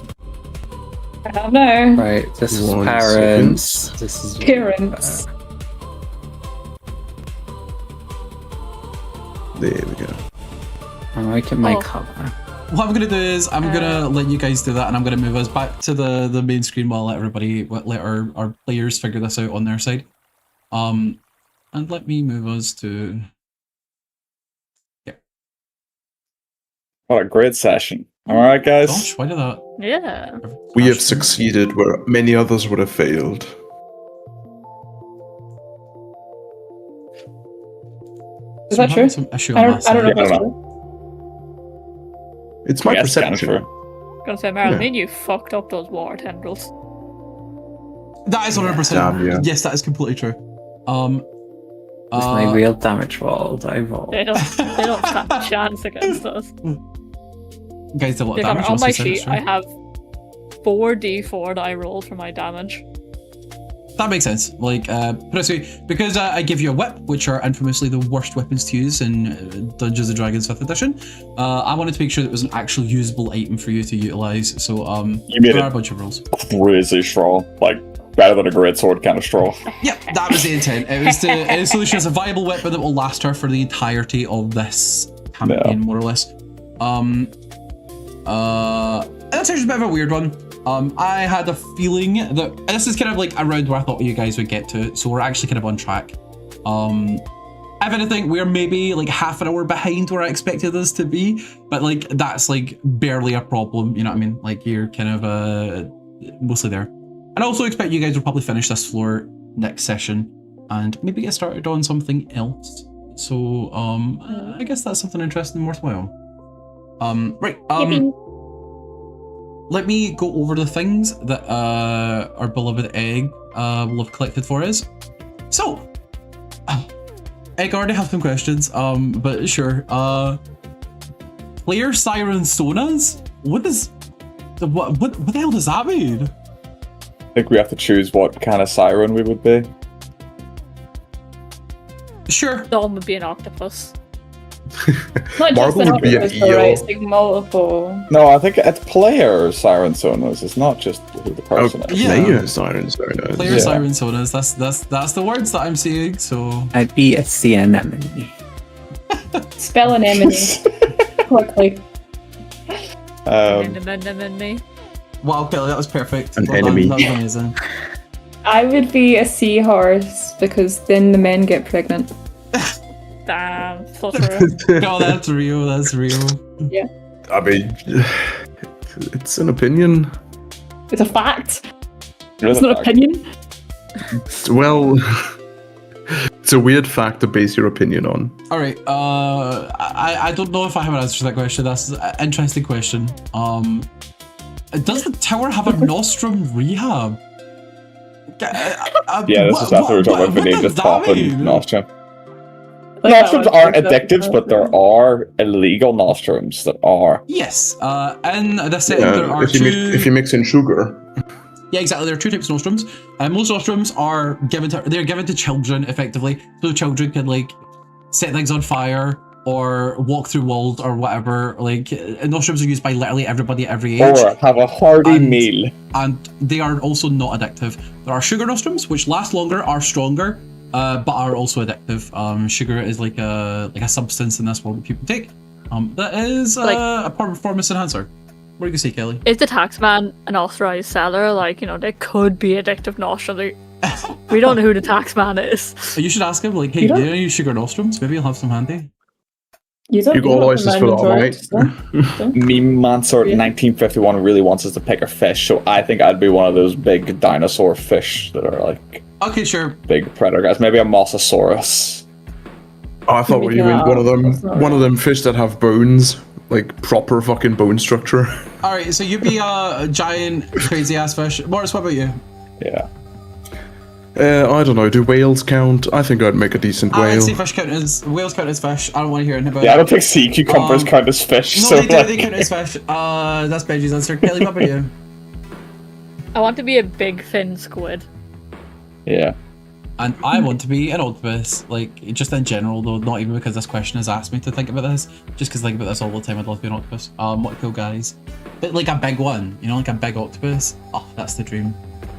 Speaker 3: I don't know.
Speaker 8: Right, this is
Speaker 4: 1
Speaker 8: parents.
Speaker 4: second.
Speaker 8: This is
Speaker 3: Parents.
Speaker 4: There we go.
Speaker 8: I'm making my
Speaker 10: Oh.
Speaker 8: cover.
Speaker 1: What I'm gonna do is I'm gonna let you guys do that, and I'm gonna move us back to the main screen while let our players figure this out on their side. And let me move us to.
Speaker 2: What a great session. Alright, guys.
Speaker 1: Gosh, why did that?
Speaker 10: Yeah.
Speaker 4: We have
Speaker 1: Gosh.
Speaker 4: succeeded where many others would have failed.
Speaker 3: Is that true?
Speaker 1: Some issue
Speaker 3: I
Speaker 1: on
Speaker 3: don't
Speaker 1: that
Speaker 3: know
Speaker 1: side.
Speaker 3: if that's
Speaker 2: Yeah, I
Speaker 3: true.
Speaker 4: It's my
Speaker 2: Yeah, it's kind of
Speaker 4: perception.
Speaker 2: true.
Speaker 10: Gonna say, Meryl,
Speaker 4: Yeah.
Speaker 10: me and you fucked up those water tendrils.
Speaker 1: That is 100%.
Speaker 4: Damn, yeah.
Speaker 1: Yes, that is completely true.
Speaker 8: With my real damage rolls, I roll.
Speaker 10: They don't stand a chance against us.
Speaker 1: Guys, did what
Speaker 10: Like,
Speaker 1: damage
Speaker 10: on
Speaker 1: was
Speaker 10: my
Speaker 1: he said it's
Speaker 10: sheet,
Speaker 1: true.
Speaker 10: I have 4d4 that I rolled for my damage.
Speaker 1: That makes sense. Like, put it this way, because I give you a whip, which are infamously the worst weapons to use in Dungeons and Dragons 5th edition, I wanted to make sure that it was an actual usable item for you to utilize. So,
Speaker 2: You made
Speaker 1: there are
Speaker 2: it
Speaker 1: a bunch of rules.
Speaker 2: crazy strong. Like, better than a great sword kind of strong.
Speaker 1: Yep, that was the intent. It was to so she has a viable weapon that will last her for the entirety of this campaign, more or less. And that's actually a bit of a weird one. I had a feeling that and this is kind of like around where I thought you guys would get to, so we're actually kind of on track. If anything, we're maybe like half an hour behind where I expected us to be, but like that's like barely a problem. You know what I mean? Like you're kind of mostly there. And I also expect you guys will probably finish this floor next session and maybe get started on something else. So I guess that's something interesting and worthwhile. Right. Let me go over the things that our beloved Egg will have collected for us. So, Egg already have some questions, but sure. Player Siren Sonas? What the hell does that mean?
Speaker 2: I think we have to choose what kind of siren we would be.
Speaker 1: Sure.
Speaker 10: Dawn would be an octopus.
Speaker 3: Not just
Speaker 4: Marvel
Speaker 3: an
Speaker 4: would be an
Speaker 3: octopus, though, right?
Speaker 4: eel.
Speaker 3: It's like multiple.
Speaker 2: No, I think it's player siren sonas. It's not just who the person is.
Speaker 1: Yeah.
Speaker 4: Player sirens, very nice.
Speaker 1: Player
Speaker 2: Yeah.
Speaker 1: Siren Sonas. That's the words that I'm seeing. So
Speaker 8: I'd be a sea anemone.
Speaker 3: Spell an enemy. Quickly.
Speaker 10: Me.
Speaker 1: wow, Kelly, that was perfect.
Speaker 4: An
Speaker 1: Well
Speaker 4: enemy.
Speaker 1: done. That was amazing.
Speaker 3: I would be a seahorse because then the men get pregnant.
Speaker 10: Damn, so true.
Speaker 1: No, that's real. That's real.
Speaker 4: I mean, it's an opinion.
Speaker 3: It's a fact.
Speaker 2: You're
Speaker 3: It's
Speaker 2: the
Speaker 3: not
Speaker 2: fact.
Speaker 3: opinion.
Speaker 4: Well, it's a weird fact to base your opinion on.
Speaker 1: All right. I don't know if I have an answer to that question. That's an interesting question. Does the tower have a nostrum rehab?
Speaker 2: Yeah, this is after we were talking about Vanille just popping nostrum. Nostrums aren't addictives, but there are illegal nostrums that are.
Speaker 1: Yes. In the setting, there are
Speaker 4: If you mix in sugar.
Speaker 1: Yeah, exactly. There are two types of nostrums. Most nostrums are given to children, effectively, so children can like set things on fire or walk through walls or whatever. Like nostrums are used by literally everybody at every age.
Speaker 2: Or have a hearty
Speaker 1: And-
Speaker 2: meal.
Speaker 1: And they are also not addictive. There are sugar nostrums, which last longer, are stronger, but are also addictive. Sugar is like a substance in this world that people take. That is a performance enhancer. What do you say, Kelly?
Speaker 10: Is the taxman an authorized seller? Like, you know, they could be addictive nostrums. We don't know who the taxman is.
Speaker 1: You should ask him, like, hey,
Speaker 3: You
Speaker 1: do
Speaker 3: don't-
Speaker 1: you use sugar nostrums? Maybe you'll have some handy.
Speaker 3: You don't.
Speaker 4: You got a license for that, mate.
Speaker 2: Meme Mansor
Speaker 3: Yeah.
Speaker 2: 1951 really wants us to pick a fish, so I think I'd be one of those big dinosaur fish that are like
Speaker 1: Okay, sure.
Speaker 2: big predator guys. Maybe a Mosasaurus.
Speaker 4: Oh, I thought you meant one of them fish that have bones, like proper fucking bone structure.
Speaker 1: All right, so you'd be a giant, crazy ass fish. Morris, what about you?
Speaker 2: Yeah.
Speaker 4: I don't know. Do whales count? I think I'd make a decent
Speaker 1: I'd
Speaker 4: whale.
Speaker 1: say fish count as whales count as fish. I don't want to hear anything about
Speaker 2: Yeah, I
Speaker 1: it.
Speaker 2: don't think sea cucumbers count as fish.
Speaker 1: No,
Speaker 2: so
Speaker 1: they do.
Speaker 2: like,
Speaker 1: They count as fish. That's Benji's answer. Kelly, what about you?
Speaker 10: I want to be a big fin squid.
Speaker 2: yeah.
Speaker 1: And I want to be an octopus, like just in general, though, not even because this question has asked me to think about this. Just because I think about this all the time, I'd love to be an octopus. What cool guys, but like a big one, you know, like a big octopus. Oh, that's the dream.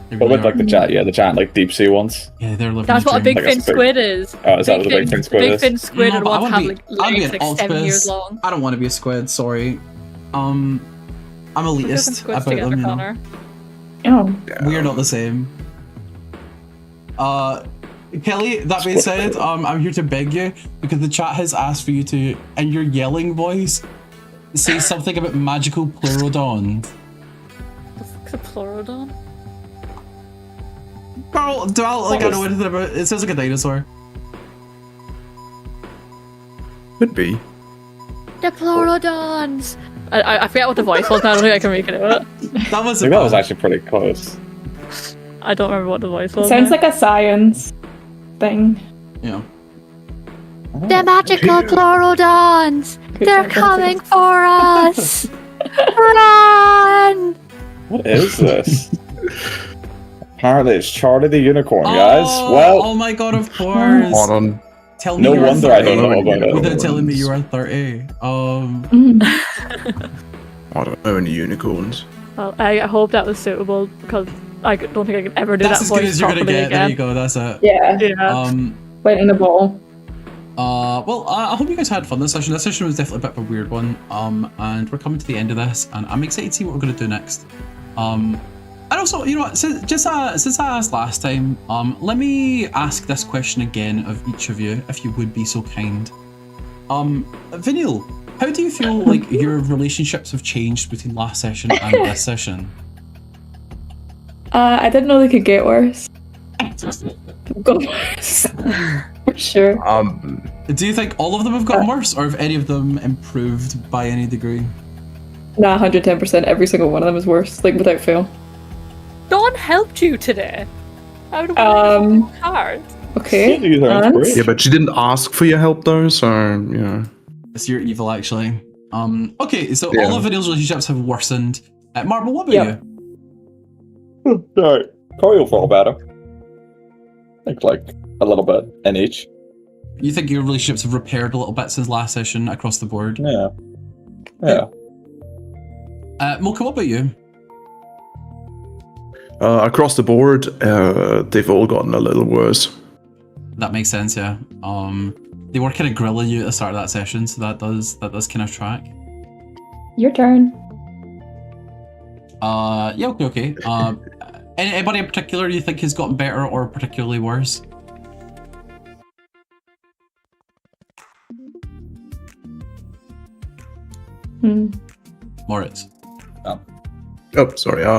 Speaker 1: They
Speaker 2: What
Speaker 1: really
Speaker 2: about like
Speaker 1: are.
Speaker 2: the giant like deep sea ones?
Speaker 1: Yeah, they're living.
Speaker 10: That's
Speaker 1: the
Speaker 10: what a
Speaker 1: dream.
Speaker 10: big
Speaker 2: Like a
Speaker 10: fin
Speaker 2: big-
Speaker 10: squid is.
Speaker 2: Oh, is that what a big fin squid
Speaker 10: big
Speaker 2: is?
Speaker 10: fin squid
Speaker 1: No,
Speaker 10: and
Speaker 1: but I
Speaker 10: one
Speaker 1: wanna
Speaker 10: have
Speaker 1: be-
Speaker 10: like
Speaker 1: I'd be
Speaker 10: legs
Speaker 1: an
Speaker 10: like 7 years
Speaker 1: octopus.
Speaker 10: long.
Speaker 1: I don't want to be a squid. Sorry. I'm
Speaker 10: We're cooking
Speaker 1: elitist
Speaker 10: squids
Speaker 1: about
Speaker 10: together,
Speaker 1: them. You know,
Speaker 10: Connor.
Speaker 3: Oh,
Speaker 1: we are not the same. Kelly, that being said, I'm here to beg you because the chat has asked for you to, in your yelling voice, say something about magical pleurodons.
Speaker 10: What's a pleurodon?
Speaker 1: Girl, do I like I know anything about it? It sounds like a dinosaur.
Speaker 4: Could be.
Speaker 10: Deplorodons! I forget what the voice was now, I don't think I can make it out.
Speaker 1: That was
Speaker 2: I think that was actually pretty close.
Speaker 10: I don't remember what the voice
Speaker 3: It
Speaker 10: was.
Speaker 3: sounds
Speaker 10: now.
Speaker 3: like a science thing.
Speaker 1: Yeah.
Speaker 10: The magical Pleurodons! They're coming for us! Run!
Speaker 2: What is this? Apparently it's Charlie the Unicorn,
Speaker 1: Oh,
Speaker 2: guys. Well,
Speaker 1: oh my god, of course.
Speaker 4: Hold on.
Speaker 1: Tell me
Speaker 2: no
Speaker 1: you were
Speaker 2: wonder I
Speaker 1: 30
Speaker 2: don't know about it.
Speaker 1: without telling me you were 30.
Speaker 4: I don't know any unicorns.
Speaker 10: Well, I hope that was suitable because I don't think I could ever do
Speaker 1: That's
Speaker 10: that
Speaker 1: as good
Speaker 10: voice
Speaker 1: as you're gonna
Speaker 10: properly
Speaker 1: get. There
Speaker 10: again.
Speaker 1: you go. That's it.
Speaker 3: Yeah,
Speaker 10: Yeah.
Speaker 3: lightning the ball.
Speaker 1: Well, I hope you guys had fun this session. This session was definitely a bit of a weird one. And we're coming to the end of this, and I'm excited to see what we're gonna do next. And also, you know what? Since I asked last time, let me ask this question again of each of you, if you would be so kind. Vanille, how do you feel like your relationships have changed between last session and this session?
Speaker 3: I didn't know they could get worse. They've got worse. For sure.
Speaker 1: Do you think all of them have gotten worse, or have any of them improved by any degree?
Speaker 3: Nah, 110%. Every single one of them is worse, like without fail.
Speaker 10: Dawn helped you today. I would have hard.
Speaker 3: Okay.
Speaker 4: Yeah, but she didn't ask for your help though, so yeah.
Speaker 1: It's your evil, actually. Okay, so
Speaker 4: Yeah.
Speaker 1: all of Vanille's relationships have worsened. Marble, what about you?
Speaker 2: no, Corey will feel better. I think like a little bit in each.
Speaker 1: You think your relationships have repaired a little bit since last session across the board?
Speaker 2: Yeah. Yeah.
Speaker 1: M.O.C.H.A, what about you?
Speaker 4: Across the board, they've all gotten a little worse.
Speaker 1: That makes sense, yeah. They were kind of grilling you at the start of that session, so that does kind of track.
Speaker 3: Your turn.
Speaker 1: Yeah, okay. Anybody in particular you think has gotten better or particularly worse? Moritz.
Speaker 4: Oh, sorry. I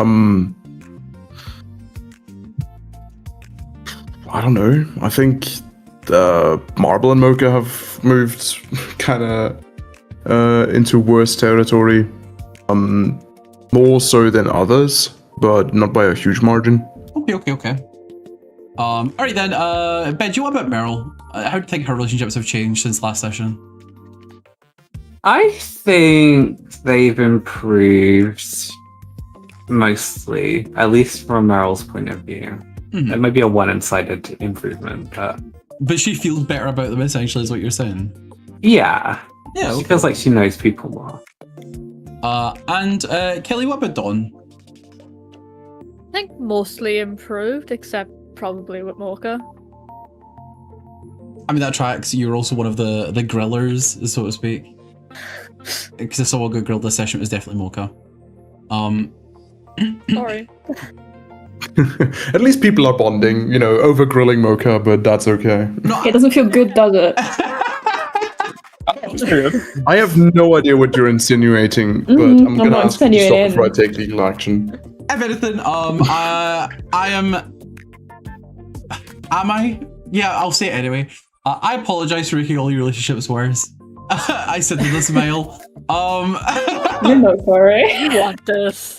Speaker 4: don't know. I think Marble and M.O.C.H.A have moved kind of into worse territory. More so than others, but not by a huge margin.
Speaker 1: Okay. Alright then, Benji, what about Meryl? How do you think her relationships have changed since last session?
Speaker 8: I think they've improved mostly, at least from Meryl's point of view.
Speaker 1: Mhm.
Speaker 8: It might be a one-sided improvement, but
Speaker 1: But she feels better about them, essentially, is what you're saying.
Speaker 8: yeah.
Speaker 1: Yeah,
Speaker 8: She
Speaker 1: okay.
Speaker 8: feels like she knows people more.
Speaker 1: And Kelly, what about Dawn?
Speaker 10: I think mostly improved, except probably with M.O.C.H.A.
Speaker 1: I mean, that tracks. You're also one of the grillers, so to speak. Because if someone got grilled this session, it was definitely M.O.C.H.A.
Speaker 10: Sorry.
Speaker 4: At least people are bonding, you know, over grilling M.O.C.H.A, but that's okay.
Speaker 3: It doesn't feel good, does it?
Speaker 4: I have no idea what you're insinuating, but I'm
Speaker 3: I'm
Speaker 4: gonna
Speaker 3: not
Speaker 4: ask you to stop
Speaker 3: insinuating.
Speaker 4: before I take legal action.
Speaker 1: If anything, I am. Am I? Yeah, I'll say it anyway. I apologize for making all your relationships worse. I said with a smile.
Speaker 3: You're not sorry.
Speaker 10: You want this.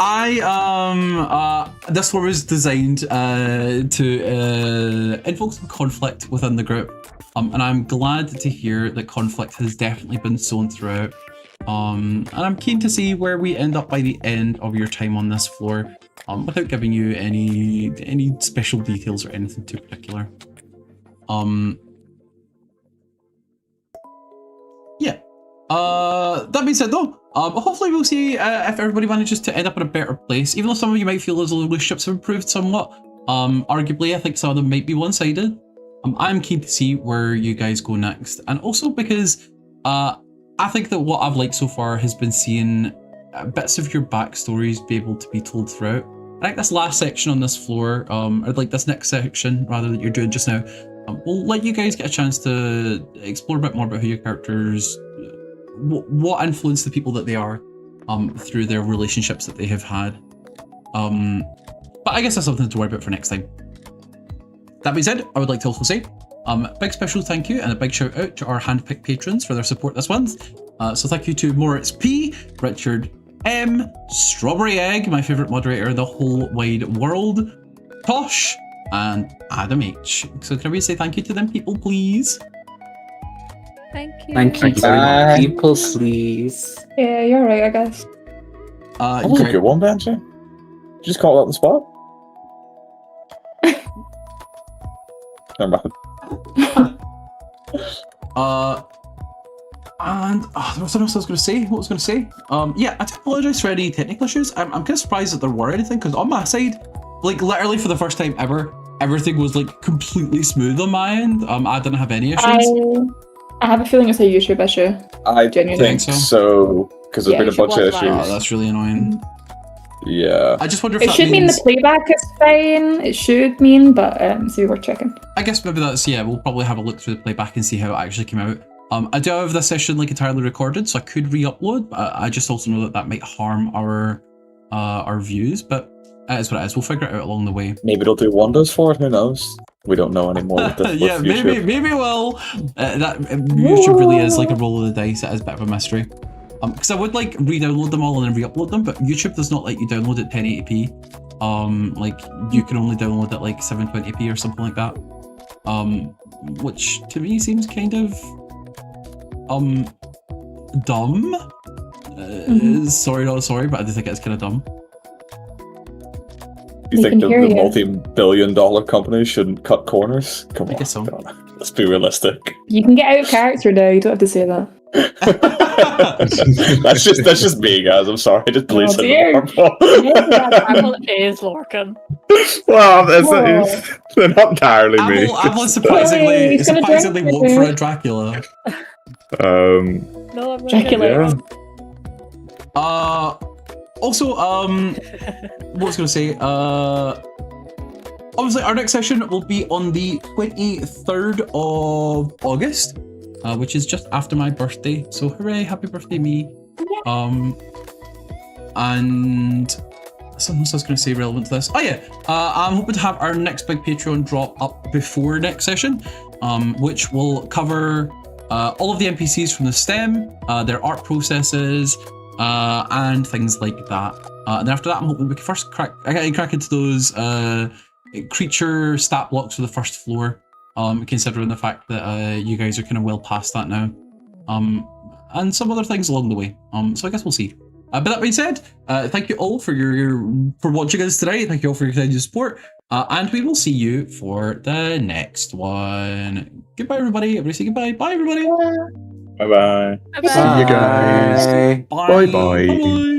Speaker 1: This one was designed to invoke some conflict within the group. And I'm glad to hear that conflict has definitely been sown throughout. And I'm keen to see where we end up by the end of your time on this floor, without giving you any special details or anything too particular. Yeah. That being said though, hopefully we'll see if everybody manages to end up in a better place. Even though some of you might feel as though relationships have improved somewhat, arguably I think some of them might be one-sided. I'm keen to see where you guys go next, and also because I think that what I've liked so far has been seeing bits of your backstories be able to be told throughout. I think this last section on this floor, or like this next section rather that you're doing just now, will let you guys get a chance to explore a bit more about who your characters, what influenced the people that they are, through their relationships that they have had. But I guess that's something to worry about for next time. That being said, I would like to also say, Big special thank you and a big shout out to our handpicked patrons for their support this month. So thank you to Moritz P, Richard M, Strawberry Egg, my favourite moderator in the whole wide world, Tosh, and Adam H. So can we say thank you to them people, please?
Speaker 10: Thank you.
Speaker 8: Thank you very much. People, please.
Speaker 3: Yeah, you're right, I guess.
Speaker 2: That was a good one, Benji. Did you just call it on the spot? Never mind.
Speaker 1: And there was something else I was going to say. What was I going to say? Yeah, I do apologise for any technical issues. I'm kind of surprised that there were anything, because on my side, like literally for the first time ever, everything was like completely smooth on my end. I didn't have any issues.
Speaker 3: I have a feeling it's a YouTube issue.
Speaker 2: I
Speaker 3: Genuinely.
Speaker 2: think so, because there's been a bunch of issues.
Speaker 1: Oh, that's really annoying.
Speaker 2: Yeah.
Speaker 1: I just wonder if
Speaker 3: It
Speaker 1: that
Speaker 3: should mean
Speaker 1: means...
Speaker 3: the playback is fine. It should mean, but so we're checking.
Speaker 1: I guess maybe that's, yeah, we'll probably have a look through the playback and see how it actually came out. I do have this session like entirely recorded, so I could re-upload, but I just also know that that might harm our views, but it is what it is. We'll figure it out along the way.
Speaker 2: Maybe it'll do wonders for it, who knows? We don't know anymore with this.
Speaker 1: Yeah,
Speaker 2: with
Speaker 1: maybe we'll. YouTube really is like a roll of the dice. It is a bit of a mystery. Because I would like re-download them all and then re-upload them, but YouTube does not let you download it 1080p. Like you can only download it like 720p or something like that. Which to me seems kind of dumb. Sorry, not sorry, but I do think it's kind of dumb.
Speaker 2: You think the multi-billion-dollar companies shouldn't cut corners? Come on,
Speaker 1: guess so.
Speaker 2: Let's be realistic.
Speaker 3: You can get out of character now. You don't have to say that.
Speaker 2: that's just me, guys. I'm sorry. I just believe
Speaker 10: Apple is Lorcan.
Speaker 2: Well, it's not entirely me.
Speaker 1: Apple surprisingly woke for a Dracula.
Speaker 10: No, I'm
Speaker 3: Dracula.
Speaker 1: Yeah. Also, what was I going to say? Obviously, our next session will be on the 23rd of August, which is just after my birthday. So, hooray! Happy birthday, me! And something else I was going to say relevant to this. Oh yeah, I'm hoping to have our next big Patreon drop up before next session, which will cover all of the NPCs from the STEM, their art processes. And things like that. And after that, I'm hoping we can first crack into those creature stat blocks for the first floor, considering the fact that you guys are kind of well past that now. And some other things along the way. So I guess we'll see. But that being said, thank you all for for watching us today. Thank you all for your continued support. And we will see you for the next one. Goodbye, everybody. Everybody say goodbye. Bye, everybody.
Speaker 2: Bye-bye.
Speaker 4: See you guys.
Speaker 1: Bye.
Speaker 4: Bye-bye.
Speaker 1: Bye.